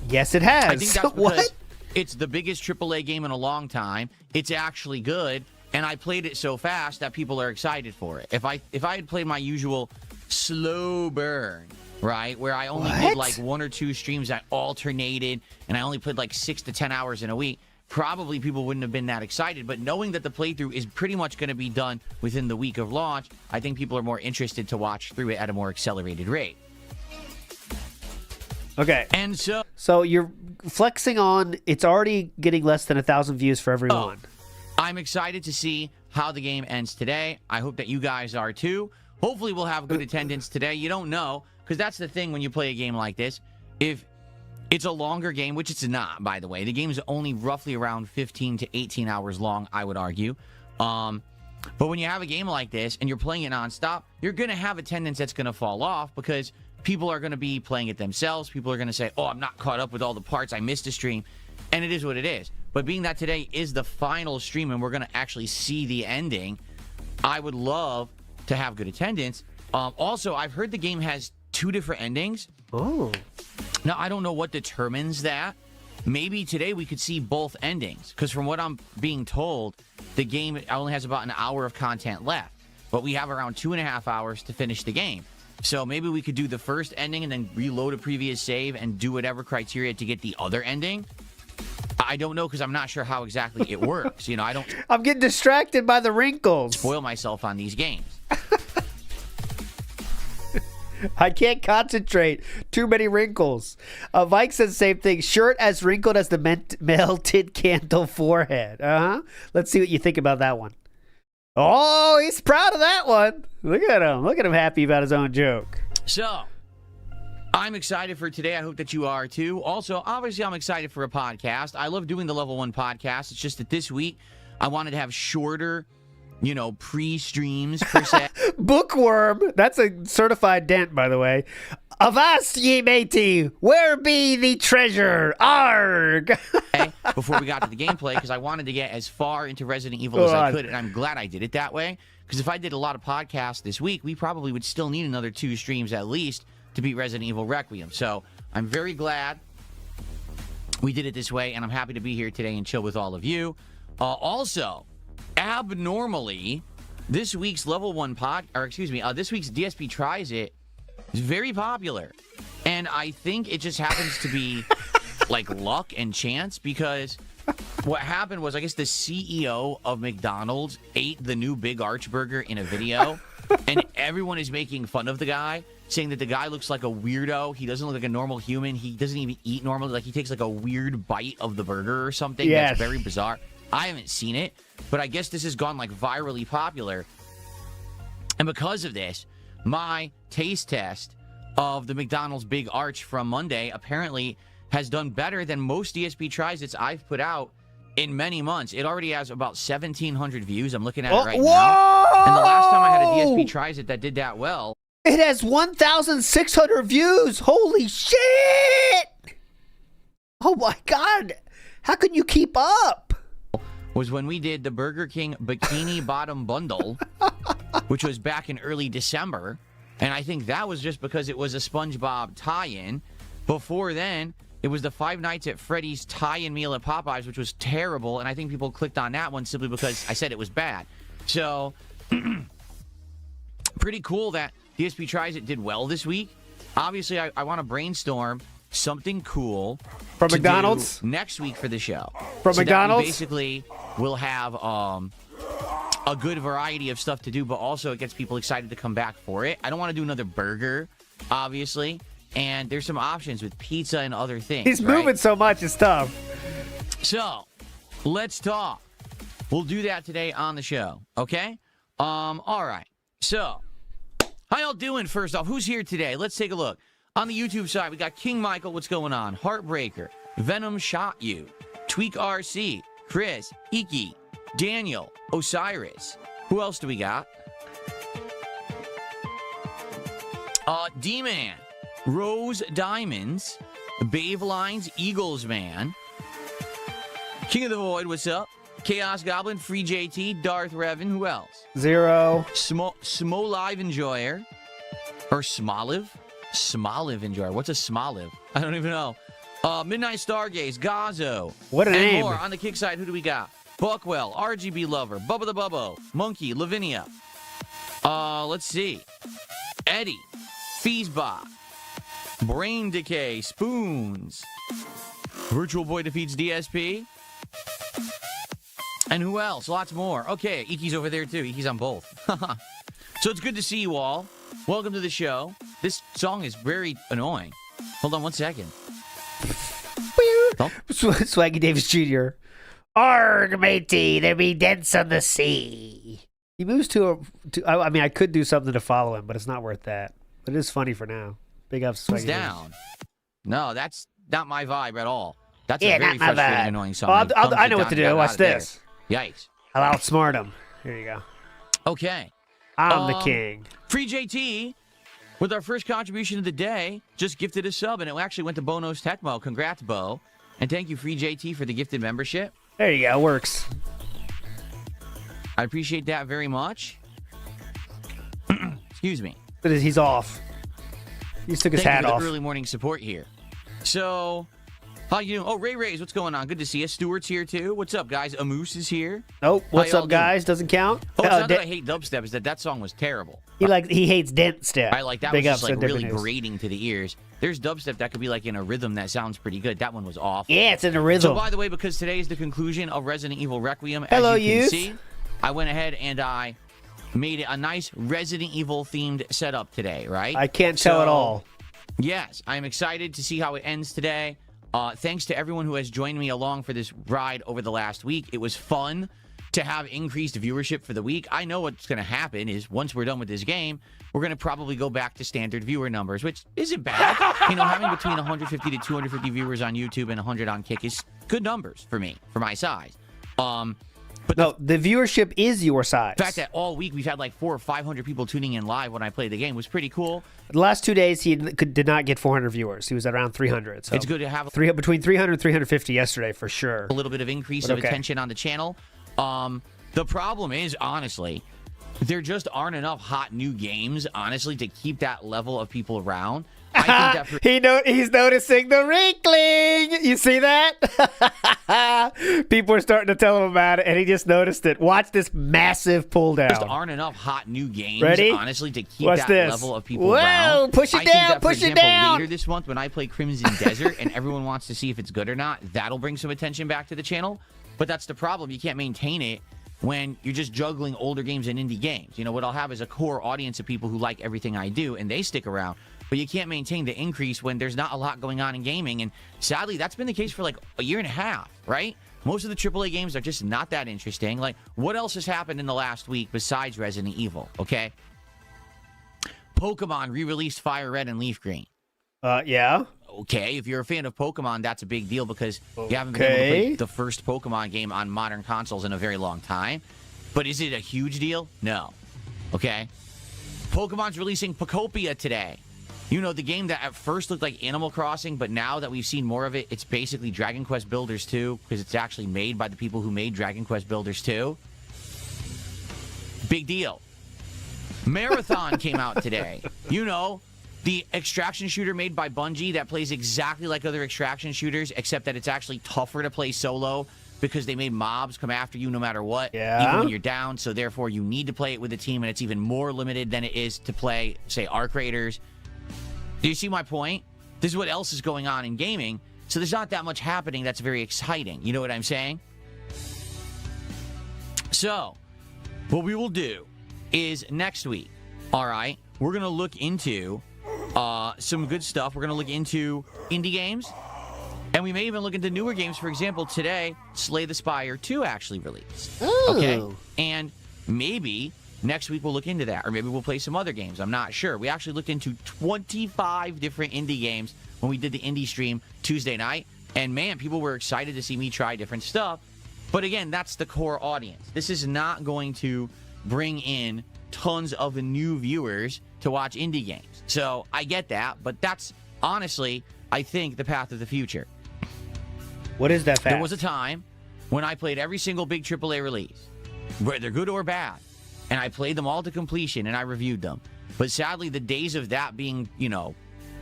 Yes, it has. I think that's because what? it's the biggest AAA game in a long time. It's actually good. And I played it so fast that people are excited for it. If I had played my usual slow burn, right, where I only did like 1 or 2 streams that alternated, and I only played like 6 to 10 hours in a week, probably people wouldn't have been that excited. But knowing that the playthrough is pretty much going to be done within the week of launch, I think people are more interested to watch through it at a more accelerated rate. Okay. And so you're flexing on, it's already getting less than 1,000 views for every one. I'm excited to see how the game ends today. I hope that you guys are too. Hopefully we'll have good attendance today. You don't know, because that's the thing when you play a game like this. If it's a longer game, which it's not, by the way. The game's only roughly around 15 to 18 hours long, I would argue. But when you have a game like this and you're playing it nonstop, you're going to have attendance that's going to fall off because people are going to be playing it themselves. People are going to say, oh, I'm not caught up with all the parts. I missed a stream. And it is what it is. But being that today is the final stream and we're going to actually see the ending, I would love to have good attendance. Also, I've heard the game has 2 different endings. Oh. Now, I don't know what determines that. Maybe today we could see both endings. Because from what I'm being told, the game only has about an hour of content left. But we have around 2.5 hours to finish the game. So maybe we could do the first ending and then reload a previous save and do whatever criteria to get the other ending. I don't know because I'm not sure how exactly it works. You know, I'm getting distracted by the wrinkles. Spoil myself on these games. I can't concentrate. Too many wrinkles. Mike says the same thing. Shirt as wrinkled as the melted candle forehead. Let's see what you think about that one. Oh, he's proud of that one. Look at him. Look at him happy about his own joke. So, I'm excited for today. I hope that you are too. Also, obviously, I'm excited for a podcast. I love doing the Level 1 podcast. It's just that this week, I wanted to have shorter, pre-streams, per se. Bookworm. That's a certified dent, by the way. Avast, ye matey. Where be the treasure? Arg. Before we got to the gameplay, because I wanted to get as far into Resident Evil as I could, and I'm glad I did it that way. Because if I did a lot of podcasts this week, we probably would still need another 2 streams at least to beat Resident Evil Requiem. So I'm very glad we did it this way, and I'm happy to be here today and chill with all of you. Also, abnormally, this week's Level 1 this week's DSP Tries It is very popular. And I think it just happens to be like luck and chance, because what happened was, I guess the CEO of McDonald's ate the new Big Arch Burger in a video, and everyone is making fun of the guy, saying that the guy looks like a weirdo. He doesn't look like a normal human. He doesn't even eat normally. Like, he takes like a weird bite of the burger or something. Yes. That's very bizarre. I haven't seen it, but I guess this has gone like virally popular. And because of this, my taste test of the McDonald's Big Arch from Monday apparently has done better than most DSP Tries-Its I've put out in many months. It already has about 1,700 views. I'm looking at it right now. And the last time I had a DSP Tries-It that did that well, it has 1,600 views. Holy shit! Oh my god! How can you keep up? was when we did the Burger King Bikini Bottom Bundle, which was back in early December. And I think that was just because it was a SpongeBob tie-in. Before then, it was the Five Nights at Freddy's tie-in meal at Popeyes, which was terrible. And I think people clicked on that one simply because I said it was bad. So, pretty cool that DSP Tries It did well this week. Obviously, I want to brainstorm something cool from McDonald's next week for the show. From so McDonald's? Basically, we'll have a good variety of stuff to do, but also it gets people excited to come back for it. I don't want to do another burger, obviously. And there's some options with pizza and other things. He's moving so much, it's tough. So, let's talk. We'll do that today on the show, okay? All right. So, how y'all doing, first off? Who's here today? Let's take a look. On the YouTube side, we got King Michael, what's going on? Heartbreaker, Venom Shot You, Tweak RC, Chris, Iki, Daniel, Osiris. Who else do we got? D-Man, Rose Diamonds, Bave Lines, Eagles Man, King of the Void, what's up? Chaos Goblin, Free JT, Darth Revan, who else? Zero. Smo Live Enjoyer, or Smoliv? Smoliv Enjoyer. What's a Smoliv? I don't even know. Midnight Stargaze, Gazo. What a and name. More. On the kick side, who do we got? Buckwell, RGB Lover, Bubba the Bubbo, Monkey, Lavinia. Let's see. Eddie, Feesbot, Brain Decay, Spoons, Virtual Boy defeats DSP. And who else? Lots more. Okay, Iki's over there too. Iki's on both. So it's good to see you all. Welcome to the show. This song is very annoying. Hold on one second. Oh. Swaggy Davis Jr. Arg, matey, there be dents on the sea. He moves I mean, I could do something to follow him, but it's not worth that. But it is funny for now. Big ups, Swaggy down. Davis. No, that's not my vibe at all. That's a very frustrating, annoying song. Oh, I know what to do. Watch this. There. Yikes. I'll outsmart him. Here you go. Okay. I'm the king. Free JT, with our first contribution of the day, just gifted a sub, and it actually went to Bono's Tecmo. Congrats, Bo. And thank you, Free JT, for the gifted membership. There you go. Works. I appreciate that very much. Excuse me. But he's off. He just took his hat off. Thank you for off. the early morning support here. So, how you doing? Oh, Ray's, what's going on? Good to see you. Stuart's here, too. What's up, guys? Amoose is here. Oh, what's up, guys? Doesn't count. Oh, it's not that I hate dubstep. It's that song was terrible. He hates dent step. I like that. Was just like really grating to the ears. There's dubstep that could be like in a rhythm that sounds pretty good. That one was awful. Yeah, it's in a rhythm. So, by the way, because today is the conclusion of Resident Evil Requiem, hello, as you can youth. see, I went ahead and I made a nice Resident Evil themed setup today, right? I can't tell at all. Yes, I'm excited to see how it ends today. Thanks to everyone who has joined me along for this ride over the last week. It was fun to have increased viewership for the week. I know what's going to happen is once we're done with this game, we're going to probably go back to standard viewer numbers, which isn't bad. Having between 150 to 250 viewers on YouTube and 100 on Kick is good numbers for me, for my size. But no, the viewership is your size. The fact that all week we've had like 400 or 500 people tuning in live when I played the game was pretty cool. The last 2 days, he did not get 400 viewers. He was at around 300. So it's good to have between 300 and 350 yesterday for sure. A little bit of increase of attention on the channel. The problem is, honestly, there just aren't enough hot new games, honestly, to keep that level of people around. I think that he's noticing the wrinkling. You see that? People are starting to tell him about it, and he just noticed it. Watch this massive pull down. There just aren't enough hot new games, honestly, to keep Watch that this. level of people around. Whoa, push it down, push it down. Later this month, when I play Crimson Desert, and everyone wants to see if it's good or not, that'll bring some attention back to the channel. But that's the problem. You can't maintain it when you're just juggling older games and indie games. You know, what I'll have is a core audience of people who like everything I do, and they stick around. But you can't maintain the increase when there's not a lot going on in gaming. And sadly, that's been the case for like a year and a half, right? Most of the AAA games are just not that interesting. Like, what else has happened in the last week besides Resident Evil, okay? Pokemon re-released Fire Red and Leaf Green. Yeah. Okay, if you're a fan of Pokemon, that's a big deal because you haven't been able to play the first Pokemon game on modern consoles in a very long time. But is it a huge deal? No. Okay? Pokemon's releasing Pokopia today. You know, the game that at first looked like Animal Crossing, but now that we've seen more of it, it's basically Dragon Quest Builders 2, because it's actually made by the people who made Dragon Quest Builders 2. Big deal. Marathon came out today. You know, the extraction shooter made by Bungie that plays exactly like other extraction shooters, except that it's actually tougher to play solo because they made mobs come after you no matter what, even when you're down, so therefore you need to play it with a team, and it's even more limited than it is to play, say, Arc Raiders. Do you see my point? This is what else is going on in gaming. So there's not that much happening that's very exciting. You know what I'm saying? So, what we will do is next week, all right, we're going to look into some good stuff. We're going to look into indie games, and we may even look into newer games. For example, today, Slay the Spire 2 actually released. Ooh. Okay, and maybe next week we'll look into that, or maybe we'll play some other games. I'm not sure. We actually looked into 25 different indie games when we did the indie stream Tuesday night, and man, people were excited to see me try different stuff. But again, that's the core audience. This is not going to bring in tons of new viewers to watch indie games. So I get that, but that's honestly, I think, the path of the future. What is that path? There was a time when I played every single big AAA release, whether good or bad, and I played them all to completion and I reviewed them. But sadly, the days of that being, you know,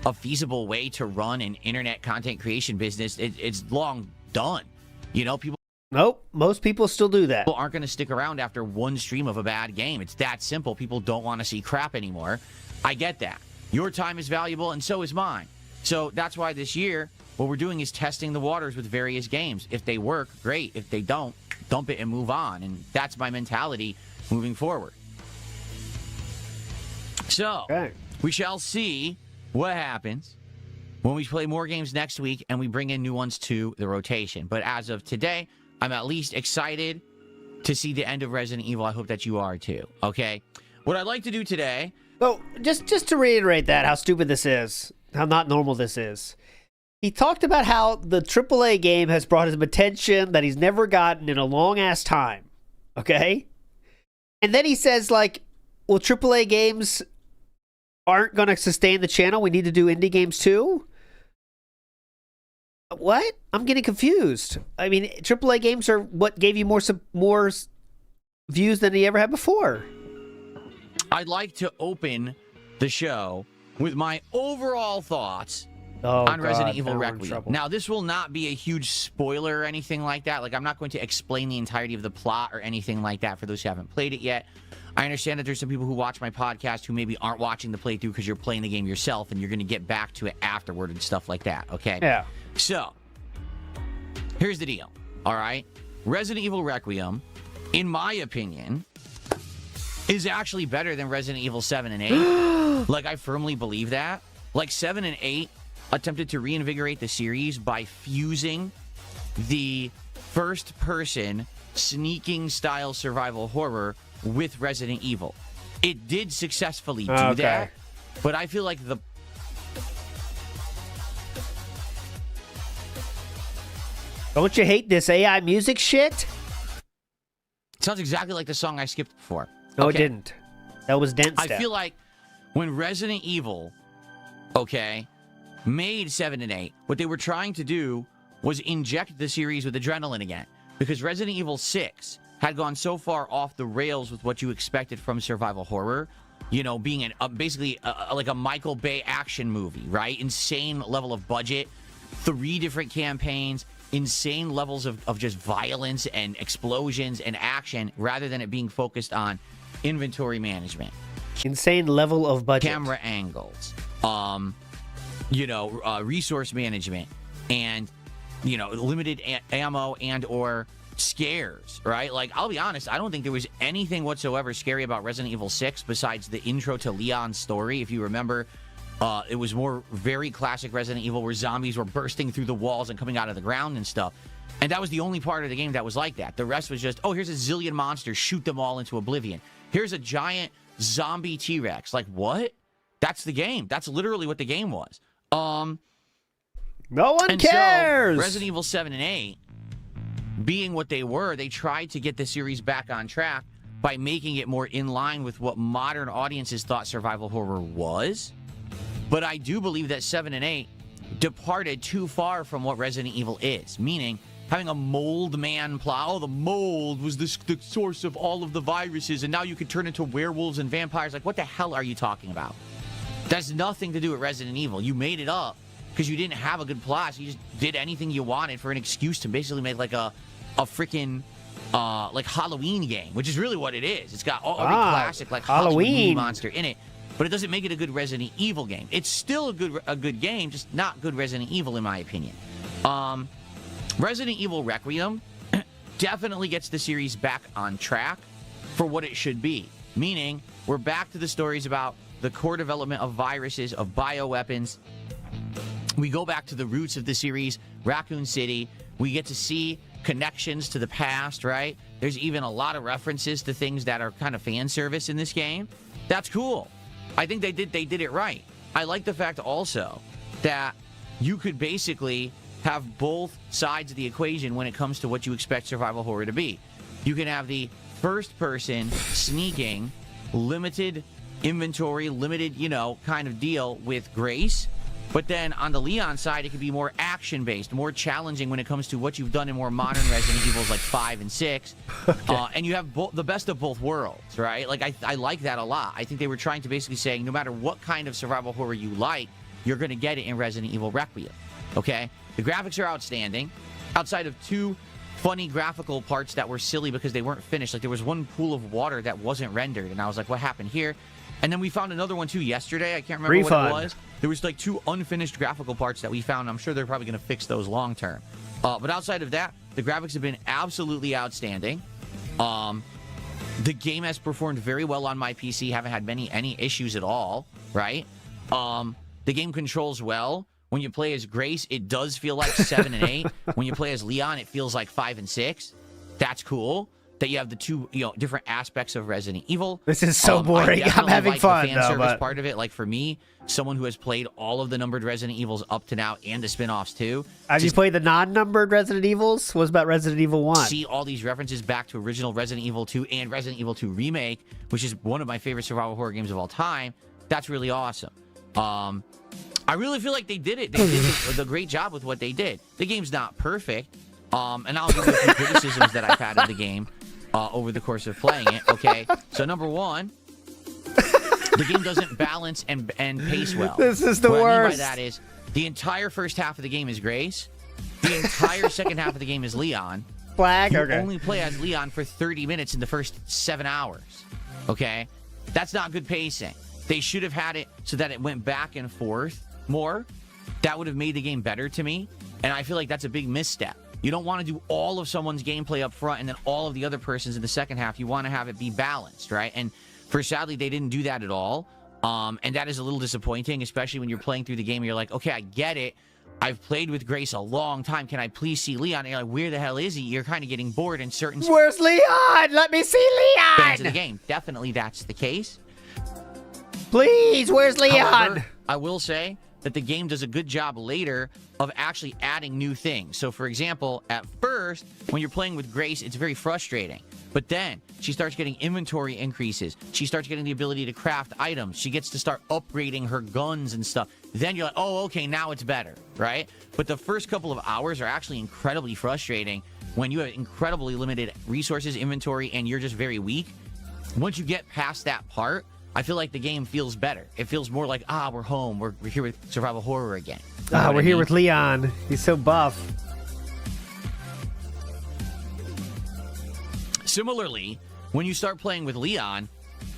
a feasible way to run an internet content creation business, it's long done. You know, people. Nope, most people still do that. People aren't going to stick around after one stream of a bad game. It's that simple. People don't want to see crap anymore. I get that. Your time is valuable, and so is mine. So that's why this year, what we're doing is testing the waters with various games. If they work, great. If they don't, dump it and move on. And that's my mentality moving forward. So, we shall see what happens when we play more games next week and we bring in new ones to the rotation. But as of today, I'm at least excited to see the end of Resident Evil. I hope that you are too, okay? What I'd like to do today... So, just to reiterate that, how stupid this is, how not normal this is. He talked about how the AAA game has brought him attention that he's never gotten in a long-ass time, okay? And then he says, like, well, AAA games aren't going to sustain the channel. We need to do indie games too? What? I'm getting confused. I mean, AAA games are what gave you more views than he ever had before. I'd like to open the show with my overall thoughts on Resident Evil Requiem. Now, this will not be a huge spoiler or anything like that. Like, I'm not going to explain the entirety of the plot or anything like that for those who haven't played it yet. I understand that there's some people who watch my podcast who maybe aren't watching the playthrough because you're playing the game yourself and you're going to get back to it afterward and stuff like that, okay? Yeah. So, here's the deal, all right? Resident Evil Requiem, in my opinion, is actually better than Resident Evil 7 and 8. Like, I firmly believe that. Like, 7 and 8 attempted to reinvigorate the series by fusing the first-person sneaking-style survival horror with Resident Evil. It did successfully do that, but I feel like the... Don't you hate this AI music shit? It sounds exactly like the song I skipped before. No, it didn't. That was Dent Step. I feel like when Resident Evil, made 7 and 8, what they were trying to do was inject the series with adrenaline again. Because Resident Evil 6 had gone so far off the rails with what you expected from survival horror, you know, being basically like a Michael Bay action movie, right? Insane level of budget, 3 different campaigns, insane levels of just violence and explosions and action, rather than it being focused on inventory management. Insane level of budget. Camera angles, resource management, and, limited ammo and or scares, right? Like, I'll be honest, I don't think there was anything whatsoever scary about Resident Evil 6 besides the intro to Leon's story. If you remember, it was more very classic Resident Evil where zombies were bursting through the walls and coming out of the ground and stuff. And that was the only part of the game that was like that. The rest was just, here's a zillion monsters, shoot them all into oblivion. Here's a giant zombie T-Rex. Like, what? That's the game. That's literally what the game was. No one cares! So, Resident Evil 7 and 8, being what they were, they tried to get the series back on track by making it more in line with what modern audiences thought survival horror was. But I do believe that 7 and 8 departed too far from what Resident Evil is, meaning having a mold man plot. Oh, the mold was the source of all of the viruses, and now you can turn into werewolves and vampires. Like, what the hell are you talking about? That's nothing to do with Resident Evil. You made it up because you didn't have a good plot, so you just did anything you wanted for an excuse to basically make like a freaking like Halloween game, which is really what it is. It's got every classic like Halloween monster in it, but it doesn't make it a good Resident Evil game. It's still a good game, just not good Resident Evil in my opinion. Resident Evil Requiem definitely gets the series back on track. for what it should be. Meaning, we're back to the stories about the core development of viruses, of bioweapons. We go back to the roots of the series, Raccoon City. We get to see connections to the past, right? There's even a lot of references to things that are kind of fan service in this game. That's cool. I think they did it right. I like the fact also that you could basically have both sides of the equation when it comes to what you expect survival horror to be. You can have the first person sneaking, limited inventory, limited, kind of deal with Grace. But then on the Leon side, it could be more action-based, more challenging when it comes to what you've done in more modern Resident Evils like 5 and 6. Okay. And you have the best of both worlds, right? Like, I like that a lot. I think they were trying to basically say, no matter what kind of survival horror you like, you're going to get it in Resident Evil Requiem, okay? The graphics are outstanding. Outside of 2 funny graphical parts that were silly because they weren't finished. Like, there was one pool of water that wasn't rendered, and I was like, what happened here? And then we found another one, too, yesterday. I can't remember what it was. There was, like, 2 unfinished graphical parts that we found. I'm sure they're probably going to fix those long-term. But outside of that, the graphics have been absolutely outstanding. The game has performed very well on my PC. Haven't had any issues at all, right? The game controls well. When you play as Grace, it does feel like 7 and 8. When you play as Leon, it feels like 5 and 6. That's cool. That you have the 2, different aspects of Resident Evil. This is so boring. I'm having fun, the fan service part of it. Like, for me, someone who has played all of the numbered Resident Evils up to now and the spin-offs too. Have you played the non-numbered Resident Evils? What about Resident Evil 1? See all these references back to original Resident Evil 2 and Resident Evil 2 Remake, which is one of my favorite survival horror games of all time. That's really awesome. I really feel like they did it. They did the great job with what they did. The game's not perfect, and I'll give you a few criticisms that I've had of the game over the course of playing it, okay? So, number 1, the game doesn't balance and pace well. This is the worst. What I mean by that is, the entire first half of the game is Grace. The entire second half of the game is Leon. Flag? You Okay. only play as Leon for 30 minutes in the first 7 hours, okay? That's not good pacing. They should have had it so that it went back and forth more. That would have made the game better to me, and I feel like that's a big misstep. You don't want to do all of someone's gameplay up front and then all of the other person's in the second half. You want to have it be balanced, right? And sadly, they didn't do that at all, and that is a little disappointing, especially when you're playing through the game and you're like, okay, I get it. I've played with Grace a long time. Can I please see Leon? And you're like, where the hell is he? You're kind of getting bored in certain... Where's Leon? Let me see Leon! ...fans of the game. Definitely that's the case. Please, where's Leon? However, I will say that the game does a good job later of actually adding new things. So, for example, at first, when you're playing with Grace, it's very frustrating. But then she starts getting inventory increases. She starts getting the ability to craft items. She gets to start upgrading her guns and stuff. Then you're like, oh, okay, now it's better, right? But the first couple of hours are actually incredibly frustrating when you have incredibly limited resources, inventory, and you're just very weak. Once you get past that part, I feel like the game feels better. It feels more like, we're home. We're here with survival horror again. We're here with Leon. He's so buff. Similarly, when you start playing with Leon,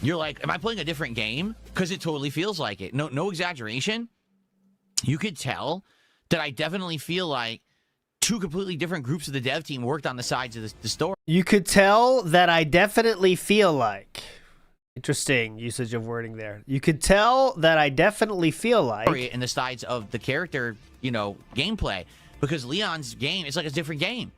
you're like, am I playing a different game? Because it totally feels like it. No exaggeration. You could tell that I definitely feel like 2 completely different groups of the dev team worked on the sides of the story. You could tell that I definitely feel like... Interesting usage of wording there. You could tell that I definitely feel like... ...in the sides of the character, gameplay. Because Leon's game, it's like a different game,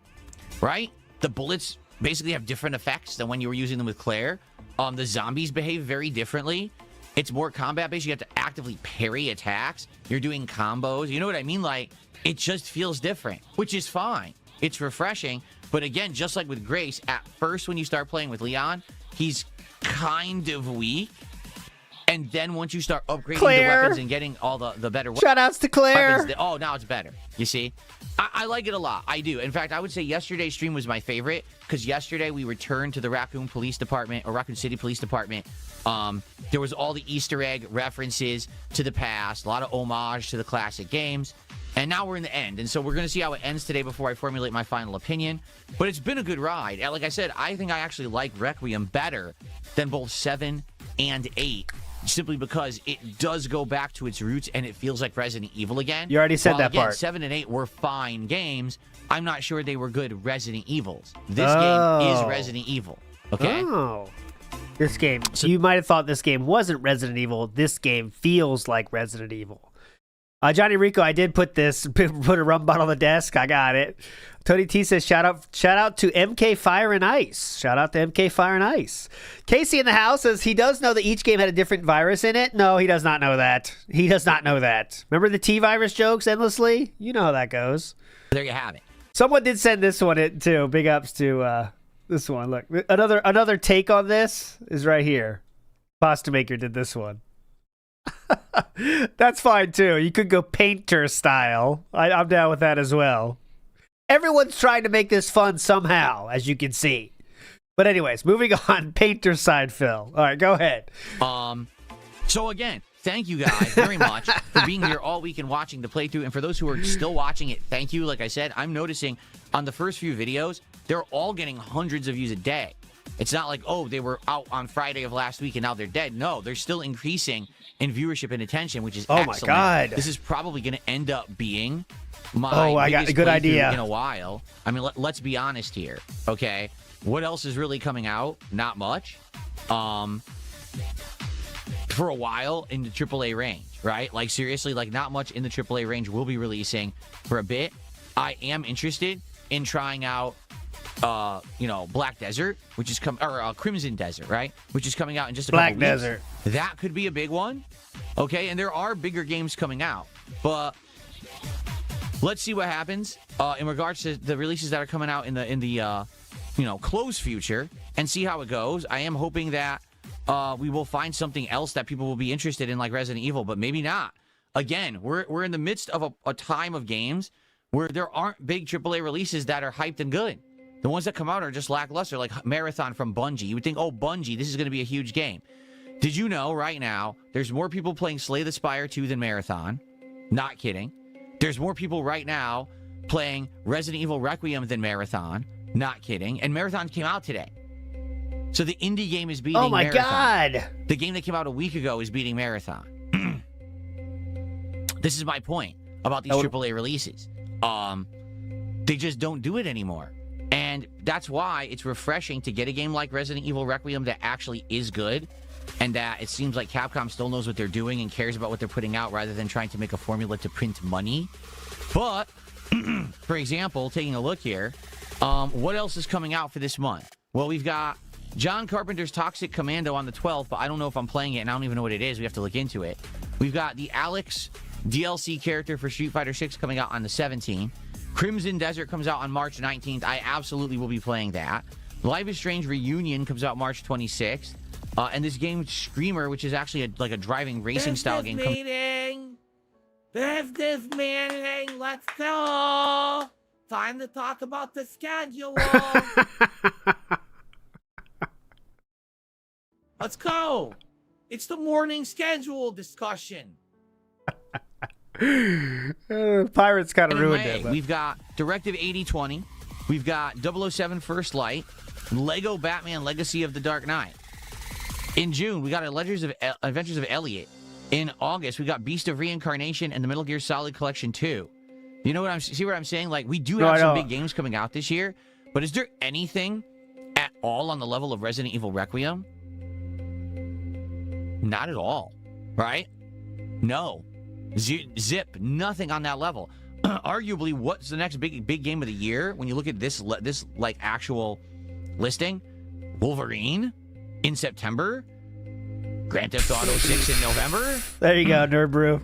right? The bullets basically have different effects than when you were using them with Claire. The zombies behave very differently. It's more combat-based. You have to actively parry attacks. You're doing combos. You know what I mean? Like, it just feels different, which is fine. It's refreshing. But again, just like with Grace, at first when you start playing with Leon, he's kind of weak, and then once you start upgrading the weapons and getting all the better weapons, shoutouts to Claire. Now it's better. You see, I like it a lot. I do. In fact, I would say yesterday's stream was my favorite because yesterday we returned to the Raccoon Police Department or Raccoon City Police Department. There was all the Easter egg references to the past, a lot of homage to the classic games. And now we're in the end, and so we're going to see how it ends today before I formulate my final opinion. But it's been a good ride. And like I said, I think I actually like Requiem better than both 7 and 8, simply because it does go back to its roots, and it feels like Resident Evil again. You already said that again, part. 7 and 8 were fine games. I'm not sure they were good Resident Evils. This game is Resident Evil, okay? Oh. This game, you might have thought this game wasn't Resident Evil. This game feels like Resident Evil. Johnny Rico, I did put a rum bottle on the desk. I got it. Tony T says, shout out to MK Fire and Ice. Shout out to MK Fire and Ice. Casey in the house says he does know that each game had a different virus in it. No, he does not know that. He does not know that. Remember the T-virus jokes endlessly? You know how that goes. There you have it. Someone did send this one in too. Big ups to this one. Look, another take on this is right here. Pasta Maker did this one. That's fine too. You could go painter style. I'm down with that as well. Everyone's trying to make this fun somehow, as you can see. But anyways, moving on. Painter side, Phil. All right, go ahead. So again, thank you guys very much for being here all week and watching the playthrough. And for those who are still watching it, thank you. Like I said, I'm noticing on the first few videos, they're all getting hundreds of views a day. It's not like, oh, they were out on Friday of last week and now they're dead. No, they're still increasing in viewership and attention, which is excellent. My God. This is probably going to end up being my I got a good idea in a while. I mean, let's be honest here, okay? What else is really coming out? Not much. For a while in the AAA range, right? Like, seriously, like, not much in the AAA range will be releasing for a bit. I am interested in trying out Black Desert, which is Crimson Desert, right? Which is coming out in just a couple weeks. Black Desert. That could be a big one. Okay, and there are bigger games coming out. But let's see what happens in regards to the releases that are coming out in the close future and see how it goes. I am hoping that we will find something else that people will be interested in, like Resident Evil, but maybe not. Again, we're in the midst of a time of games where there aren't big AAA releases that are hyped and good. The ones that come out are just lackluster, like Marathon from Bungie. You would think, oh, Bungie, this is going to be a huge game. Did you know right now there's more people playing Slay the Spire 2 than Marathon? Not kidding. There's more people right now playing Resident Evil Requiem than Marathon. Not kidding. And Marathon came out today. So the indie game is beating Marathon. Oh, my God. The game that came out a week ago is beating Marathon. This is my point about these AAA releases. They just don't do it anymore. And that's why it's refreshing to get a game like Resident Evil Requiem that actually is good, and that it seems like Capcom still knows what they're doing and cares about what they're putting out rather than trying to make a formula to print money. But, for example, taking a look here, what else is coming out for this month? Well, we've got John Carpenter's Toxic Commando on the 12th, but I don't know if I'm playing it, and I don't even know what it is. We have to look into it. We've got the Alex DLC character for Street Fighter 6 coming out on the 17th. Crimson Desert comes out on March 19th. I absolutely will be playing that. Life is Strange Reunion comes out March 26th. And this game, Screamer, which is actually like a driving racing style game. Business meeting, let's go. Time to talk about the schedule. Let's go. It's the morning schedule discussion. Pirates kind of ruined it. We've got Directive 8020. We've got 007 First Light. Lego Batman Legacy of the Dark Knight. In June, we got Adventures of Elliot. In August, we got Beast of Reincarnation and the Metal Gear Solid Collection 2. You know what see what I'm saying? Like, we do have some big games coming out this year, but is there anything at all on the level of Resident Evil Requiem? Not at all, right? No. Zip, nothing on that level. Arguably, what's the next big game of the year when you look at this like actual listing? Wolverine in September, Grand Theft Auto 6 in November. There you go, Nerd Brew.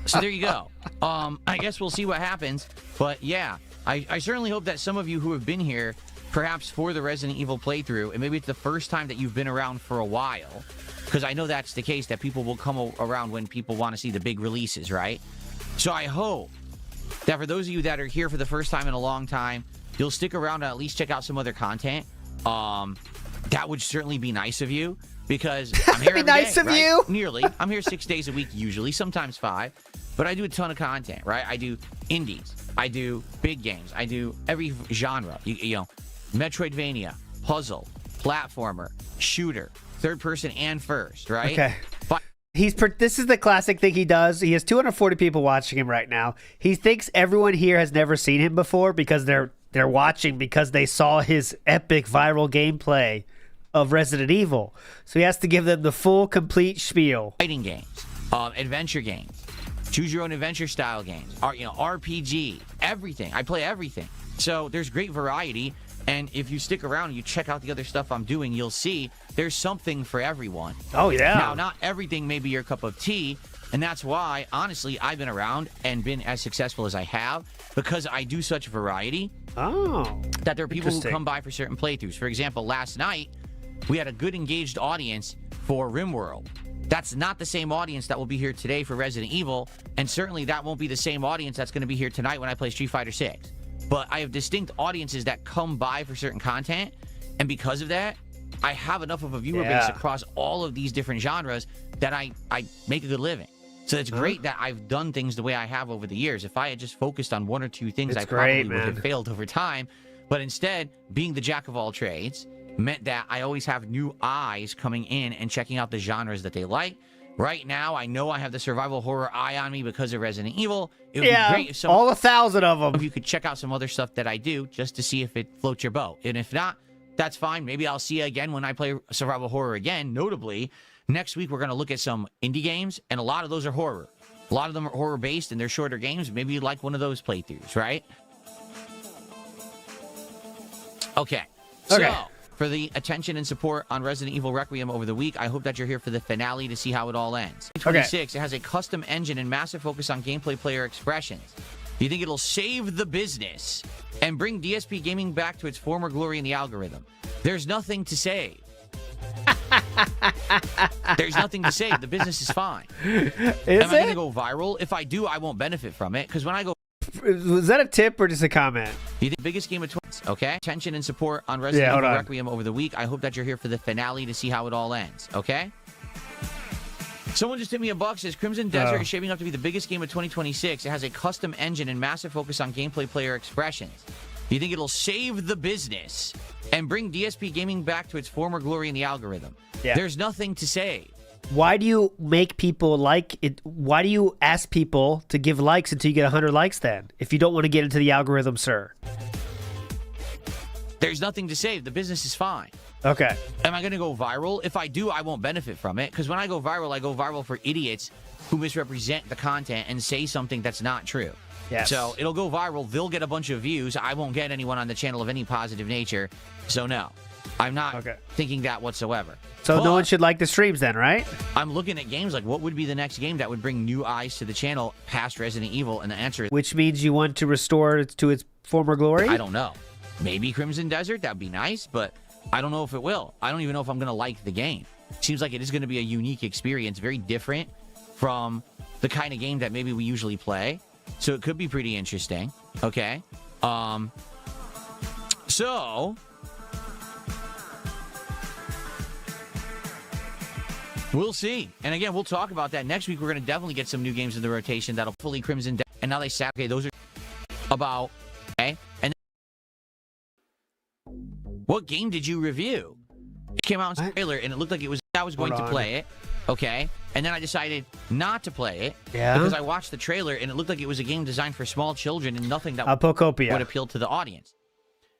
So there you go. I guess we'll see what happens. But yeah, I certainly hope that some of you who have been here, perhaps for the Resident Evil playthrough, and maybe it's the first time that you've been around for a while, because I know that's the case, that people will come around when people want to see the big releases, right? So I hope that for those of you that are here for the first time in a long time, you'll stick around and at least check out some other content. That would certainly be nice of you, because I'm here every nice day, of right? you. Nearly. I'm here 6 days a week usually, sometimes 5. But I do a ton of content, right? I do indies. I do big games. I do every genre. You know, Metroidvania, puzzle, platformer, shooter, third person and first, right? Okay. This is the classic thing he does. He has 240 people watching him right now. He thinks everyone here has never seen him before because they're watching because they saw his epic viral gameplay of Resident Evil. So he has to give them the full, complete spiel. Fighting games, adventure games, choose your own adventure style games, RPG, everything. I play everything. So there's great variety. And if you stick around and you check out the other stuff I'm doing, you'll see there's something for everyone. Oh, yeah. Now, not everything may be your cup of tea. And that's why, honestly, I've been around and been as successful as I have because I do such variety. Oh. That there are people who come by for certain playthroughs. For example, last night, we had a good engaged audience for RimWorld. That's not the same audience that will be here today for Resident Evil. And certainly that won't be the same audience that's going to be here tonight when I play Street Fighter 6. But I have distinct audiences that come by for certain content. And because of that, I have enough of a viewer base across all of these different genres that I make a good living. So it's great that I've done things the way I have over the years. If I had just focused on one or two things, I probably would have failed over time. But instead, being the jack of all trades meant that I always have new eyes coming in and checking out the genres that they like. Right now, I know I have the survival horror eye on me because of Resident Evil. It would be great if all 1,000 of them. If you could check out some other stuff that I do just to see if it floats your boat. And if not, that's fine. Maybe I'll see you again when I play survival horror again. Notably, next week we're going to look at some indie games, and a lot of those are horror. A lot of them are horror-based, and they're shorter games. Maybe you'd like one of those playthroughs, right? Okay. So, for the attention and support on Resident Evil Requiem over the week, I hope that you're here for the finale to see how it all ends. 26, it has a custom engine and massive focus on gameplay player expressions. Do you think it'll save the business and bring DSP gaming back to its former glory in the algorithm? There's nothing to save. There's nothing to save. The business is fine. Am I going to go viral? If I do, I won't benefit from it, because when I go... Was that a tip or just a comment? You think biggest game of twins, okay? Attention and support on Resident Evil Requiem over the week. I hope that you're here for the finale to see how it all ends, okay? Someone just hit me $1, says Crimson Desert is shaping up to be the biggest game of 2026. It has a custom engine and massive focus on gameplay player expressions. Do you think it'll save the business and bring DSP gaming back to its former glory in the algorithm? There's nothing to save. Why do you make people like it? Why do you ask people to give likes until you get 100 likes then? If you don't want to get into the algorithm, sir. There's nothing to save. The business is fine. Okay. Am I going to go viral? If I do, I won't benefit from it. Because when I go viral for idiots who misrepresent the content and say something that's not true. Yes. So it'll go viral. They'll get a bunch of views. I won't get anyone on the channel of any positive nature. So no, I'm not thinking that whatsoever. So no one should like the streams then, right? I'm looking at games like what would be the next game that would bring new eyes to the channel past Resident Evil, and the answer is... Which means you want to restore it to its former glory? I don't know. Maybe Crimson Desert, that'd be nice, but I don't know if it will. I don't even know if I'm going to like the game. Seems like it is going to be a unique experience, very different from the kind of game that maybe we usually play. So it could be pretty interesting. Okay. So... we'll see. And again, we'll talk about that. Next week, we're going to definitely get some new games in the rotation that'll fully Crimson Desert. And now they sat... Okay, those are about... Okay. And what game did you review? It came out in the trailer, and it looked like it was... I was going to play it. Okay. And then I decided not to play it. Yeah. Because I watched the trailer, and it looked like it was a game designed for small children and nothing that would appeal to the audience.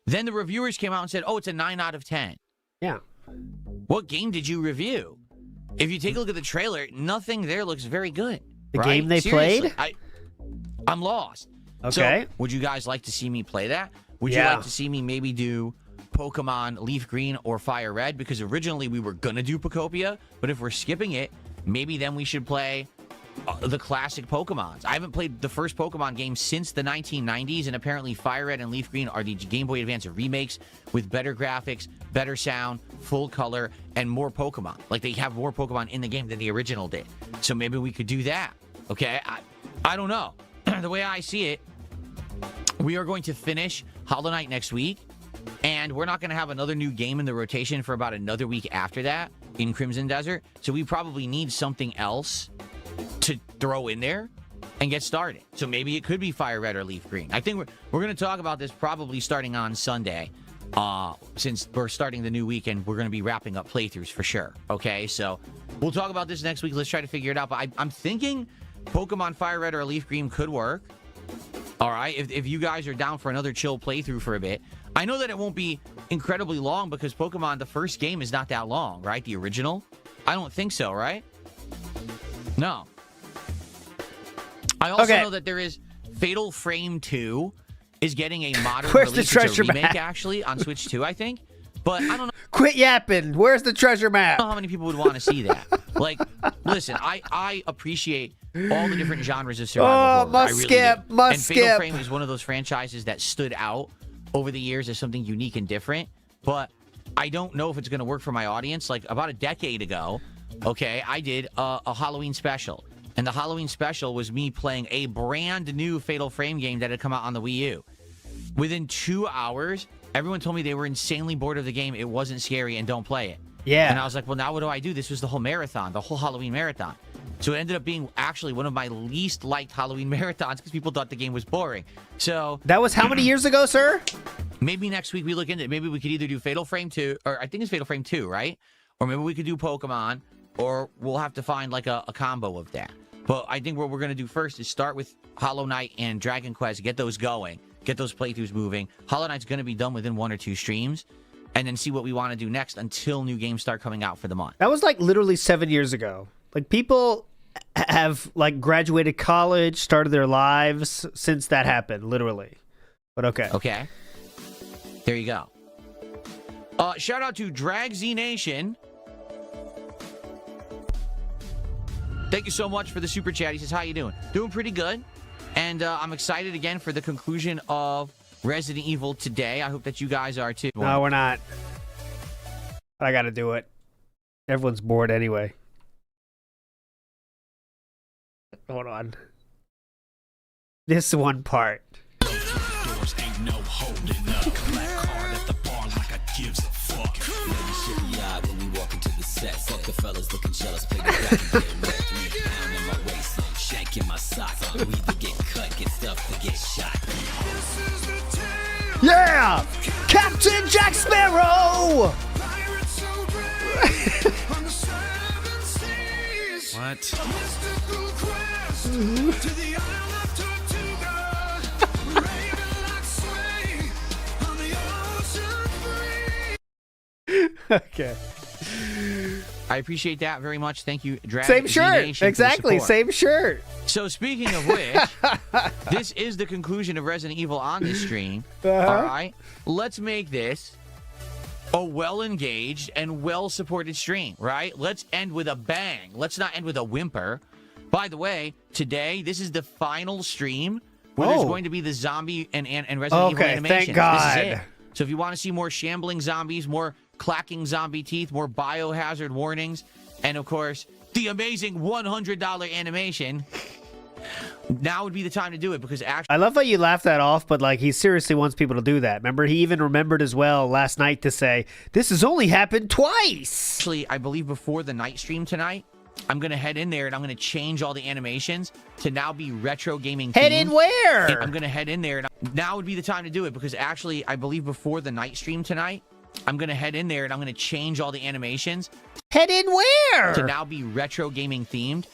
Then the reviewers came out and said, oh, it's a 9 out of 10. Yeah. What game did you review? If you take a look at the trailer, nothing there looks very good. The game they played? I'm lost. Okay. So, would you guys like to see me play that? Would you like to see me maybe do Pokemon Leaf Green or Fire Red? Because originally we were going to do Pokopia, but if we're skipping it, maybe then we should play the classic Pokemons. I haven't played the first Pokemon game since the 1990s, and apparently Fire Red and Leaf Green are the Game Boy Advance remakes with better graphics, better sound, full color, and more Pokemon. Like, they have more Pokemon in the game than the original did. So maybe we could do that. Okay? I don't know. The way I see it, we are going to finish Hollow Knight next week, and we're not going to have another new game in the rotation for about another week after that in Crimson Desert. So we probably need something else to throw in there and get started. So maybe it could be Fire Red or Leaf Green. I think we're going to talk about this probably starting on Sunday, since we're starting the new week and we're going to be wrapping up playthroughs for sure. Okay, so we'll talk about this next week. Let's try to figure it out. But I'm thinking Pokemon Fire Red or Leaf Green could work. All right, if you guys are down for another chill playthrough for a bit, I know that it won't be incredibly long because Pokemon, the first game, is not that long, right? The original? I don't think so, right? No. I also know that there is Fatal Frame 2 is getting a modern Where's release. the treasure it's a remake, map? actually, on Switch 2, I think. But I don't know. Quit yapping. Where's the treasure map? I don't know how many people would want to see that. Like, listen, I appreciate all the different genres of survival horror. Must I really skip, do. must and skip. Fatal Frame is one of those franchises that stood out over the years as something unique and different. But I don't know if it's going to work for my audience. Like, about a decade ago, okay, I did a Halloween special. And the Halloween special was me playing a brand new Fatal Frame game that had come out on the Wii U. Within 2 hours, everyone told me they were insanely bored of the game. It wasn't scary and don't play it. Yeah. And I was like, well, now what do I do? This was the whole marathon, the whole Halloween marathon. So it ended up being actually one of my least liked Halloween marathons because people thought the game was boring. So that was how many years ago, sir? Maybe next week we look into it. Maybe we could either do Fatal Frame 2, or I think it's Fatal Frame 2, right? Or maybe we could do Pokemon, or we'll have to find like a combo of that. But I think what we're going to do first is start with Hollow Knight and Dragon Quest, get those going, get those playthroughs moving. Hollow Knight's going to be done within 1 or 2 streams, and then see what we want to do next until new games start coming out for the month. That was like literally 7 years ago. Like people have like graduated college, started their lives since that happened, literally. But okay. Okay. There you go. Shout out to Drag Z Nation. Thank you so much for the super chat. He says, how you doing? Doing pretty good. And I'm excited again for the conclusion of Resident Evil today. I hope that you guys are too. No, we're not. I got to do it. Everyone's bored anyway. Hold on. This one part. Ain't no holding up. Black card at the bar like I gives a fuck. Ladies shitty eyed when we walk into the set. Fuck the fellas looking jealous. Play the back and get wet. 3 pound in my waist, shank in my socks. We either get cut, get stuffed, or get shot. Yeah! Captain Jack Sparrow! What? Okay. I appreciate that very much. Thank you, Drag Same Z shirt. Nation, Exactly. for the support. Same shirt. So speaking of which, this is the conclusion of Resident Evil on this stream. Uh-huh. All right. Let's make this a well-engaged and well-supported stream, right? Let's end with a bang. Let's not end with a whimper. By the way, today, this is the final stream where there's going to be the zombie and Resident Evil animations. Thank God. This is it. So if you want to see more shambling zombies, more clacking zombie teeth, more biohazard warnings, and of course, the amazing $100 animation, now would be the time to do it because actually... I love how you laugh that off, but like he seriously wants people to do that. Remember, he even remembered as well last night to say, this has only happened twice. Actually, I believe before the night stream tonight, I'm going to head in there and I'm going to change all the animations to now be retro gaming themed. Head in where? And I'm going to head in there and now would be the time to do it because actually, I believe before the night stream tonight, I'm going to head in there and I'm going to change all the animations. Head in where? To now be retro gaming themed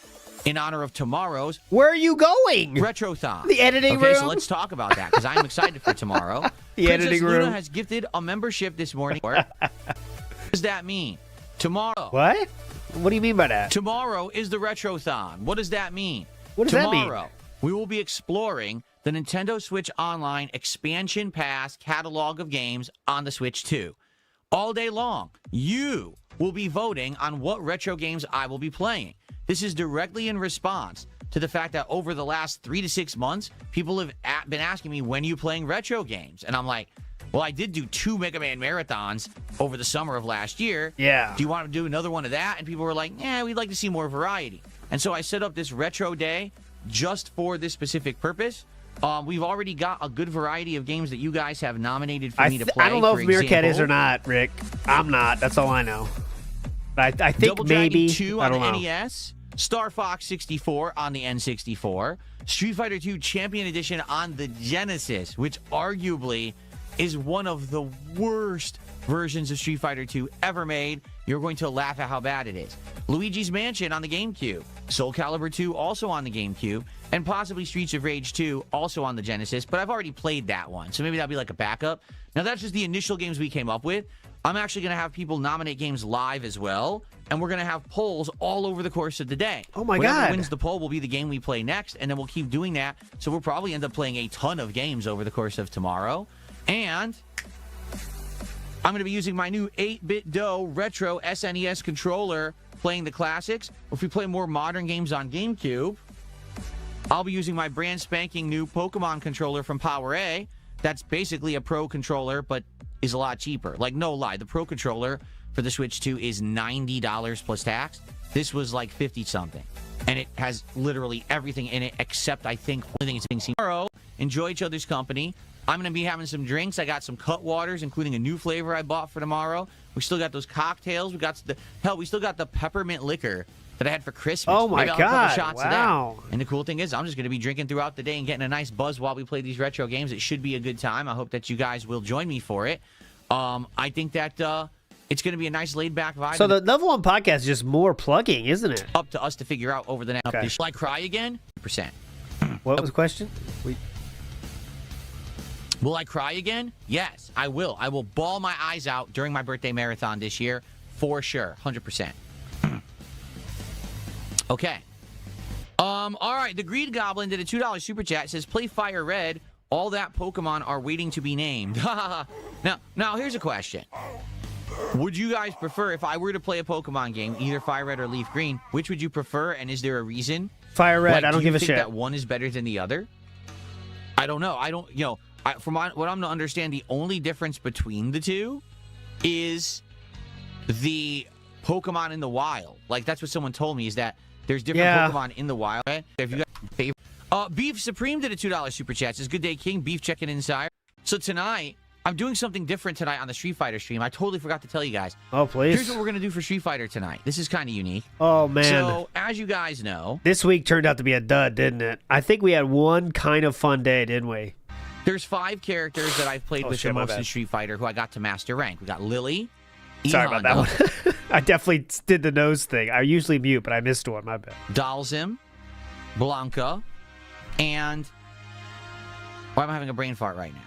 in honor of tomorrow's... Where are you going? Retrothon. The editing room? Okay, so let's talk about that because I'm excited for tomorrow. The Princess editing Luna room. has gifted a membership this morning. What does that mean? Tomorrow. What? What do you mean by that? Tomorrow is the Retrothon. What does that mean? What does that mean? Tomorrow, we will be exploring the Nintendo Switch Online Expansion Pass catalog of games on the Switch 2. All day long, you will be voting on what retro games I will be playing. This is directly in response to the fact that over the last 3 to 6 months, people have been asking me, when are you playing retro games? And I'm like, well, I did do 2 Mega Man marathons over the summer of last year. Yeah. Do you want to do another one of that? And people were like, yeah, we'd like to see more variety. And so I set up this retro day just for this specific purpose. We've already got a good variety of games that you guys have nominated for me to play. I don't know for if Meerkat is example. or not, Rick. I'm not. That's all I know. I think Double maybe. Dragon 2 I on don't the know. NES, Star Fox 64 on the N64, Street Fighter 2 Champion Edition on the Genesis, which arguably is one of the worst versions of Street Fighter 2 ever made. You're going to laugh at how bad it is. Luigi's Mansion on the GameCube, Soul Calibur 2 also on the GameCube, and possibly Streets of Rage 2 also on the Genesis, but I've already played that one, so maybe that'll be like a backup. Now, that's just the initial games we came up with. I'm actually going to have people nominate games live as well, and we're going to have polls all over the course of the day. Oh my Whatever God. wins the poll will be the game we play next, and then we'll keep doing that. So we'll probably end up playing a ton of games over the course of tomorrow. And I'm going to be using my new 8-bit DOE retro SNES controller playing the classics. If we play more modern games on GameCube, I'll be using my brand spanking new Pokemon controller from PowerA. That's basically a Pro controller, but is a lot cheaper. Like, no lie, the Pro controller for the Switch 2 is $90 plus tax. This was like 50-something. And it has literally everything in it except, I think, only thing it's being seen. Tomorrow, enjoy each other's company. I'm going to be having some drinks. I got some cut waters, including a new flavor I bought for tomorrow. We still got those cocktails. We still got the peppermint liquor that I had for Christmas. Oh my Maybe I'll have a God, couple shots wow. of that. And the cool thing is, I'm just going to be drinking throughout the day and getting a nice buzz while we play these retro games. It should be a good time. I hope that you guys will join me for it. I think that it's going to be a nice laid-back vibe. So the Level 1 podcast is just more plugging, isn't it? Up to us to figure out over the next. Okay. Shall I cry again? %. What was the question? Will I cry again? Yes, I will. I will bawl my eyes out during my birthday marathon this year, for sure, 100%. Okay. All right, the Greed Goblin did a $2 super chat. Says, play Fire Red. All that Pokemon are waiting to be named. Now, here's a question. Would you guys prefer, if I were to play a Pokemon game, either Fire Red or Leaf Green, which would you prefer, and is there a reason? Fire Red, Like, I don't give a do you shit. think that one is better than the other? I don't know. From what I'm to understand, the only difference between the two is the Pokemon in the wild. Like, that's what someone told me, is that there's different Pokemon in the wild. If you got favorite. Beef Supreme did a $2 super chat. Says, good day, King. Beef checking in, sire. So tonight, I'm doing something different tonight on the Street Fighter stream. I totally forgot to tell you guys. Oh, please. Here's what we're going to do for Street Fighter tonight. This is kind of unique. Oh, man. So, as you guys know, this week turned out to be a dud, didn't it? I think we had one kind of fun day, didn't we? there's 5 characters that I've played with the most in Street Fighter who I got to master rank. We got Lily. Sorry about that one. I definitely did the nose thing. I usually mute, but I missed one. My bad. Dalsim, Blanca, and why am I having a brain fart right now?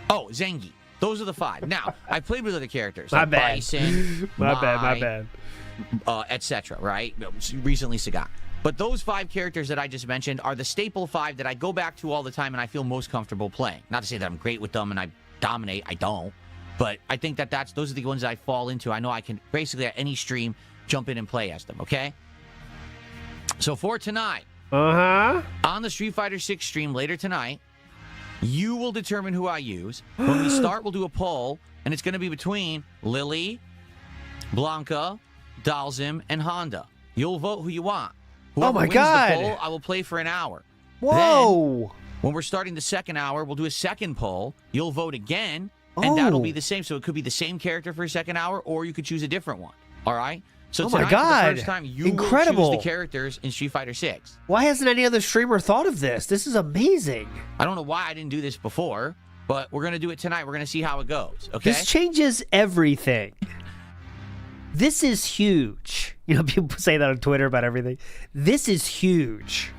Oh, Zengi. Those are the 5. Now, I played with other characters. My like bad. Bison, my bad. Etc. Right? Recently, Sagat. But those 5 characters that I just mentioned are the staple 5 that I go back to all the time and I feel most comfortable playing. Not to say that I'm great with them and I dominate. I don't. But I think that those are the ones that I fall into. I know I can basically at any stream jump in and play as them. Okay? So for tonight, on the Street Fighter 6 stream later tonight, you will determine who I use. When we start, we'll do a poll, and it's going to be between Lily, Blanca, Dalsim, and Honda. You'll vote who you want. Whoever wins the poll, I will play for an hour. Whoa! Then, when we're starting the second hour, we'll do a second poll. You'll vote again, and that'll be the same. So it could be the same character for a second hour, or you could choose a different one. All right? So tonight, for the first time, you will choose the characters in Street Fighter 6. Why hasn't any other streamer thought of this? This is amazing. I don't know why I didn't do this before, but we're going to do it tonight. We're going to see how it goes, okay? This changes everything. This is huge. You know, people say that on Twitter about everything. This is huge.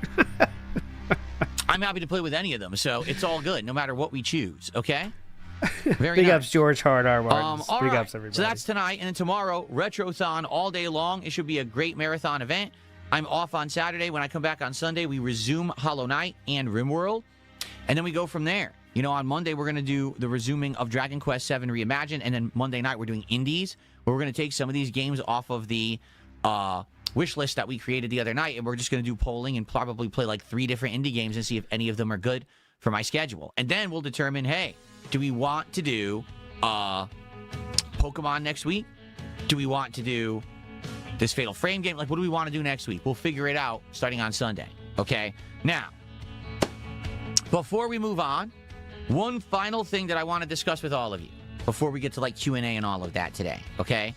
I'm happy to play with any of them, so it's all good, no matter what we choose, okay? Very Big nice. ups, George Hard R. Martins. All Big right. ups, everybody. So that's tonight, and then tomorrow, Retrothon all day long. It should be a great marathon event. I'm off on Saturday. When I come back on Sunday, we resume Hollow Knight and RimWorld, and then we go from there. You know, on Monday, we're going to do the resuming of Dragon Quest VII Reimagined, and then Monday night, we're doing Indies, where we're going to take some of these games off of the wish list that we created the other night, and we're just going to do polling and probably play like 3 different indie games and see if any of them are good for my schedule. And then we'll determine, hey, do we want to do Pokemon next week? Do we want to do this Fatal Frame game? Like, what do we want to do next week? We'll figure it out starting on Sunday, okay? Now, before we move on, one final thing that I want to discuss with all of you before we get to, like, Q&A and all of that today, okay?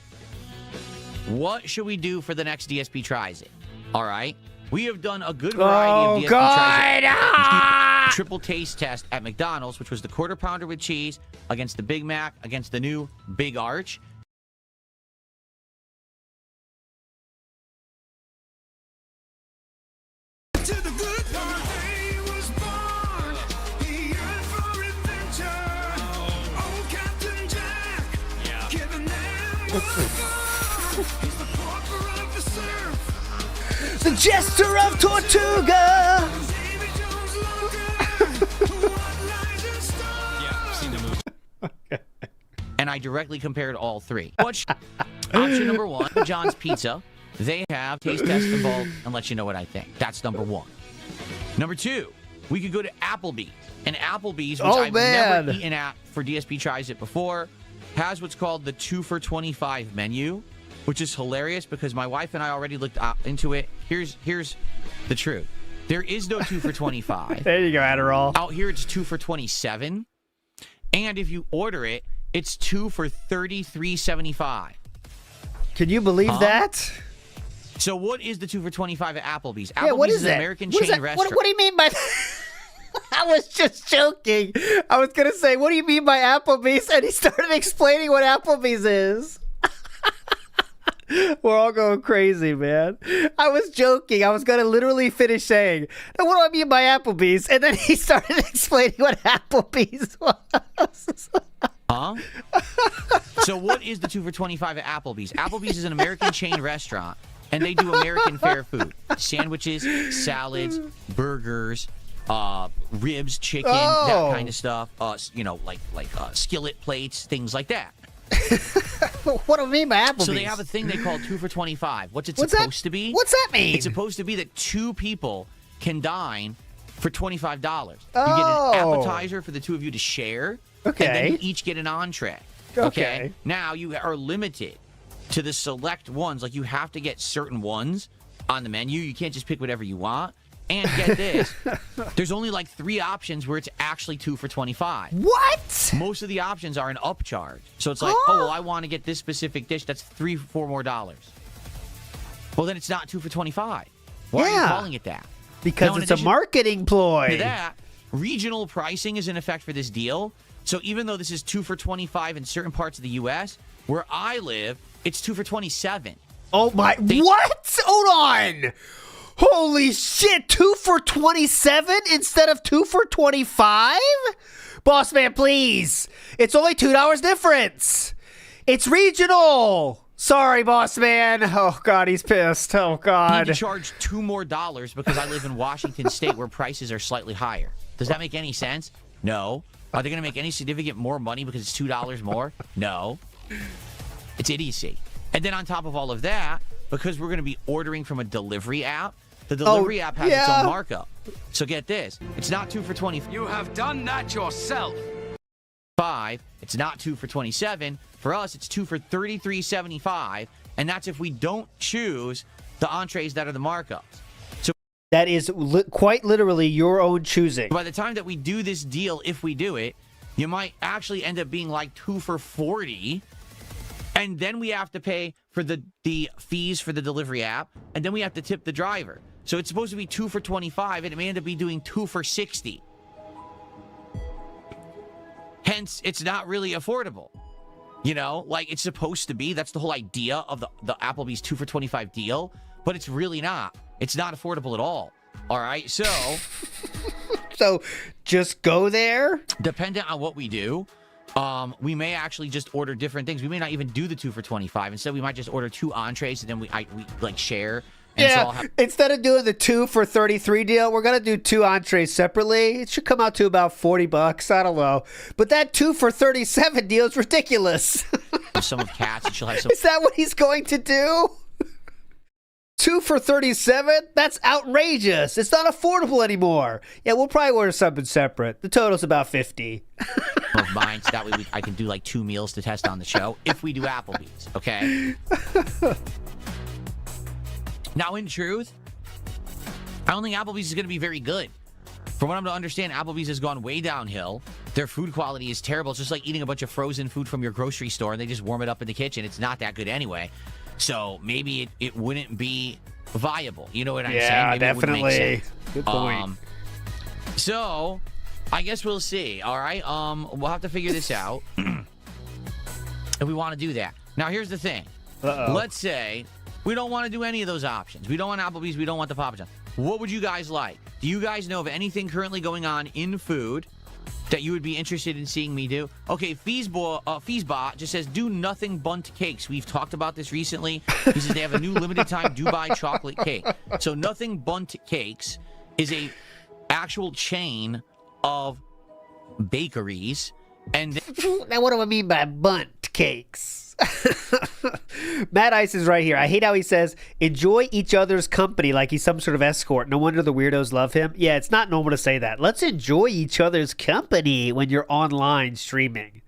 What should we do for the next DSP Tries It? All right? we have done a good variety of DSP tries. Triple taste test at McDonald's, which was the quarter pounder with cheese against the Big Mac, against the new Big Arch. The Jester of Tortuga! And I directly compared all three. Option number one, John's Pizza. They have taste test involved and let you know what I think. That's number one. Number two, we could go to Applebee's. And Applebee's, which I've never eaten at for DSP tries it before, has what's called the 2 for $25 menu, which is hilarious because my wife and I already looked into it. Here's the truth. There is no 2 for $25. There you go, Adderall. Out here, it's 2 for $27. And if you order it, it's 2 for $33.75. Can you believe that? So what is the 2 for $25 at Applebee's? Yeah, what is an that? American chain restaurant. What do you mean by that? I was just joking. I was going to say, what do you mean by Applebee's? And he started explaining what Applebee's is. We're all going crazy, man. I was joking. I was going to literally finish saying, now, what do I mean by Applebee's? And then he started explaining what Applebee's was. Huh? So what is the 2 for $25 at Applebee's? Applebee's is an American chain restaurant, and they do American fare food. Sandwiches, salads, burgers, ribs, chicken, that kind of stuff. Like skillet plates, things like that. What do I mean by Applebee's? So they have a thing they call 2 for $25. What's supposed to be? What's that mean? It's supposed to be that two people can dine for $25. You get an appetizer for the two of you to share. Okay. And then you each get an entree. Okay. Now you are limited to the select ones. Like you have to get certain ones on the menu. You can't just pick whatever you want. And get this, there's only like 3 options where it's actually 2 for $25. What? Most of the options are an upcharge. So it's like, oh, well, I want to get this specific dish. That's $3-4 more. Well, then it's not 2 for $25. Why are you calling it that? Because it's a marketing ploy. To that, regional pricing is in effect for this deal. So even though this is 2 for $25 in certain parts of the U.S., where I live, it's 2 for $27. Oh my! What? Hold on! Holy shit! 2 for $27 instead of 2 for $25? Boss man, please! It's only $2 difference. It's regional. Sorry, boss man. Oh god, he's pissed. Oh god. I need to charge $2 more because I live in Washington State, where prices are slightly higher. Does that make any sense? No. Are they going to make any significant more money because it's $2 more? No. It's idiocy. And then on top of all of that, because we're going to be ordering from a delivery app, the delivery app has its own markup. So get this. It's not 2 for $25. You have done that yourself. It's not 2 for $27. For us, it's 2 for $33.75. And that's if we don't choose the entrees that are the markups. So that is quite literally your own choosing. By the time that we do this deal, if we do it, you might actually end up being like 2 for $40. And then we have to pay for the fees for the delivery app. And then we have to tip the driver. So it's supposed to be 2 for $25, and it may end up doing 2 for $60. Hence, it's not really affordable. You know, like it's supposed to be. That's the whole idea of the Applebee's 2 for $25 deal. But it's really not. It's not affordable at all. All right, so... So, just go there? Dependent on what we do, we may actually just order different things. We may not even do the 2 for $25. Instead, we might just order 2 entrees, and then we like share. And yeah, instead of doing the 2 for $33 deal, we're going to do 2 entrees separately. It should come out to about $40. I don't know. But that 2 for $37 deal is ridiculous. Some of cats, and she'll have some... Is that what he's going to do? 2 for $37? That's outrageous. It's not affordable anymore. Yeah, we'll probably order something separate. The total's about $50. Of mine, so that way I can do like 2 meals to test on the show if we do Applebee's, okay? Now, in truth, I don't think Applebee's is going to be very good. From what I'm to understand, Applebee's has gone way downhill. Their food quality is terrible. It's just like eating a bunch of frozen food from your grocery store, and they just warm it up in the kitchen. It's not that good anyway. So maybe it wouldn't be viable. You know what I'm saying? Yeah, Maybe it wouldn't make definitely. sense. Good point. So, I guess we'll see. All right. We'll have to figure this out if we want to do that. Now, here's the thing. Let's say we don't want to do any of those options. We don't want Applebee's. We don't want the Papa John. What would you guys like? Do you guys know of anything currently going on in food that you would be interested in seeing me do? Okay, Feesbot just says, do nothing bunt cakes. We've talked about this recently. He says they have a new limited time Dubai chocolate cake. So Nothing Bunt Cakes is a actual chain of bakeries. And now what do I mean by bunt cakes? Matt Ice is right here. I hate how he says, enjoy each other's company like he's some sort of escort. No wonder the weirdos love him. Yeah, it's not normal to say that. Let's enjoy each other's company when you're online streaming.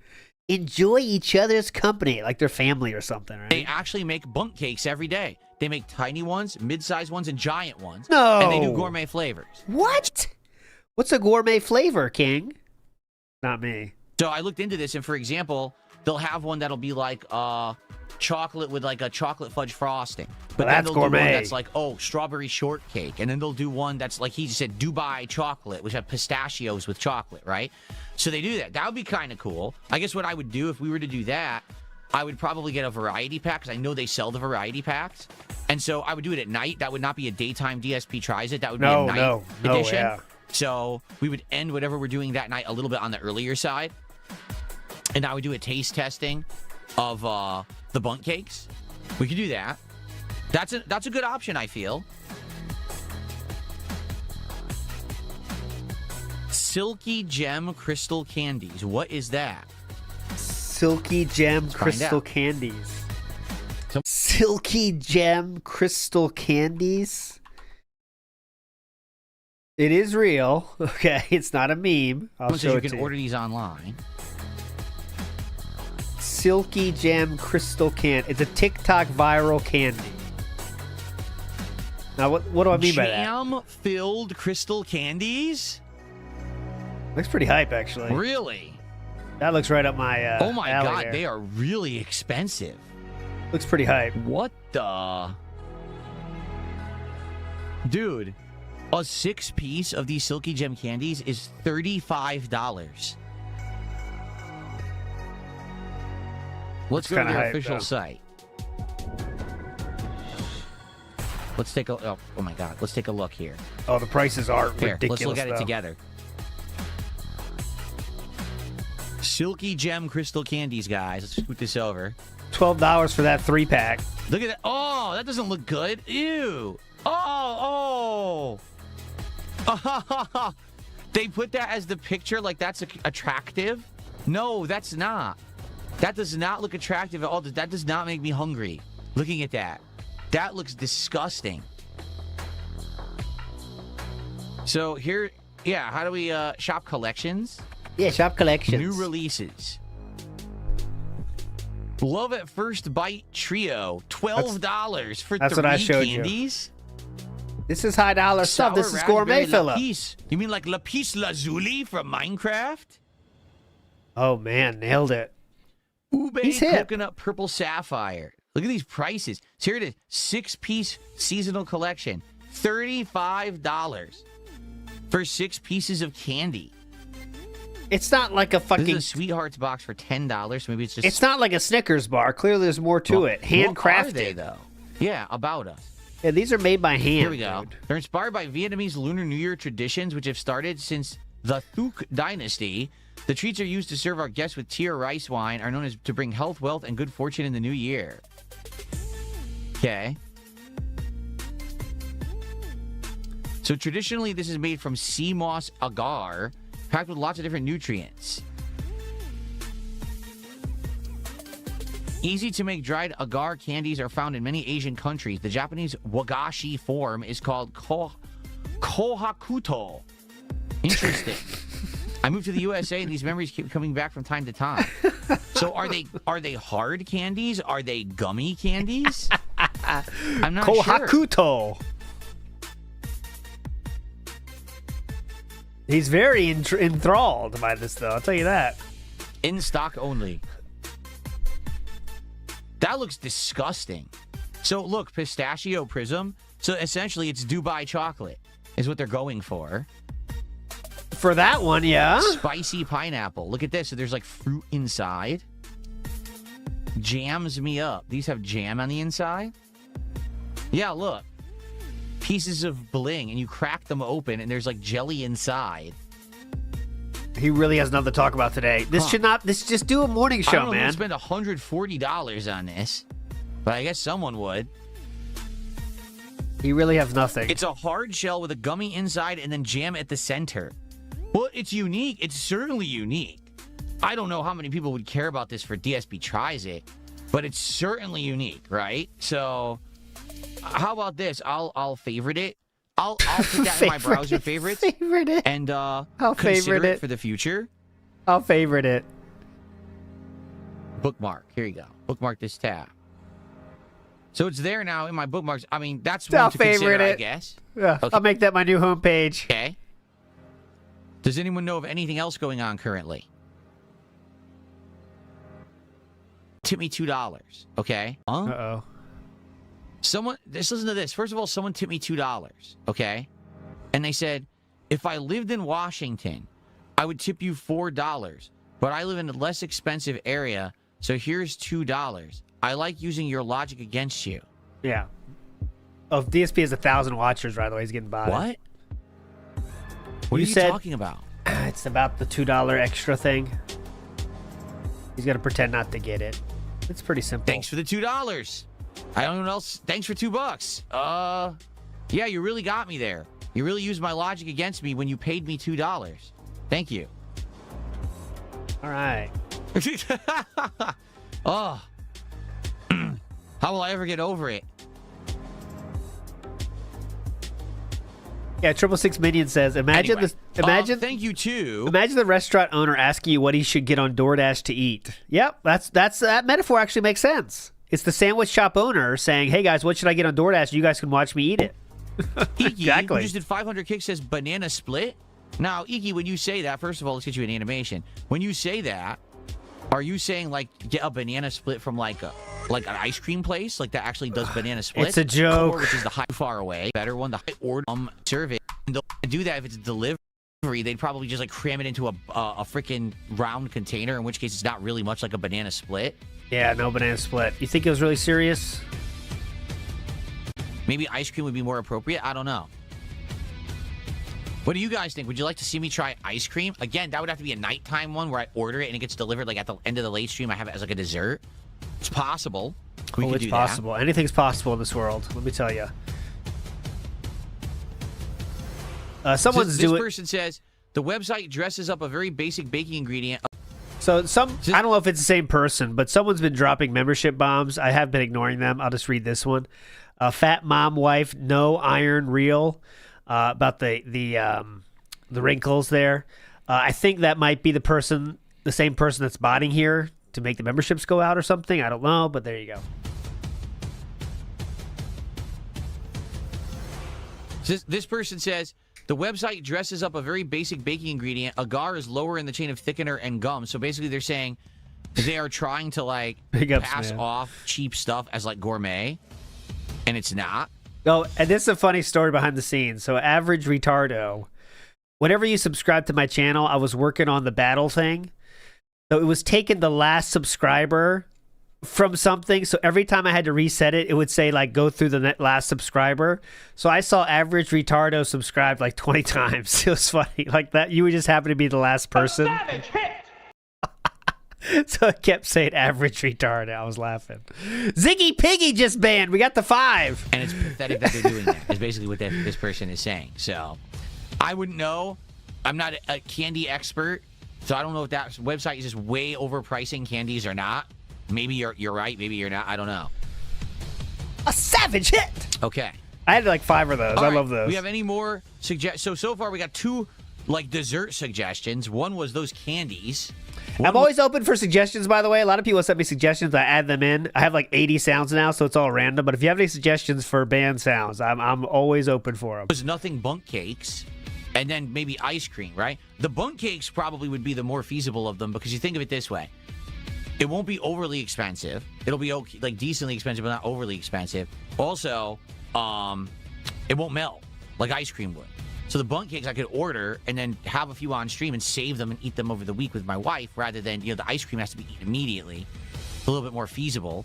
Enjoy each other's company like they're family or something, right? they actually make bunt cakes every day. They make tiny ones, mid-sized ones, and giant ones. No. And they do gourmet flavors. What? What's a gourmet flavor, King? Not me. So I looked into this, and for example, they'll have one that'll be like chocolate with like a chocolate fudge frosting. But then they'll gourmet. do one that's like, strawberry shortcake. And then they'll do one that's like he said, Dubai chocolate, which have pistachios with chocolate, right? So they do that. That would be kind of cool. I guess what I would do if we were to do that, I would probably get a variety pack because I know they sell the variety packs. And so I would do it at night. That would not be a daytime DSP tries it. That would be a night edition. Yeah. So we would end whatever we're doing that night a little bit on the earlier side. And I would do a taste testing of the bunt cakes. We could do that. That's a good option, I feel. Silky Gem Crystal Candies. What is that? Silky Gem Crystal Candies. Silky Gem Crystal Candies? It is real. Okay, it's not a meme. I'll show you it can to order these online. Silky Gem Crystal Candy. It's a TikTok viral candy. Now, what do I mean by that? Jam-filled crystal candies? Looks pretty hype, actually. Really? That looks right up my oh my alley god, there. they are really expensive. Looks pretty hype. What the? Dude, a 6-piece of these Silky Gem candies is $35. Let's go to their official site. Let's take a oh my god, let's take a look here. Oh, the prices are Here, ridiculous. let's look at it together. Silky Gem Crystal Candies, guys. Let's scoot this over. $12 for that 3-pack. Look at that. Oh, that doesn't look good. Ew. Oh. They put that as the picture like that's attractive? No, that's not. That does not look attractive at all. That does not make me hungry. Looking at that. That looks disgusting. So here, yeah, how do we shop collections? Yeah, shop collections. New releases. Love at First Bite Trio. $12 for that's 3 what I showed candies. You. This is high dollar stuff. This is gourmet, Philip. You mean like Lapis Lazuli from Minecraft? Oh man, nailed it. Ube He's hip. Coconut Purple Sapphire. Look at these prices. So here it is. 6-piece seasonal collection. $35 for 6 pieces of candy. It's not like a fucking... This is a Sweethearts box for $10. Maybe it's just... It's not like a Snickers bar. Clearly there's more to it. Handcrafted. What are they, though? Yeah, About Us. Yeah, these are made by hand. Here we go. Dude. They're inspired by Vietnamese Lunar New Year traditions, which have started since the Thuc dynasty. The treats are used to serve our guests with tier rice wine, are known as to bring health, wealth, and good fortune in the new year. Okay. So traditionally, this is made from sea moss agar, packed with lots of different nutrients. Easy to make dried agar candies are found in many Asian countries. The Japanese wagashi form is called kohakuto. Interesting. I moved to the USA and these memories keep coming back from time to time. So are they hard candies? Are they gummy candies? I'm not sure. Kohakuto. He's very enthralled by this, though. I'll tell you that. In stock only. That looks disgusting. So look, Pistachio Prism, So essentially, it's Dubai chocolate is what they're going for. For that one, yeah. Spicy pineapple. Look at this. So there's like fruit inside. Jams me up. These have jam on the inside. Yeah, look. Pieces of bling, and you crack them open, and there's like jelly inside. He really has nothing to talk about today. This should not. This just do a morning show, I don't know man. Spend $140 on this, but I guess someone would. He really has nothing. It's a hard shell with a gummy inside and then jam at the center. Well, it's unique. It's certainly unique. I don't know how many people would care about this for DSP Tries It, but it's certainly unique, right? So, how about this? I'll favorite it. I'll put that in my browser favorites. Favorite it. And I'll consider favorite it for the future. I'll favorite it. Bookmark. Here you go. Bookmark this tab. So it's there now in my bookmarks. I mean, that's I'll one to consider, favorite it. I guess. Yeah, Okay. I'll make that my new homepage. Okay. Does anyone know of anything else going on currently? Tip me $2. Okay. Uh-oh. Someone, listen to this. First of all, someone tipped me $2. Okay. And they said, if I lived in Washington, I would tip you $4. But I live in a less expensive area, so here's $2. I like using your logic against you. Yeah. Oh, if DSP has 1,000 watchers, by the way, he's getting bodied. What? What are you talking about? It's about the $2 extra thing. He's got to pretend not to get it. It's pretty simple. Thanks for the $2. I don't know what else. Thanks for $2. Yeah, you really got me there. You really used my logic against me when you paid me $2. Thank you. All right. Oh. How will I ever get over it? Yeah, 666 Minion says, imagine Anyway, this. Imagine. thank you too. Imagine the restaurant owner asking you what he should get on DoorDash to eat. Yep, that metaphor actually makes sense. It's the sandwich shop owner saying, "Hey guys, what should I get on DoorDash? You guys can watch me eat it." Iki, who just did 500 kicks, says banana split. Now, Iki, when you say that, first of all, let's get you an animation. When you say that, are you saying like get a banana split from like an ice cream place like that actually does banana splits? It's a joke. Or, which is the high far away, better one, the high order serve it. And they'll do that if it's delivery. They'd probably just like cram it into a freaking round container, in which case it's not really much like a banana split. Yeah, no banana split. You think it was really serious? Maybe ice cream would be more appropriate. I don't know. What do you guys think? Would you like to see me try ice cream? Again, that would have to be a nighttime one where I order it and it gets delivered like at the end of the late stream. I have it as like a dessert. It's possible. We could It's do possible. that. Anything's possible in this world. Let me tell you. Someone's This doing. person says the website dresses up a very basic baking ingredient. So I don't know if it's the same person, but someone's been dropping membership bombs. I have been ignoring them. I'll just read this one. Fat mom wife, no iron real. About the wrinkles there. I think that might be the same person that's botting here to make the memberships go out or something. I don't know, but there you go. This person says the website dresses up a very basic baking ingredient. Agar is lower in the chain of thickener and gum. So basically they're saying they are trying to like pass off cheap stuff as like gourmet, and it's not. Oh, and this is a funny story behind the scenes. So Average Retardo, whenever you subscribe to my channel, I was working on the battle thing. So it was taking the last subscriber from something. So every time I had to reset it, it would say like go through the last subscriber. So I saw Average Retardo subscribed like 20 times. It was funny like that. You would just happen to be the last person. So it kept saying Average Retardo. I was laughing. Ziggy Piggy just banned. We got the 5. And it's pathetic that they're doing that, is basically what this person is saying. So I wouldn't know. I'm not a candy expert, so I don't know if that website is just way overpricing candies or not. Maybe you're right. Maybe you're not. I don't know. A savage hit. Okay. I had like 5 of those. All I right. love those. We have any more so far we got 2 like dessert suggestions. One was those candies. I'm always open for suggestions, by the way. A lot of people send me suggestions. I add them in. I have like 80 sounds now, so it's all random. But if you have any suggestions for band sounds, I'm always open for them. There's nothing bunk cakes, and then maybe ice cream, right? The bunk cakes probably would be the more feasible of them because you think of it this way. It won't be overly expensive. It'll be okay, like decently expensive, but not overly expensive. Also, It won't melt like ice cream would. So the bundt cakes I could order and then have a few on stream and save them and eat them over the week with my wife, rather than, the ice cream has to be eaten immediately. It's a little bit more feasible.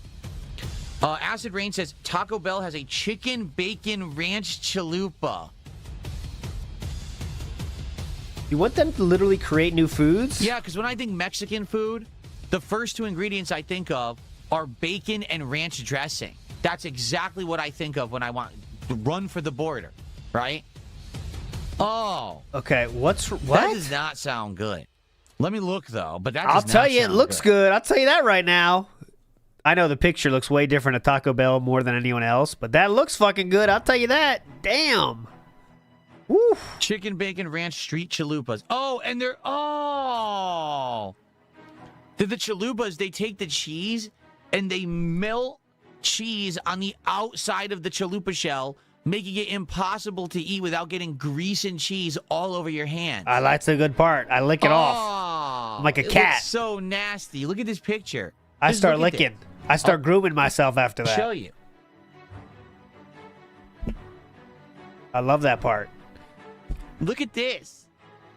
Acid Rain says Taco Bell has a chicken bacon ranch chalupa. You want them to literally create new foods? Yeah, because when I think Mexican food, the first two ingredients I think of are bacon and ranch dressing. That's exactly what I think of when I want to run for the border, right? Oh. Okay, what? That does not sound good. Let me look, though, but that I'll does tell not you, it sound looks good. I'll tell you that right now. I know the picture looks way different at Taco Bell more than anyone else, but that looks fucking good. I'll tell you that. Damn. Woo. Chicken bacon ranch street chalupas. Oh, and they're the chalupas. They take the cheese and they melt cheese on the outside of the chalupa shell, making it impossible to eat without getting grease and cheese all over your hands. That's the good part. I lick it off. I'm like a it cat. Looks so nasty. Look at this picture. I Just start look at licking. I start grooming myself after that. Show you. I love that part. Look at this.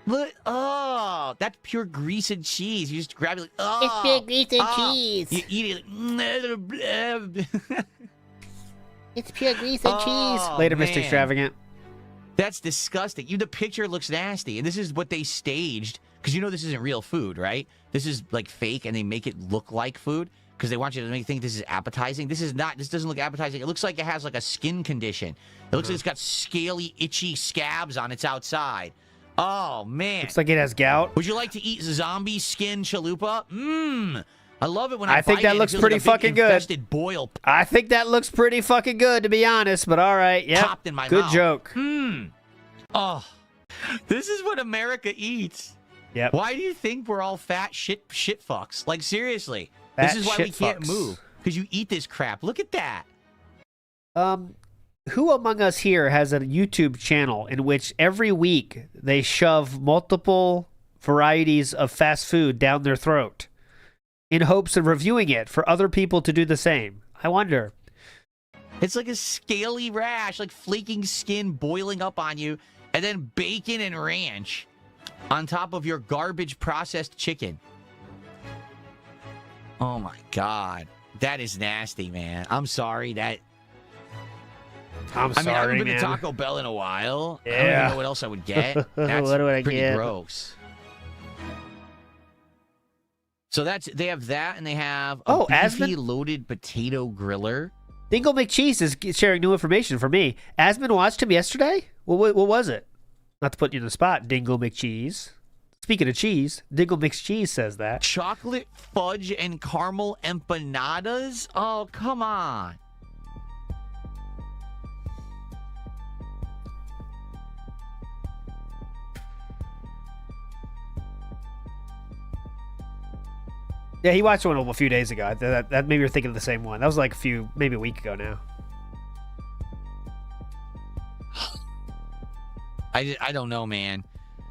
Look. Oh, that's pure grease and cheese. You just grab it like, oh. It's pure grease and cheese. You eat it like, it's pure grease and cheese. Later, Mr. Extravagant. That's disgusting. The picture looks nasty, and this is what they staged, because this isn't real food, right? This is like fake, and they make it look like food because they want you to think this is appetizing. This is not. This doesn't look appetizing. It looks like it has like a skin condition. It looks like it's got scaly, itchy scabs on its outside. Oh, man. Looks like it has gout. Would you like to eat zombie skin chalupa? Mmm. I love it when I think that looks pretty fucking good. Boil. I think that looks pretty fucking good, to be honest, but all right. Yeah. Popped in my good mouth. joke. Mmm. Oh. This is what America eats. Yep. Why do you think we're all fat shit fucks? Like, seriously. Fat this is why we shit can't fucks. move. Because you eat this crap. Look at that. Who among us here has a YouTube channel in which every week they shove multiple varieties of fast food down their throat in hopes of reviewing it for other people to do the same? I wonder. It's like a scaly rash, like flaking skin boiling up on you, and then bacon and ranch on top of your garbage processed chicken. Oh my God. That is nasty, man. I'm sorry. I haven't been to Taco Bell in a while. Yeah. I don't even know what else I would get. That's What would I pretty get? gross. So they have that, and they have Oh, beefy Asmund? loaded potato griller. Dingle McCheese is sharing new information for me. Asmund watched him yesterday? What was it? Not to put you in the spot, Dingle McCheese. Speaking of cheese, Dingle McCheese says that. Chocolate fudge and caramel empanadas? Oh, come on. Yeah, he watched one a few days ago. That maybe you're thinking of the same one. That was like maybe a week ago now. I don't know, man.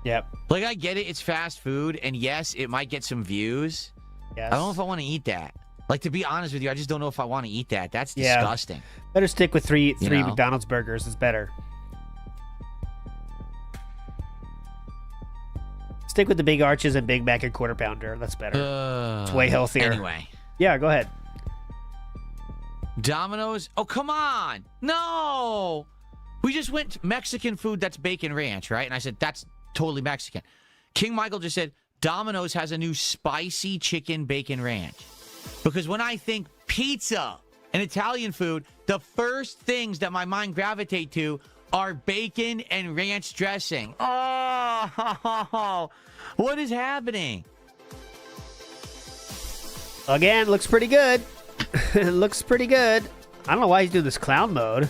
Yep. Like, I get it. It's fast food, and yes, it might get some views. Yes. I don't know if I want to eat that. Like, to be honest with you, I just don't know if I want to eat that. That's disgusting. Better stick with three You know? McDonald's burgers. It's better. Stick with the big arches and Big Mac and Quarter Pounder. That's better. It's way healthier. Anyway. Yeah, go ahead. Domino's? Oh, come on. No. We just went Mexican food that's bacon ranch, right? And I said, that's totally Mexican. King Michael just said, Domino's has a new spicy chicken bacon ranch. Because when I think pizza and Italian food, the first things that my mind gravitate to are bacon and ranch dressing. Oh, what is happening? Again, looks pretty good. It looks pretty good. I don't know why he's doing this clown mode.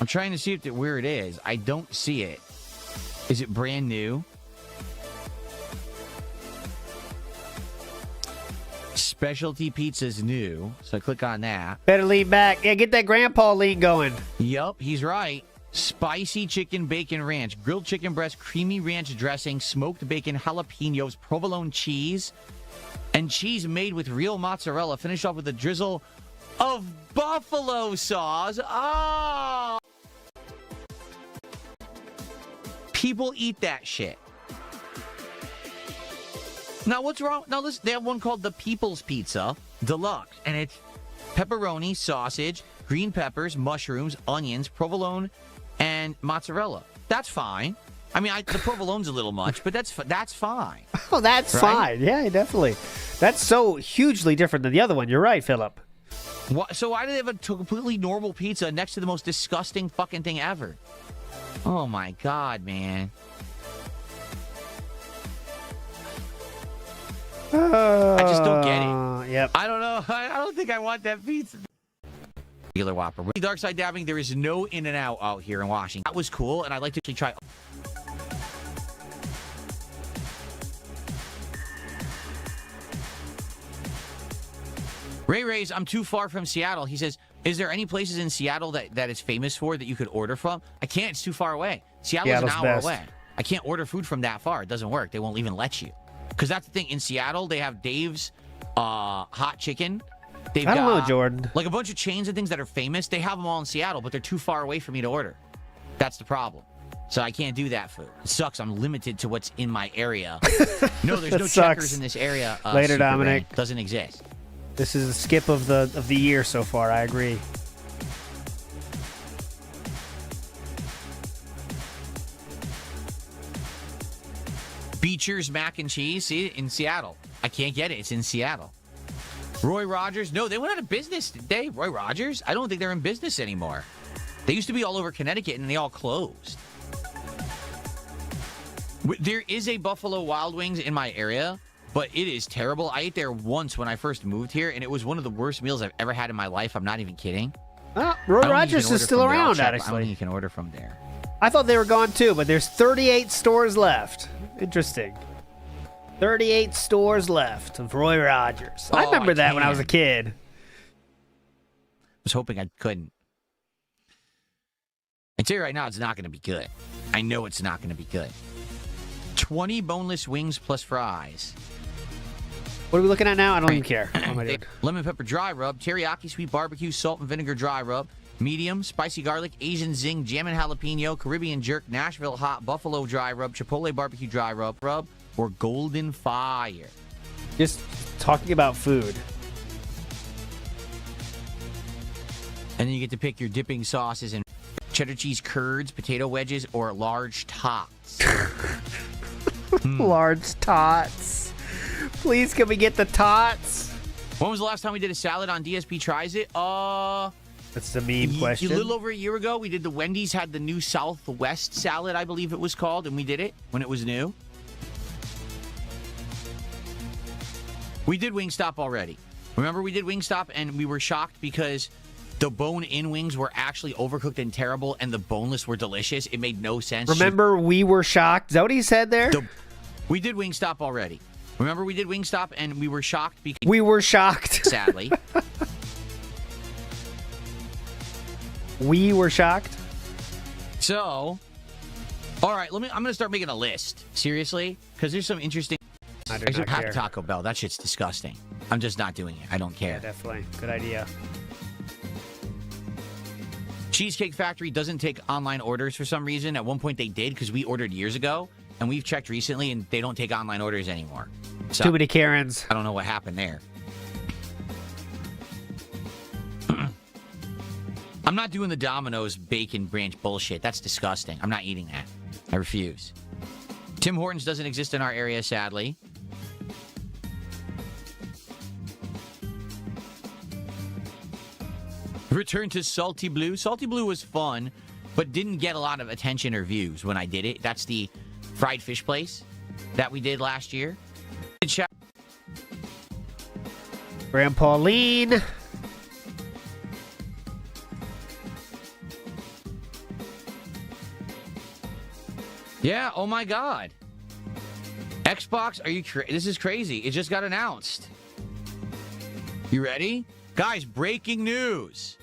I'm trying to see where it is. I don't see it. Is it brand new? Specialty pizza's new. So I click on that. Better lean back. Yeah, get that grandpa lean going. Yup, he's right. Spicy chicken bacon ranch, grilled chicken breast, creamy ranch dressing, smoked bacon, jalapenos, provolone cheese. And cheese made with real mozzarella, finished off with a drizzle of buffalo sauce. Oh! People eat that shit. Now, what's wrong? Now, listen, they have one called the People's Pizza Deluxe, and it's pepperoni, sausage, green peppers, mushrooms, onions, provolone, and mozzarella. That's fine. I mean, the provolone's a little much, but that's fine. Oh, that's fine. Yeah, definitely. That's so hugely different than the other one. You're right, Philip. So why do they have a completely normal pizza next to the most disgusting fucking thing ever? Oh, my God, man. I just don't get it. Yep. I don't know. I don't think I want that pizza. Regular Whopper. With Dark Side Dabbing, there is no In-N-Out out here in Washington. That was cool, and I'd like to actually try. Ray's, I'm too far from Seattle. He says, is there any places in Seattle that is famous for that you could order from? I can't. It's too far away. Seattle's an hour away. I can't order food from that far. It doesn't work. They won't even let you. Because that's the thing. In Seattle, they have Dave's hot chicken. They've I don't know, Jordan. Like a bunch of chains and things that are famous. They have them all in Seattle, but they're too far away for me to order. That's the problem. So I can't do that food. It sucks. I'm limited to what's in my area. No, there's no checkers in this area. Later, Dominic. Doesn't exist. This is a skip of the year so far. I agree. Beecher's mac and cheese. See, in Seattle. I can't get it. It's in Seattle. Roy Rogers. No, they went out of business, did they? Roy Rogers? I don't think they're in business anymore. They used to be all over Connecticut, and they all closed. There is a Buffalo Wild Wings in my area, but it is terrible. I ate there once when I first moved here, and it was one of the worst meals I've ever had in my life. I'm not even kidding. Roy Rogers is still around, I don't actually. think you can order from there. I thought they were gone too, but there's 38 stores left. Interesting. 38 stores left of Roy Rogers. I remember that when I was a kid. I was hoping I couldn't. I tell you right now, it's not going to be good. I know it's not going to be good. 20 boneless wings plus fries. What are we looking at now? I don't even care. What am I doing? Lemon pepper dry rub, teriyaki sweet barbecue, salt and vinegar dry rub, medium, spicy garlic, Asian zing, jam and jalapeno, Caribbean jerk, Nashville hot, buffalo dry rub, chipotle barbecue dry rub, or golden fire. Just talking about food. And then you get to pick your dipping sauces and cheddar cheese curds, potato wedges, or large tots. Large tots. Please, can we get the tots? When was the last time we did a salad on DSP Tries It? That's the meme question. A little over a year ago, we did the Wendy's had the new Southwest salad, I believe it was called, and we did it when it was new. We did Wingstop already. Remember we did Wingstop and we were shocked because the bone-in wings were actually overcooked and terrible and the boneless were delicious. It made no sense. Remember we were shocked? Is that what he said there? We did Wingstop already. Remember we did Wingstop and we were shocked because... We were shocked. Sadly. We were shocked? So, all right, I'm going to start making a list. Seriously? Because there's some interesting... I do not care. Taco Bell. That shit's disgusting. I'm just not doing it. I don't care. Yeah, definitely. Good idea. Cheesecake Factory doesn't take online orders for some reason. At one point they did because we ordered years ago, and we've checked recently, and they don't take online orders anymore. So, too many Karens. I don't know what happened there. I'm not doing the Domino's bacon branch bullshit. That's disgusting. I'm not eating that. I refuse. Tim Hortons doesn't exist in our area, sadly. Return to Salty Blue. Salty Blue was fun, but didn't get a lot of attention or views when I did it. That's the fried fish place that we did last year. Grandpa Pauline. Yeah, oh my God. Xbox, are you this is crazy. It just got announced. You ready? Guys, breaking news.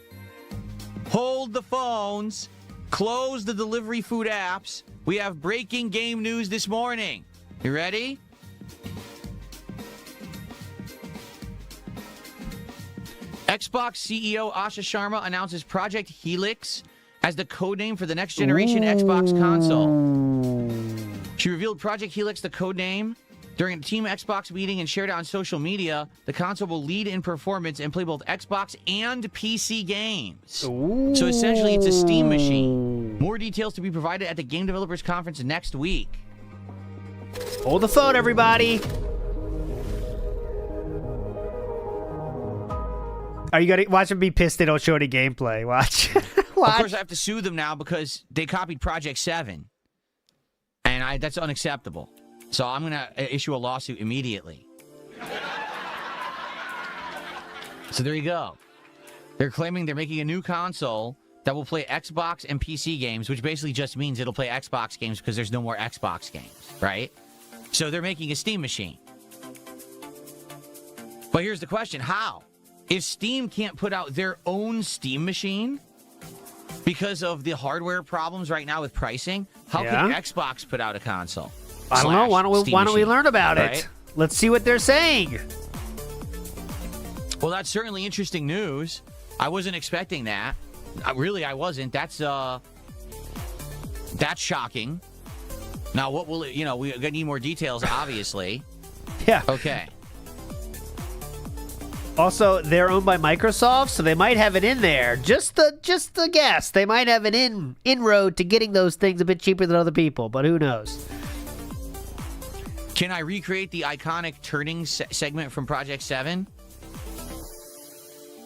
Hold the phones. Close the delivery food apps. We have breaking game news this morning. You ready? Xbox CEO Asha Sharma announces Project Helix as the codename for the next generation Xbox console. She revealed Project Helix, the codename, during a Team Xbox meeting and shared it on social media. The console will lead in performance and play both Xbox and PC games. Ooh. So essentially, it's a Steam machine. More details to be provided at the Game Developers Conference next week. Hold the phone, everybody. Are you gonna watch them be pissed they don't show any gameplay? Watch. Of course, I have to sue them now because they copied Project 7. And that's unacceptable. So I'm going to issue a lawsuit immediately. So there you go. They're claiming they're making a new console that will play Xbox and PC games, which basically just means it'll play Xbox games because there's no more Xbox games, right? So they're making a Steam machine. But here's the question, how? If Steam can't put out their own Steam machine because of the hardware problems right now with pricing, how can Xbox put out a console? I don't know. Why don't we learn about it? Let's see what they're saying. Well, that's certainly interesting news. I wasn't expecting that. Really, I wasn't. That's shocking. Now, what will it, we need more details, obviously. Yeah. Okay. Also, they're owned by Microsoft, so they might have it in there. Just a guess. They might have an inroad to getting those things a bit cheaper than other people, but who knows? Can I recreate the iconic turning segment from Project 7?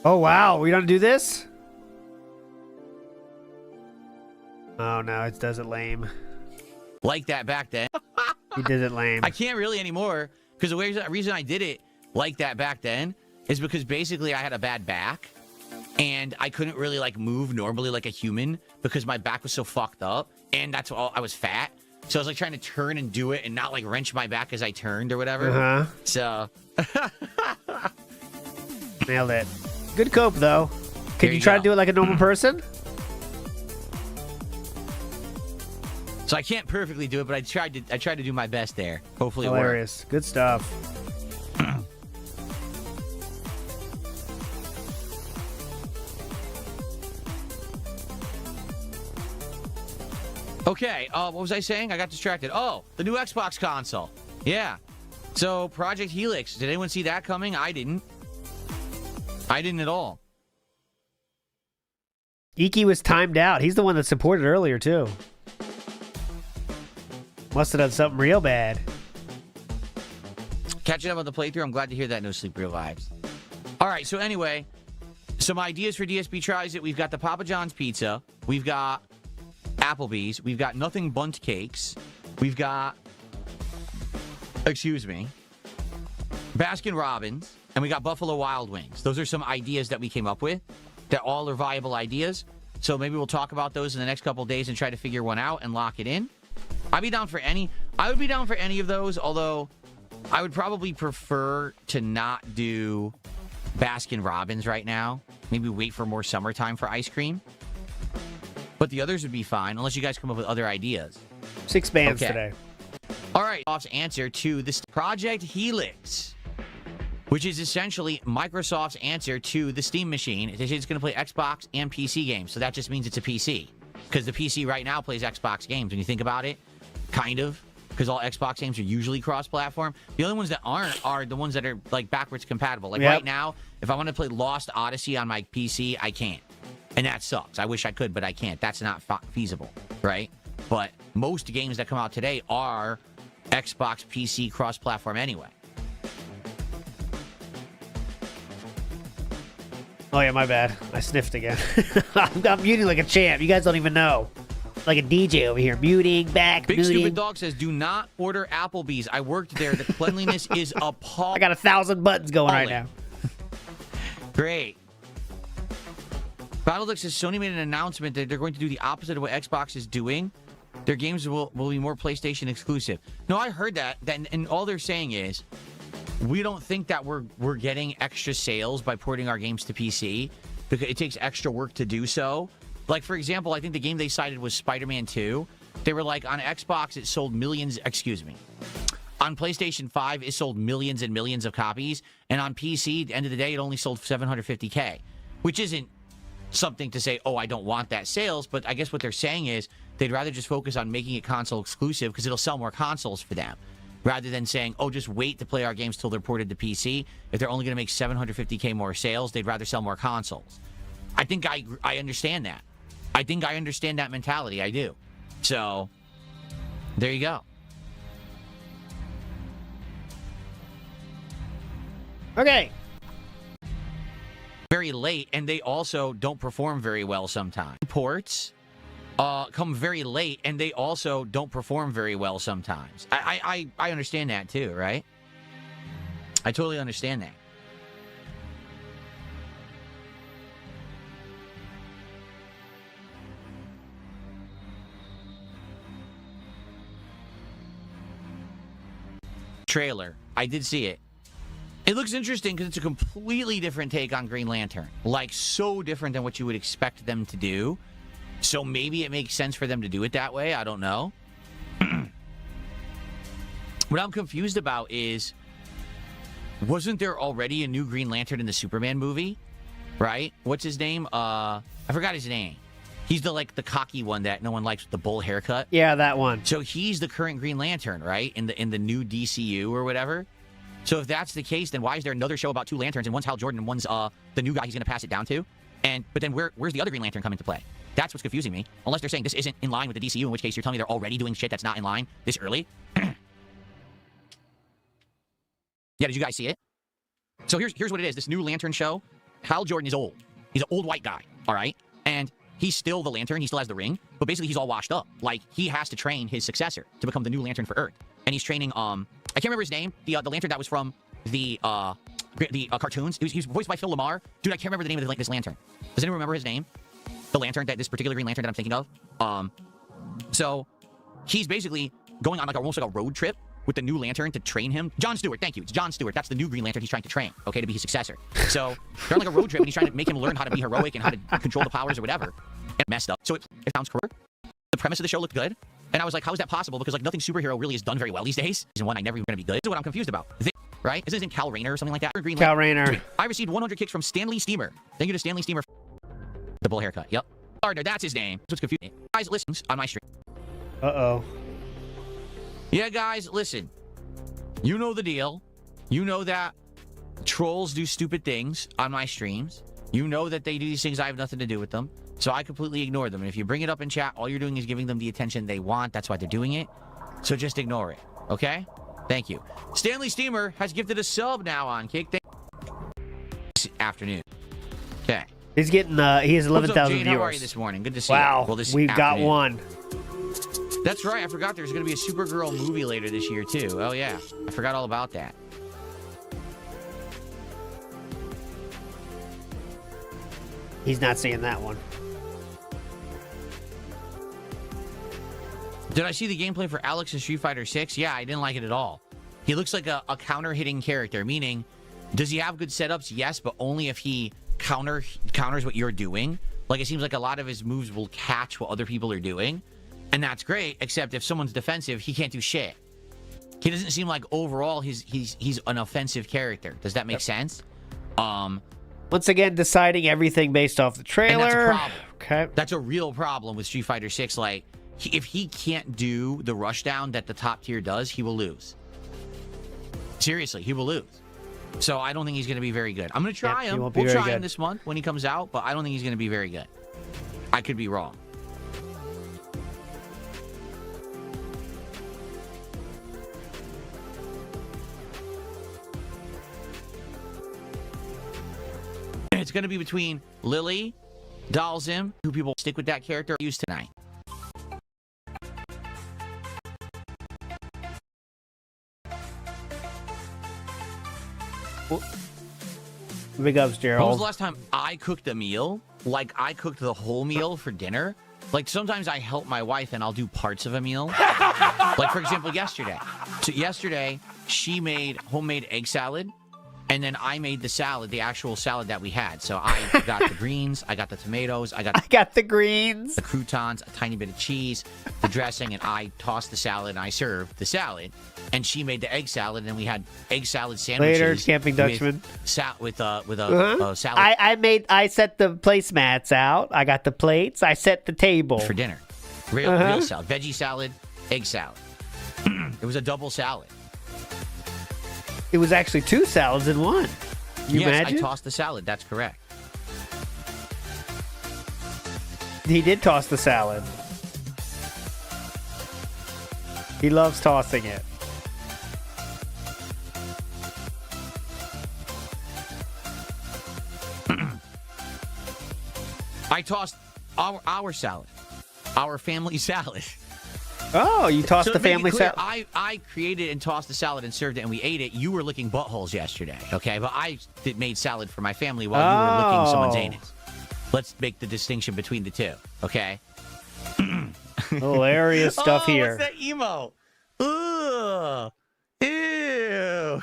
Oh, wow. We don't do this? Oh, no. It does it lame. Like that back then. He did it lame. I can't really anymore, because the reason I did it like that back then is because basically I had a bad back, and I couldn't really, move normally like a human because my back was so fucked up, and that's all. I was fat. So I was, trying to turn and do it and not, wrench my back as I turned or whatever. Uh-huh. So. Nailed it. Good cope, though. Can you try to do it like a normal person? So I can't perfectly do it, but I tried to do my best there. Hopefully it worked. Hilarious. Good stuff. Okay, what was I saying? I got distracted. Oh, the new Xbox console. Yeah. So, Project Helix. Did anyone see that coming? I didn't. I didn't at all. Iki was timed out. He's the one that supported earlier, too. Must have done something real bad. Catching up on the playthrough. I'm glad to hear that No Sleep Real Lives. All right, so anyway, some ideas for DSP Tries It. We've got the Papa John's Pizza. We've got Applebee's. We've got Nothing Bunt Cakes. We've got, Baskin Robbins. And we got Buffalo Wild Wings. Those are some ideas that we came up with. That all are viable ideas. So maybe we'll talk about those in the next couple of days and try to figure one out and lock it in. I would be down for any of those, although I would probably prefer to not do Baskin Robbins right now. Maybe wait for more summertime for ice cream. But the others would be fine, unless you guys come up with other ideas. 6 bands today. All right. Microsoft's answer to this Project Helix, which is essentially Microsoft's answer to the Steam machine. It's going to play Xbox and PC games, so that just means it's a PC. Because the PC right now plays Xbox games. When you think about it, kind of, because all Xbox games are usually cross-platform. The only ones that aren't are the ones that are, backwards compatible. Right now, if I want to play Lost Odyssey on my PC, I can't. And that sucks. I wish I could, but I can't. That's not feasible, right? But most games that come out today are Xbox PC cross-platform anyway. Oh, yeah, my bad. I sniffed again. I'm muting like a champ. You guys don't even know. Like a DJ over here. Muting, back, Big muting. Stupid Dog says, do not order Applebee's. I worked there. The cleanliness is appalling. I got 1,000 buttons going right now. Great. Battleduck says, Sony made an announcement that they're going to do the opposite of what Xbox is doing. Their games will be more PlayStation exclusive. No, I heard that. And all they're saying is, we don't think that we're getting extra sales by porting our games to PC because it takes extra work to do so. Like, for example, I think the game they cited was Spider-Man 2. They were like, on Xbox, it sold millions. Excuse me. On PlayStation 5, it sold millions and millions of copies, and on PC, at the end of the day, it only sold 750K, which isn't something to say, oh, I don't want that sales, but I guess what they're saying is they'd rather just focus on making it console exclusive because it'll sell more consoles for them, rather than saying, oh, just wait to play our games till they're ported to PC. If they're only going to make 750K more sales, they'd rather sell more consoles. I think I understand that. I think I understand that mentality. I do. So, there you go. Okay. Very late, and they also don't perform very well sometimes. Ports come very late, and they also don't perform very well sometimes. I understand that too, right? I totally understand that. Trailer. I did see it. It looks interesting because it's a completely different take on Green Lantern. Like, so different than what you would expect them to do. So maybe it makes sense for them to do it that way. I don't know. What I'm confused about is, wasn't there already a new Green Lantern in the Superman movie? Right? What's his name? I forgot his name. He's the cocky one that no one likes with the bull haircut. Yeah, that one. So he's the current Green Lantern, right? In the new DCU or whatever. So if that's the case, then why is there another show about two lanterns and one's Hal Jordan and one's the new guy he's going to pass it down to? But then where's the other Green Lantern come into play? That's what's confusing me. Unless they're saying this isn't in line with the DCU, in which case you're telling me they're already doing shit that's not in line this early. Yeah, did you guys see it? So here's what it is. This new Lantern show, Hal Jordan is old. He's an old white guy, all right? And he's still the Lantern. He still has the ring. But basically, he's all washed up. Like, he has to train his successor to become the new Lantern for Earth. And he's training, I can't remember his name. The Lantern that was from the cartoons. He was voiced by Phil Lamar. Dude, I can't remember the name of this Lantern. Does anyone remember his name? The Lantern, this particular Green Lantern that I'm thinking of. So he's basically going on almost like a road trip with the new Lantern to train him. John Stewart, thank you. It's John Stewart. That's the new Green Lantern he's trying to train, okay, to be his successor. So they're on like a road trip, and he's trying to make him learn how to be heroic and how to control the powers or whatever. And messed up. So it sounds correct. The premise of the show looked good. And I was like, how is that possible? Because nothing superhero really is done very well these days. Season 1, I never even going to be good. This is what I'm confused about. Right? Isn't his name Cal Rayner or something like that? Green Cal Rayner. I received 100 kicks from Stanley Steamer. Thank you to Stanley Steamer. The bull haircut. Yep. Gardner, that's his name. That's what's confusing. Guys, listen on my stream. Uh-oh. Yeah, guys, listen. You know the deal. You know that trolls do stupid things on my streams. You know that they do these things. I have nothing to do with them. So I completely ignore them. And if you bring it up in chat, all you're doing is giving them the attention they want. That's why they're doing it. So just ignore it. Okay? Thank you. Stanley Steamer has gifted a sub now on Kick. This afternoon. Okay. He's getting, he has 11,000 viewers. How are you this morning? Good to see you. Wow. Well, this we've got afternoon. one. That's right. I forgot there's going to be a Supergirl movie later this year, too. Oh, yeah. I forgot all about that. He's not seeing that one. Did I see the gameplay for Alex in Street Fighter 6? Yeah, I didn't like it at all. He looks like a counter-hitting character, meaning, does he have good setups? Yes, but only if he counters what you're doing. Like, it seems like a lot of his moves will catch what other people are doing, and that's great, except if someone's defensive, he can't do shit. He doesn't seem like overall he's an offensive character. Does that make sense? Once again, deciding everything based off the trailer. And that's a problem. Okay. That's a real problem with Street Fighter 6. Like, if he can't do the rushdown that the top tier does, he will lose. Seriously, he will lose. So I don't think he's going to be very good. I'm going to try him. We'll try him this month when he comes out, but I don't think he's going to be very good. I could be wrong. It's going to be between Lily, Dalzim, who people stick with that character use tonight. Big ups, Gerald. When was the last time I cooked a meal? Like, I cooked the whole meal for dinner? Like, sometimes I help my wife and I'll do parts of a meal. Like, for example, yesterday. So yesterday, she made homemade egg salad. And then I made the salad, the actual salad that we had. So I got the greens, I got the tomatoes, I got the greens, the croutons, a tiny bit of cheese, the dressing, and I tossed the salad and I served the salad. And she made the egg salad, and we had egg salad sandwiches. Later, Camping Dutchman. With a salad. I set the placemats out. I got the plates. I set the table for dinner. Real salad, veggie salad, egg salad. It was a double salad. It was actually 2 salads in one. Yes, imagine? I tossed the salad. That's correct. He did toss the salad. He loves tossing it. I tossed our salad, our family salad. Oh, you tossed so the family salad. I created and tossed the salad and served it, and we ate it. You were licking buttholes yesterday, okay? But I made salad for my family while you were licking someone's anus. Let's make the distinction between the two, okay? Hilarious stuff here. What's that emo? Ugh. Ew.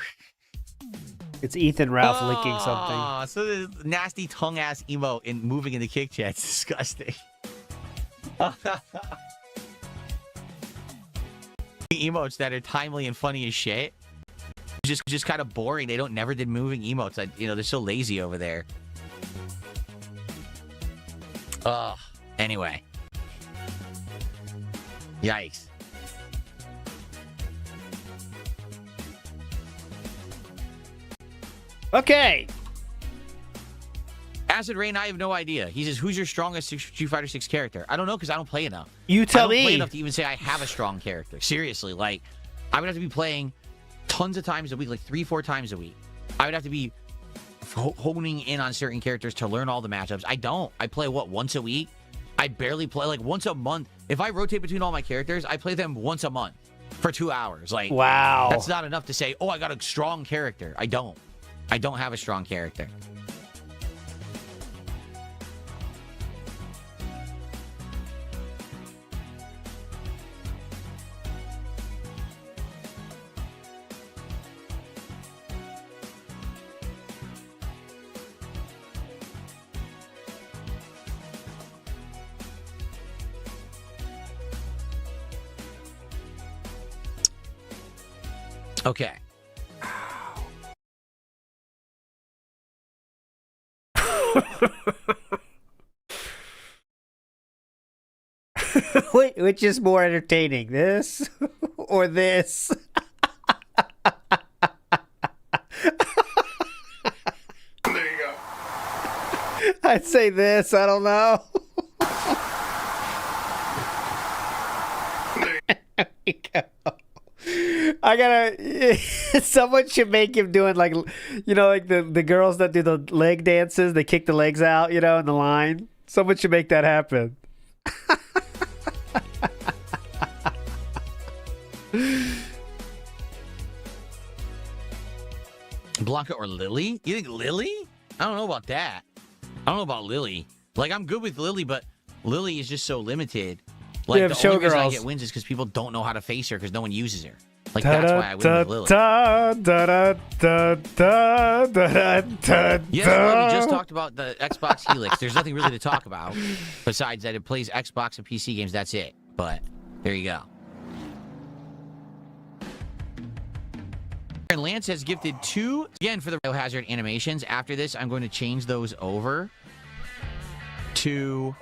It's Ethan Ralph licking something. So this nasty tongue-ass emo in moving in the kick chat. It's disgusting. Emotes that are timely and funny as shit. Just kind of boring. They never did moving emotes. They're so lazy over there. Ugh. Anyway. Yikes. Okay. Acid Rain, I have no idea. He says, who's your strongest Street Fighter 6 character? I don't know because I don't play enough. You tell me. I don't play enough to even say I have a strong character. Seriously, I would have to be playing tons of times a week, 3-4 times a week. I would have to be honing in on certain characters to learn all the matchups. I don't. I play, once a week? I barely play, once a month. If I rotate between all my characters, I play them once a month for 2 hours. Wow. That's not enough to say, I got a strong character. I don't. I don't have a strong character. Okay. Which is more entertaining, this or this? There you go. I'd say this. I don't know. There you go. I gotta. Someone should make him doing the girls that do the leg dances. They kick the legs out, in the line. Someone should make that happen. Blanca or Lily? You think Lily? I don't know about that. I don't know about Lily. I'm good with Lily, but Lily is just so limited. The only reason I get wins is because people don't know how to face her because no one uses her. That's why I win with Lily. Yes, well, we just talked about the Xbox Helix. There's nothing really to talk about besides that it plays Xbox and PC games. That's it. But there you go. And Lance has gifted 2 again for the Biohazard animations. After this, I'm going to change those over to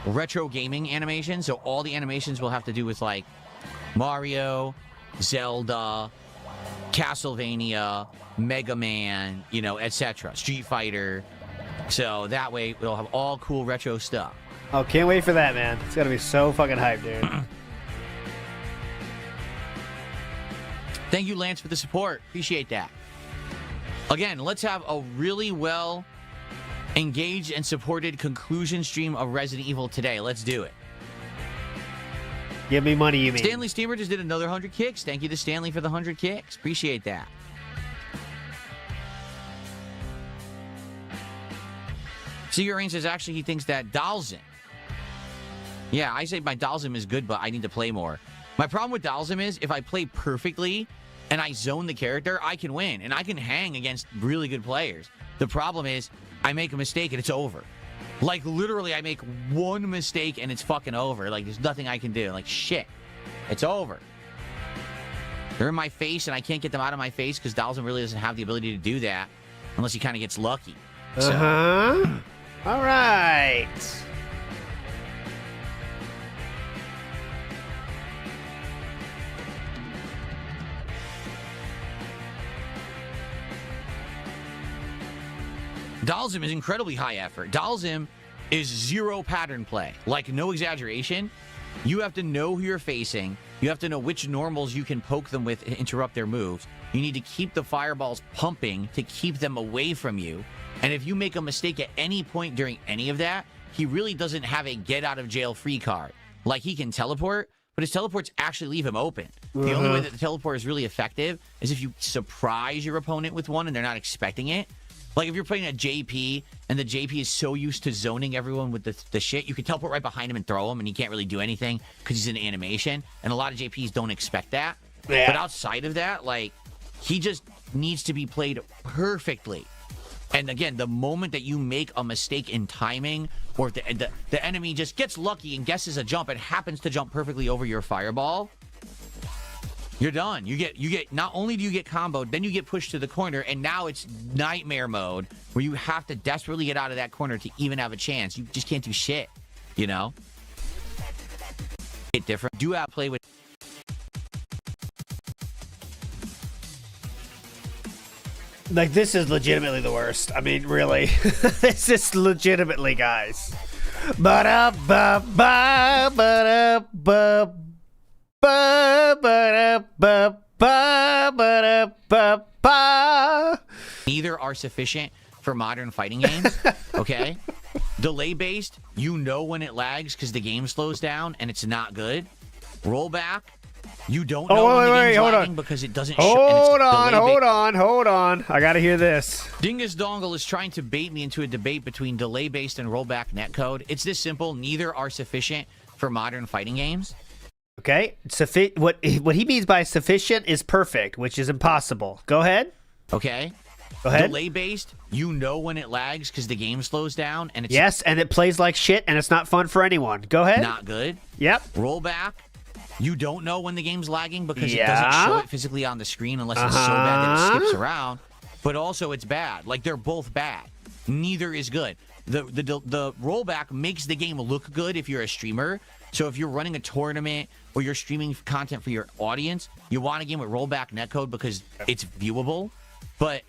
retro gaming animations. So all the animations will have to do with Mario, Zelda, Castlevania, Mega Man, etc. Street Fighter. So that way we'll have all cool retro stuff. Oh, can't wait for that, man. It's gonna be so fucking hyped, dude. Thank you, Lance, for the support. Appreciate that. Again, let's have a really well engaged and supported conclusion stream of Resident Evil today. Let's do it. Give me money, you mean? Stanley Steamer just did another 100 kicks. Thank you to Stanley for the 100 kicks. Appreciate that. Secret Rain says actually he thinks that Dalzim. Yeah, I say my Dalzim is good, but I need to play more. My problem with Dalzim is if I play perfectly, and I zone the character, I can win, and I can hang against really good players. The problem is, I make a mistake and it's over. Like, literally, I make one mistake and it's fucking over. Like, there's nothing I can do. Like, shit. It's over. They're in my face, and I can't get them out of my face because Dalsim really doesn't have the ability to do that unless he kind of gets lucky. So. All right. Dalsim is incredibly high effort. Dalsim is zero pattern play. Like, no exaggeration. You have to know who you're facing. You have to know which normals you can poke them with and interrupt their moves. You need to keep the fireballs pumping to keep them away from you. And if you make a mistake at any point during any of that, he really doesn't have a get-out-of-jail-free card. Like, he can teleport, but his teleports actually leave him open. The only way that the teleport is really effective is if you surprise your opponent with one and they're not expecting it. Like, if you're playing a JP, and the JP is so used to zoning everyone with the shit, you can teleport right behind him and throw him, and he can't really do anything because he's in animation. And a lot of JPs don't expect that. Yeah. But outside of that, like, he just needs to be played perfectly. And again, the moment that you make a mistake in timing, or if the enemy just gets lucky and guesses a jump and happens to jump perfectly over your fireball, you're done. You get not only do you get comboed, then you get pushed to the corner, and now it's nightmare mode where you have to desperately get out of that corner to even have a chance. You just can't do shit, you know? It's different. Do have play with. Like, this is legitimately the worst. I mean, really. This is legitimately, guys. Neither are sufficient for modern fighting games, okay? Delay-based, you know when it lags because the game slows down and it's not good. Rollback, you don't know when the game's lagging because it doesn't show. Hold on. I gotta hear this. Dingus Dongle is trying to bait me into a debate between delay-based and rollback netcode. It's this simple. Neither are sufficient for modern fighting games. Okay. What he means by sufficient is perfect, which is impossible. Go ahead. Okay. Go ahead. Delay-based, you know when it lags because the game slows down. And it's yes, and it plays like shit, and it's not fun for anyone. Go ahead. Not good. Yep. Rollback, you don't know when the game's lagging because it doesn't show it physically on the screen unless it's so bad that it skips around. But also, it's bad. Like, they're both bad. Neither is good. The rollback makes the game look good if you're a streamer. So if you're running a tournament or you're streaming content for your audience, you want a game with rollback netcode because it's viewable. But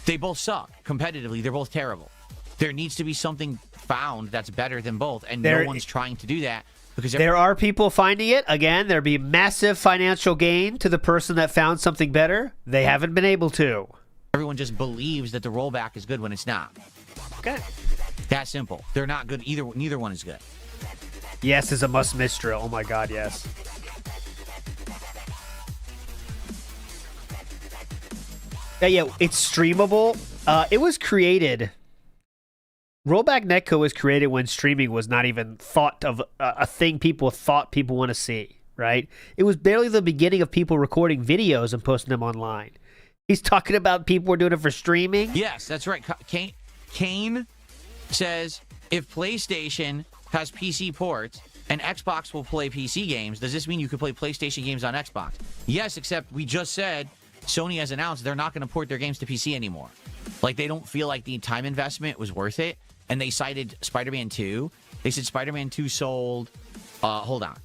they both suck. Competitively, they're both terrible. There needs to be something found that's better than both, and no one's trying to do that. Because there are people finding it. Again, there'd be massive financial gain to the person that found something better. They haven't been able to. Everyone just believes that the rollback is good when it's not. Okay. That simple. They're not good either. Neither one is good. Yes is a must-miss drill. Oh my god, yes. Yeah, it's streamable. It was created. Rollback netcode was created when streaming was not even thought of a thing people thought people want to see, right? It was barely the beginning of people recording videos and posting them online. He's talking about people were doing it for streaming? Yes, that's right. Kane says, if PlayStation has PC ports and Xbox will play PC games, does this mean you could play PlayStation games on Xbox? Yes, except we just said Sony has announced they're not going to port their games to PC anymore. Like, they don't feel like the time investment was worth it. And they cited Spider-Man 2. They said Spider-Man 2 sold... hold on.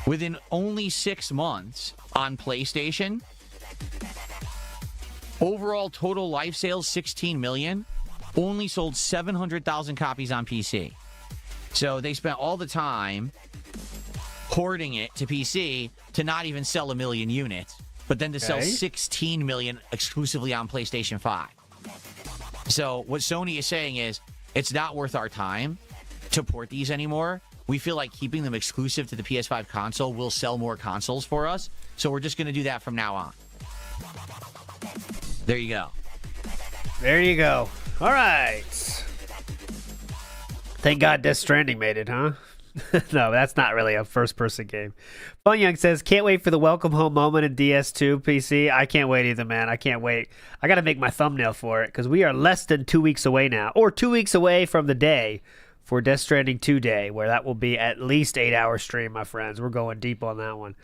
Within only 6 months on PlayStation, overall total life sales, 16 million. Only sold 700,000 copies on PC. So they spent all the time porting it to PC to not even sell 1 million units, but then to sell 16 million exclusively on PlayStation 5. So what Sony is saying is, it's not worth our time to port these anymore. We feel like keeping them exclusive to the PS5 console will sell more consoles for us, so we're just going to do that from now on. There you go. There you go. All right. Thank God Death Stranding made it, huh? No, that's not really a first-person game. Fun Young says, can't wait for the welcome home moment in DS2 PC. I can't wait either, man. I can't wait. I got to make my thumbnail for it because we are less than 2 weeks away now, or 2 weeks away from the day for Death Stranding 2 Day, where that will be at least 8-hour stream, my friends. We're going deep on that one.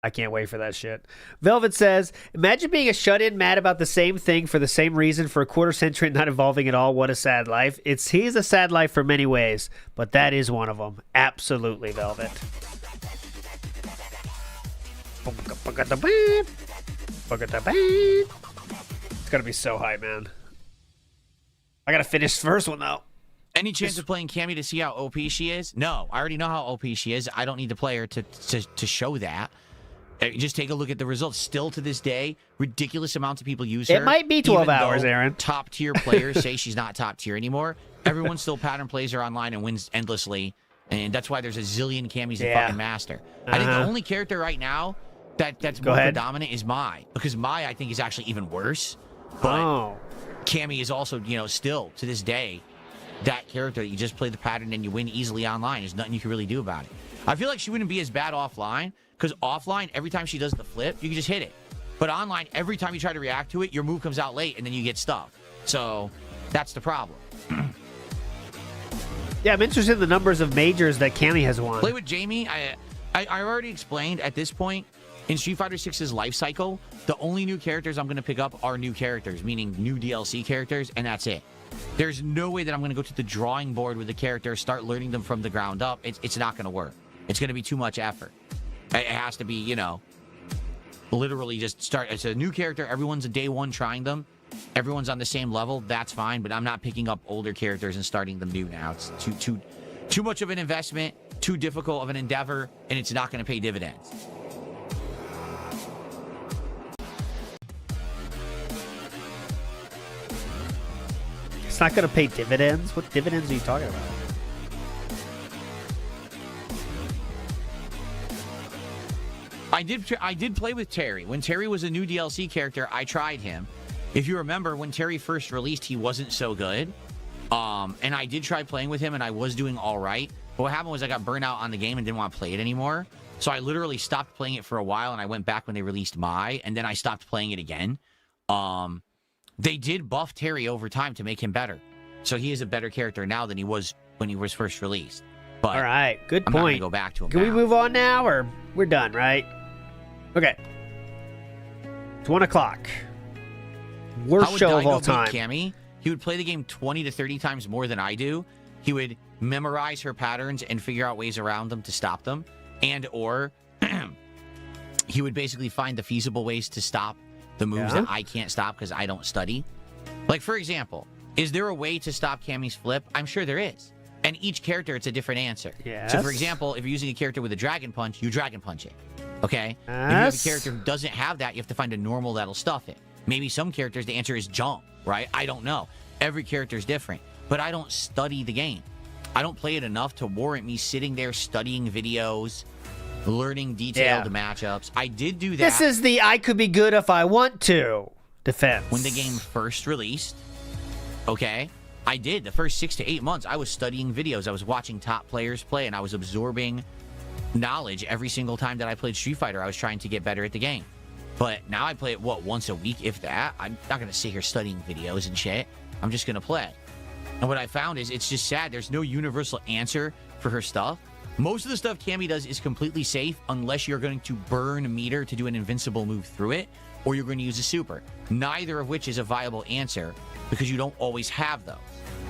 I can't wait for that shit. Velvet says, imagine being a shut-in mad about the same thing for the same reason for a quarter century and not evolving at all. What a sad life. He is a sad life for many ways, but that is one of them. Absolutely, Velvet. It's going to be so high, man. I got to finish the first one, though. Any chance of playing Cammy to see how OP she is? No, I already know how OP she is. I don't need to play her to show that. Just take a look at the results. Still to this day, ridiculous amounts of people use her. It might be 12 hours, Aaron. Top tier players say she's not top tier anymore. Everyone still pattern plays her online and wins endlessly, and that's why there's a zillion Cammys to fucking master. I think the only character right now that's more predominant is Mai, because Mai I think is actually even worse. But Cammy is also, still to this day that character that you just play the pattern and you win easily online. There's nothing you can really do about it. I feel like she wouldn't be as bad offline. Because offline, every time she does the flip, you can just hit it. But online, every time you try to react to it, your move comes out late, and then you get stuck. So, that's the problem. Yeah, I'm interested in the numbers of majors that Cammy has won. Play with Jamie. I already explained at this point, in Street Fighter 6's life cycle, the only new characters I'm going to pick up are new characters, meaning new DLC characters, and that's it. There's no way that I'm going to go to the drawing board with the character, start learning them from the ground up. It's not going to work. It's going to be too much effort. It has to be, literally just start. It's a new character. Everyone's a day one trying them. Everyone's on the same level. That's fine. But I'm not picking up older characters and starting them new now. It's too much of an investment, too difficult of an endeavor, and it's not going to pay dividends. It's not going to pay dividends? What dividends are you talking about? I did play with Terry. When Terry was a new DLC character, I tried him. If you remember, when Terry first released, he wasn't so good. And I did try playing with him, and I was doing all right. But what happened was I got burnt out on the game and didn't want to play it anymore. So I literally stopped playing it for a while, and I went back when they released Mai, and then I stopped playing it again. They did buff Terry over time to make him better. So he is a better character now than he was when he was first released. But all right, good I'm point. not going to go back to him Can we move on now, or we're done, right? Okay. It's 1 o'clock. Worst show of all time. Cammy? He would play the game 20 to 30 times more than I do. He would memorize her patterns and figure out ways around them to stop them. And or he would basically find the feasible ways to stop the moves that I can't stop because I don't study. Like, for example, is there a way to stop Cammy's flip? I'm sure there is. And each character, it's a different answer. Yes. So, for example, if you're using a character with a Dragon Punch, you Dragon Punch it. Okay? Yes. If you have a character who doesn't have that, you have to find a normal that'll stuff it. Maybe some characters, the answer is jump, right? I don't know. Every character is different. But I don't study the game. I don't play it enough to warrant me sitting there studying videos, learning detailed matchups. I did do that. This is the I could be good if I want to defense. When the game first released, okay, I did. The first 6 to 8 months, I was studying videos. I was watching top players play, and I was absorbing knowledge every single time that I played Street Fighter. I was trying to get better at the game. But now I play it, once a week, if that. I'm not going to sit here studying videos and shit. I'm just going to play. And what I found is it's just sad. There's no universal answer for her stuff. Most of the stuff Cammy does is completely safe unless you're going to burn meter to do an invincible move through it, or you're going to use a super. Neither of which is a viable answer because you don't always have those.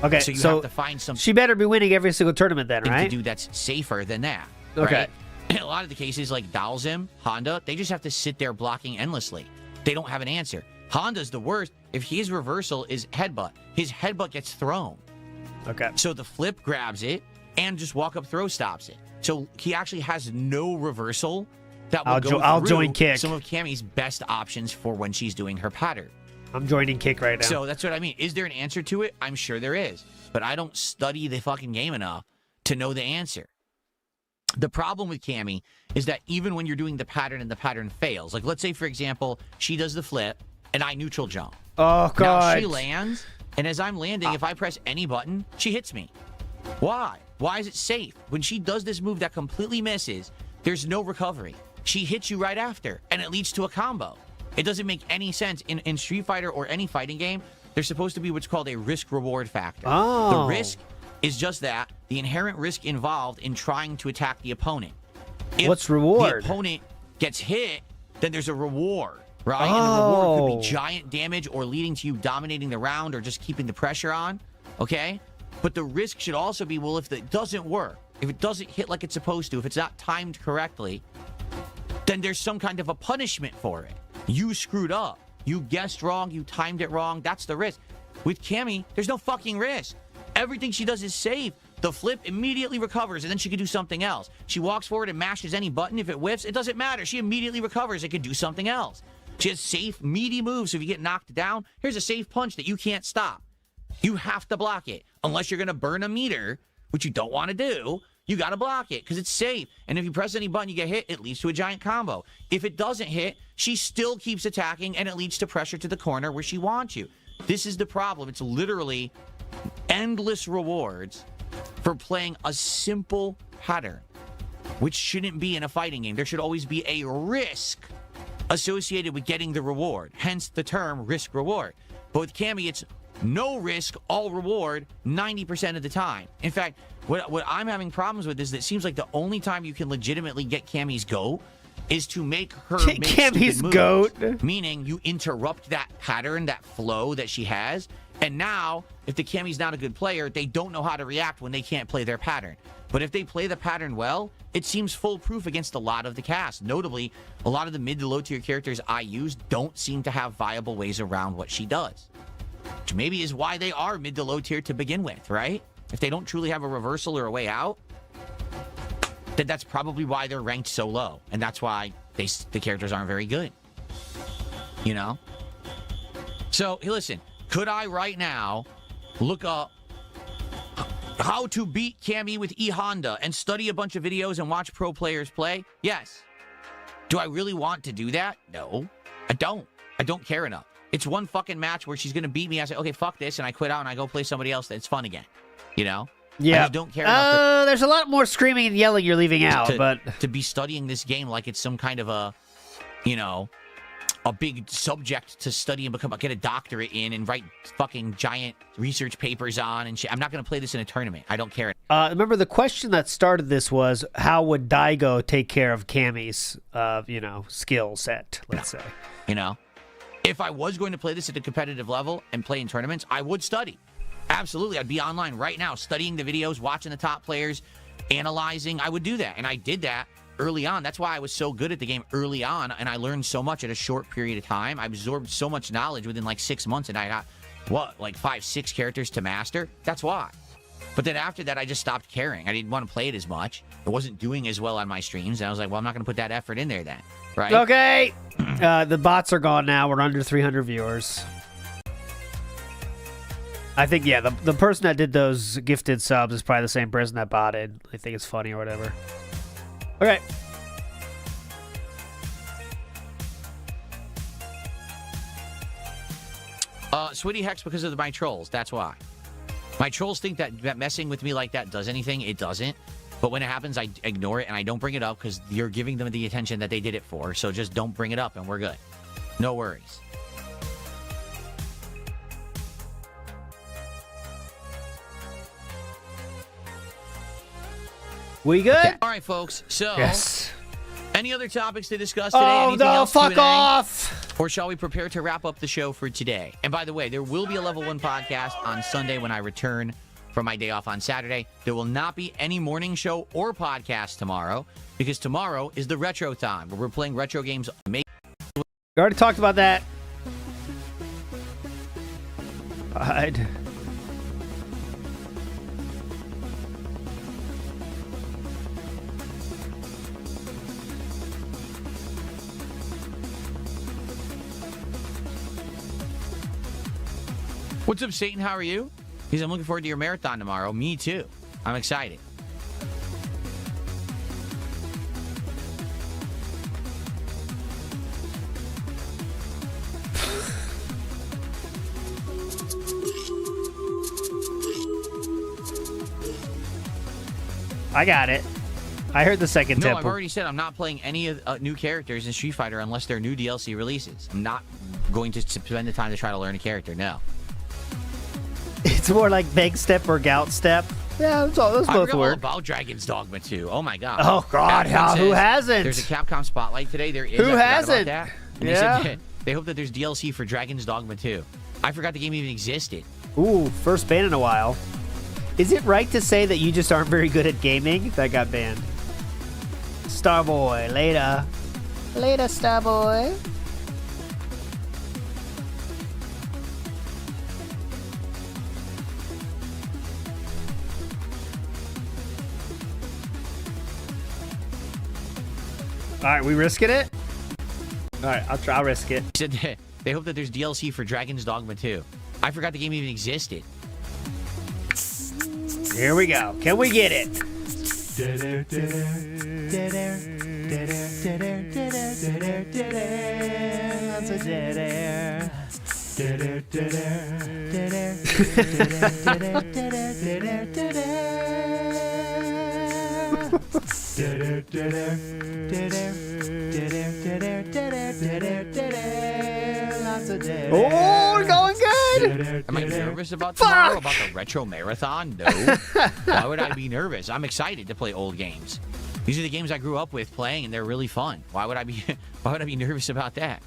Okay, so you have to find something. She better be winning every single tournament then, right? To do that's safer than that. Okay. Right? In a lot of the cases, like Dalzim, Honda, they just have to sit there blocking endlessly. They don't have an answer. Honda's the worst. If his reversal is headbutt, his headbutt gets thrown. Okay. So the flip grabs it and just walk up throw stops it. So he actually has no reversal that will go I'll through join kick. some of Cammy's best options for when she's doing her pattern. I'm joining kick right now. So that's what I mean. Is there an answer to it? I'm sure there is. But I don't study the fucking game enough to know the answer. The problem with Cammy is that even when you're doing the pattern and the pattern fails, like let's say, for example, she does the flip and I neutral jump. Oh, God. Now she lands, and as I'm landing, if I press any button, she hits me. Why? Why is it safe? When she does this move that completely misses, there's no recovery. She hits you right after, and it leads to a combo. It doesn't make any sense. In Street Fighter or any fighting game, there's supposed to be what's called a risk-reward factor. Oh. The risk is just that, the inherent risk involved in trying to attack the opponent. If what's reward? The opponent gets hit, then there's a reward, right? And the reward could be giant damage or leading to you dominating the round or just keeping the pressure on, okay? But the risk should also be, well, if it doesn't work, if it doesn't hit like it's supposed to, if it's not timed correctly, then there's some kind of a punishment for it. You screwed up. You guessed wrong. You timed it wrong. That's the risk. With Cammy, there's no fucking risk. Everything she does is safe. The flip immediately recovers, and then she can do something else. She walks forward and mashes any button. If it whiffs, it doesn't matter. She immediately recovers. It can do something else. She has safe, meaty moves. So if you get knocked down, here's a safe punch that you can't stop. You have to block it. Unless you're going to burn a meter, which you don't want to do, you got to block it because it's safe. And if you press any button, you get hit, it leads to a giant combo. If it doesn't hit, she still keeps attacking, and it leads to pressure to the corner where she wants you. This is the problem. It's literally endless rewards for playing a simple pattern, which shouldn't be in a fighting game. There should always be a risk associated with getting the reward, hence the term risk-reward. But with Cammy, it's no risk, all reward 90% of the time. In fact, what I'm having problems with is that it seems like the only time you can legitimately get Cammy's goat is to make her make Cammy's stupid goat. moves. Meaning you interrupt that pattern, that flow that she has. And now, if the Cammy's not a good player, they don't know how to react when they can't play their pattern. But if they play the pattern well, it seems foolproof against a lot of the cast. Notably, a lot of the mid to low tier characters I use don't seem to have viable ways around what she does. Which maybe is why they are mid to low tier to begin with, right? If they don't truly have a reversal or a way out, then that's probably why they're ranked so low. And that's why the characters aren't very good. You know? So, hey, listen, could I right now look up how to beat Cammy with E-Honda and study a bunch of videos and watch pro players play? Yes. Do I really want to do that? No, I don't. I don't care enough. It's one fucking match where she's going to beat me. I say, okay, fuck this, and I quit out and I go play somebody else that's fun again. You know? Yeah. I just don't care enough there's a lot more screaming and yelling you're leaving out, but to be studying this game like it's some kind of a, you know, a big subject to study and get a doctorate in and write fucking giant research papers on and shit. I'm not going to play this in a tournament. I don't care. Remember the question that started this was, how would Daigo take care of Cammy's, skill set, let's say. You know? If I was going to play this at a competitive level and play in tournaments, I would study. Absolutely. I'd be online right now studying the videos, watching the top players, analyzing. I would do that. And I did that early on. That's why I was so good at the game early on, and I learned so much at a short period of time. I absorbed so much knowledge within like 6 months, and I got, like 5-6 characters to master? That's why. But then after that, I just stopped caring. I didn't want to play it as much. It wasn't doing as well on my streams, and I was like, well, I'm not going to put that effort in there then. Right? Okay. The bots are gone now. We're under 300 viewers. I think, yeah, the person that did those gifted subs is probably the same person that botted. I think it's funny or whatever. Okay. Switty Hex because of my trolls. That's why. My trolls think that messing with me like that does anything. It doesn't. But when it happens, I ignore it and I don't bring it up because you're giving them the attention that they did it for. So just don't bring it up and we're good. No worries. We good? Okay. All right, folks. So, yes. Any other topics to discuss today? Oh, Anything no, else, fuck Q&A? off. Or shall we prepare to wrap up the show for today? And by the way, there will be a Level 1 podcast on Sunday when I return from my day off on Saturday. There will not be any morning show or podcast tomorrow because tomorrow is the retro time where we're playing retro games. We already talked about that. Hide. What's up, Satan? How are you? Because I'm looking forward to your marathon tomorrow. Me too. I'm excited. I got it. I heard the second No, temple. I've already said I'm not playing any of new characters in Street Fighter unless they're new DLC releases. I'm not going to spend the time to try to learn a character. No. It's more like Big Step or Gout Step. Yeah, those I both forgot all work. about Dragon's Dogma 2. Oh my god. Oh god, who hasn't? There's a Capcom spotlight today. There is. Who I forgot hasn't? About that. And Yeah. They said they hope that there's DLC for Dragon's Dogma 2. I forgot the game even existed. Ooh, first ban in a while. Is it right to say that you just aren't very good at gaming? That got banned. Starboy, later. Later, Starboy. All right, we risking it? All right, I'll risk it. They hope that there's DLC for Dragon's Dogma 2. I forgot the game even existed. Here we go. Can we get it? Oh, we're going good. Am I nervous about tomorrow? About the retro marathon? No. Why would I be nervous? I'm excited to play old games. These are the games I grew up with playing, and they're really fun. Why would I be? Why would I be nervous about that?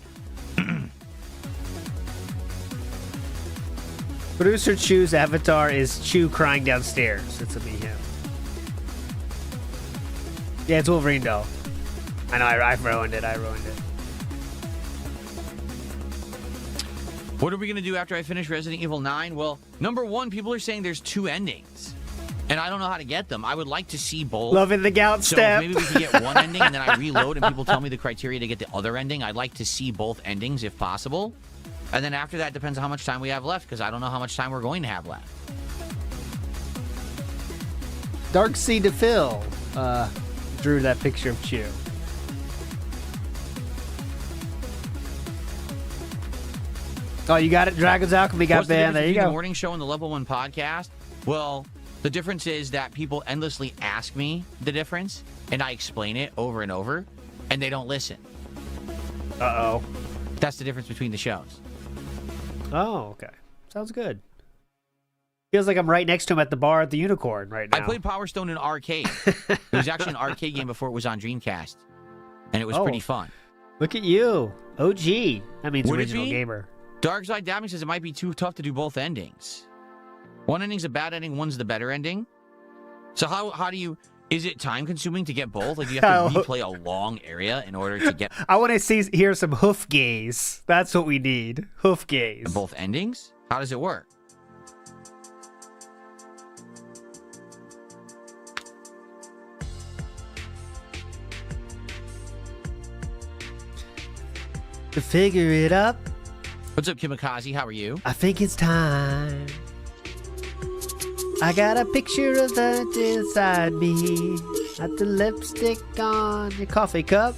Producer Chu's avatar is Chu crying downstairs. It's a me him. Yeah, it's Wolverine though. I know. I ruined it. I ruined it. What are we going to do after I finish Resident Evil 9? Well, number one, people are saying there's 2 endings. And I don't know how to get them. I would like to see both. Loving the gout so step. Maybe we can get one ending and then I reload and people tell me the criteria to get the other ending. I'd like to see both endings if possible. And then after that, depends on how much time we have left because I don't know how much time we're going to have left. Dark Sea to Phil drew that picture of Chu. Oh, you got it. Dragon's Alchemy got banned. There you go. The morning show and the Level 1 podcast. Well, the difference is that people endlessly ask me the difference, and I explain it over and over, and they don't listen. Uh-oh. That's the difference between the shows. Oh, okay. Sounds good. Feels like I'm right next to him at the bar at the Unicorn right now. I played Power Stone in arcade. It was actually an arcade game before it was on Dreamcast, and it was pretty fun. Look at you. OG. That means Would it original be? gamer. Darkside Dabbing says it might be too tough to do both endings. One ending's a bad ending, one's the better ending. So how do you... Is it time consuming to get both? Like do you have to replay a long area in order to get... I want to hear some hoof gaze. That's what we need. Hoof gaze. Both endings? How does it work? To figure it up. What's up, Kimikaze? How are you? I think it's time. I got a picture of that inside me. Got the lipstick on your coffee cup.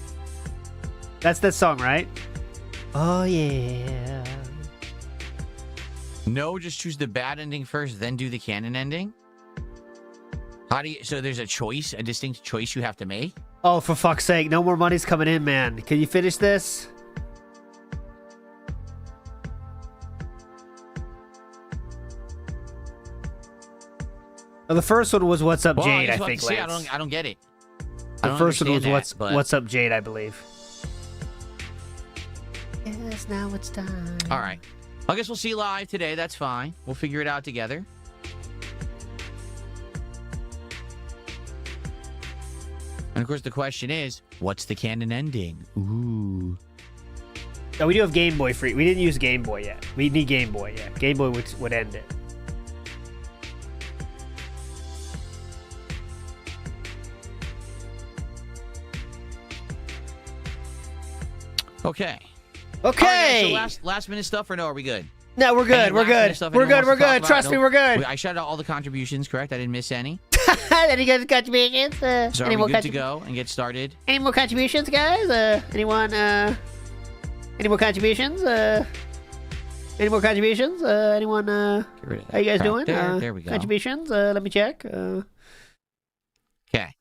That's that song, right? Oh, yeah. No, just choose the bad ending first, then do the canon ending? How do you... So there's a choice, a distinct choice you have to make? Oh, for fuck's sake. No more money's coming in, man. Can you finish this? Well, the first one was What's Up, Jade, I think, Lance. I don't get it. The first one was What's Up, Jade, I believe. Yes, now it's time. All right. I guess we'll see live today. That's fine. We'll figure it out together. And, of course, the question is, what's the canon ending? Ooh. No, we do have Game Boy free. We didn't use Game Boy yet. We need Game Boy, yeah. Game Boy would end it. Okay. Okay. All right, guys, so last minute stuff or no? Are we good? No, we're good. We're good. We're good. We're good. Trust me, we're good. I shouted out all the contributions, correct? I didn't miss any. Any good contributions? So are we good to go and get started? Any more contributions, guys? Anyone? Any more contributions? Any more contributions? Anyone? How you guys doing? There we go. Contributions? Let me check. Okay.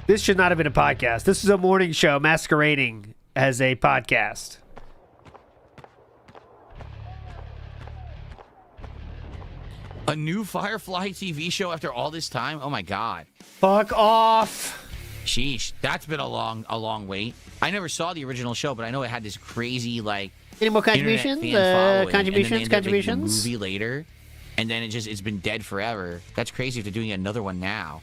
This should not have been a podcast. This is a morning show masquerading as a podcast. A new Firefly TV show after all this time? Oh my god. Fuck off. Sheesh. That's been a long wait. I never saw the original show, but I know it had this crazy, like, any more contributions? Contributions? A movie later, and then it's been dead forever. That's crazy if they're doing another one now.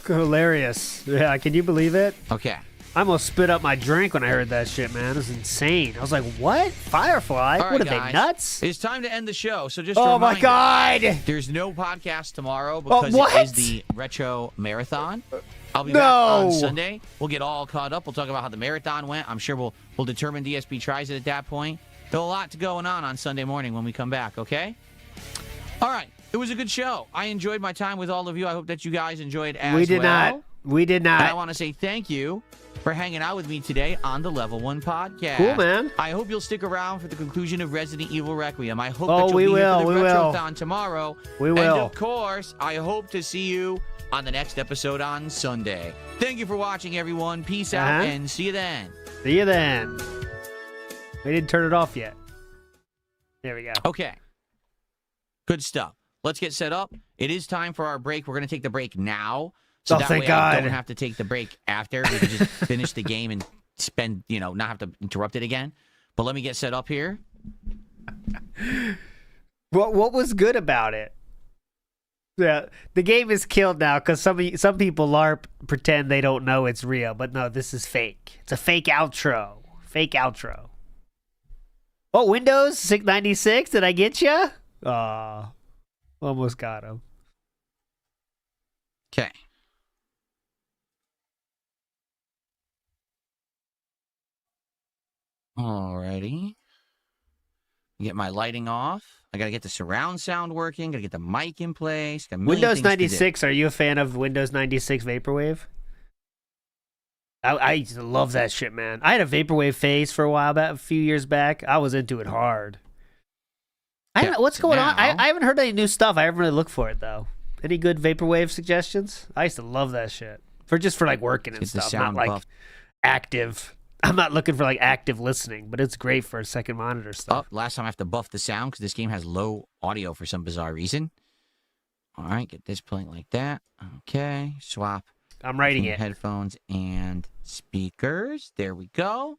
Hilarious. Yeah, can you believe it? Okay. I almost spit up my drink when I heard that shit, man. It was insane. I was like, what? Firefly? All right, what are guys. they, nuts? It's time to end the show. So just oh, my God. There's no podcast tomorrow because it is the Retro Marathon. I'll be back on Sunday. We'll get all caught up. We'll talk about how the marathon went. I'm sure we'll determine DSP tries it at that point. There's a lot going on Sunday morning when we come back, okay? All right. It was a good show. I enjoyed my time with all of you. I hope that you guys enjoyed as well. We did not. And I want to say thank you for hanging out with me today on the Level 1 podcast. Cool, man. I hope you'll stick around for the conclusion of Resident Evil Requiem. I hope that you'll be here for the we Retrothon tomorrow. We will. And of course, I hope to see you on the next episode on Sunday. Thank you for watching, everyone. Peace out, and see you then. See you then. We didn't turn it off yet. There we go. Okay. Good stuff. Let's get set up. It is time for our break. We're going to take the break now. So that way I don't have to take the break after. We can just finish the game and spend, not have to interrupt it again. But let me get set up here. What was good about it? Yeah, the game is killed now because some people LARP pretend they don't know it's real, but no, this is fake. It's a fake outro. Fake outro. Oh, Windows 696, did I get you? Aw, almost got him. Okay. Alrighty. Get my lighting off. I gotta get the surround sound working. Gotta get the mic in place. Got Windows 96. Are you a fan of Windows 96 Vaporwave? I used to love that shit, man. I had a Vaporwave phase for a few years back. I was into it hard. I don't know what's going on. I haven't heard any new stuff. I haven't really looked for it though. Any good Vaporwave suggestions? I used to love that shit for like working and stuff, not like active. I'm not looking for like active listening, but it's great for second monitor stuff. Oh, last time I have to buff the sound because this game has low audio for some bizarre reason. All right, get this playing like that. Okay, swap. I'm writing it. Headphones and speakers. There we go.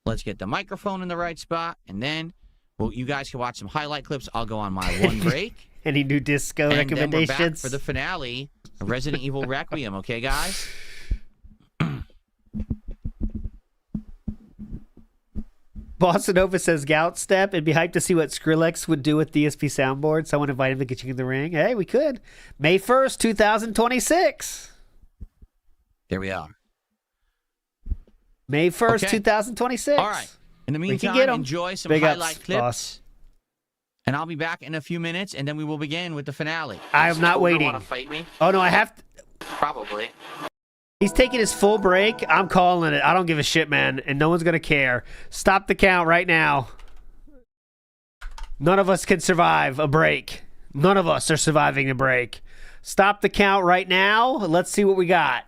Let's get the microphone in the right spot, and then you guys can watch some highlight clips. I'll go on my one break. Any new disco recommendations? Then we're back for the finale of Resident Evil Requiem. Okay, guys. Boston Nova says Gout Step. It'd be hyped to see what Skrillex would do with DSP soundboard. Someone invite him to get you in the ring. Hey, we could. May 1st, 2026. There we are. May 1st, 2026. All right. In the meantime, enjoy some highlight clips. Boss. And I'll be back in a few minutes, and then we will begin with the finale. I'm not waiting. Want to fight me? Oh, no, I have to. Probably. He's taking his full break. I'm calling it. I don't give a shit, man. And no one's going to care. Stop the count right now. None of us can survive a break. None of us are surviving a break. Stop the count right now. Let's see what we got.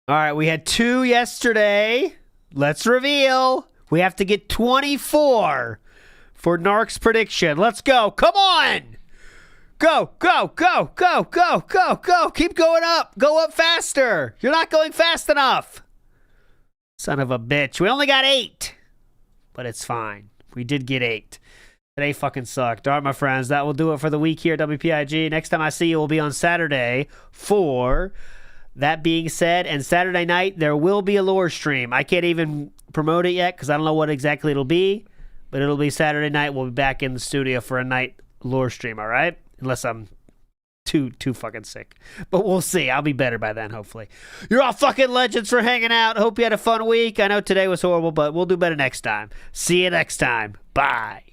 All right, we had 2 yesterday. Let's reveal. We have to get 24 for Narc's prediction. Let's go. Come on. Go, go, go, go, go, go, go. Keep going up. Go up faster. You're not going fast enough. Son of a bitch. We only got 8. But it's fine. We did get 8. Today fucking sucked. All right, my friends. That will do it for the week here at WPIG. Next time I see you will be on Saturday for... That being said, and Saturday night, there will be a lore stream. I can't even promote it yet because I don't know what exactly it'll be. But it'll be Saturday night. We'll be back in the studio for a night lore stream, all right? Unless I'm too fucking sick. But we'll see. I'll be better by then, hopefully. You're all fucking legends for hanging out. Hope you had a fun week. I know today was horrible, but we'll do better next time. See you next time. Bye.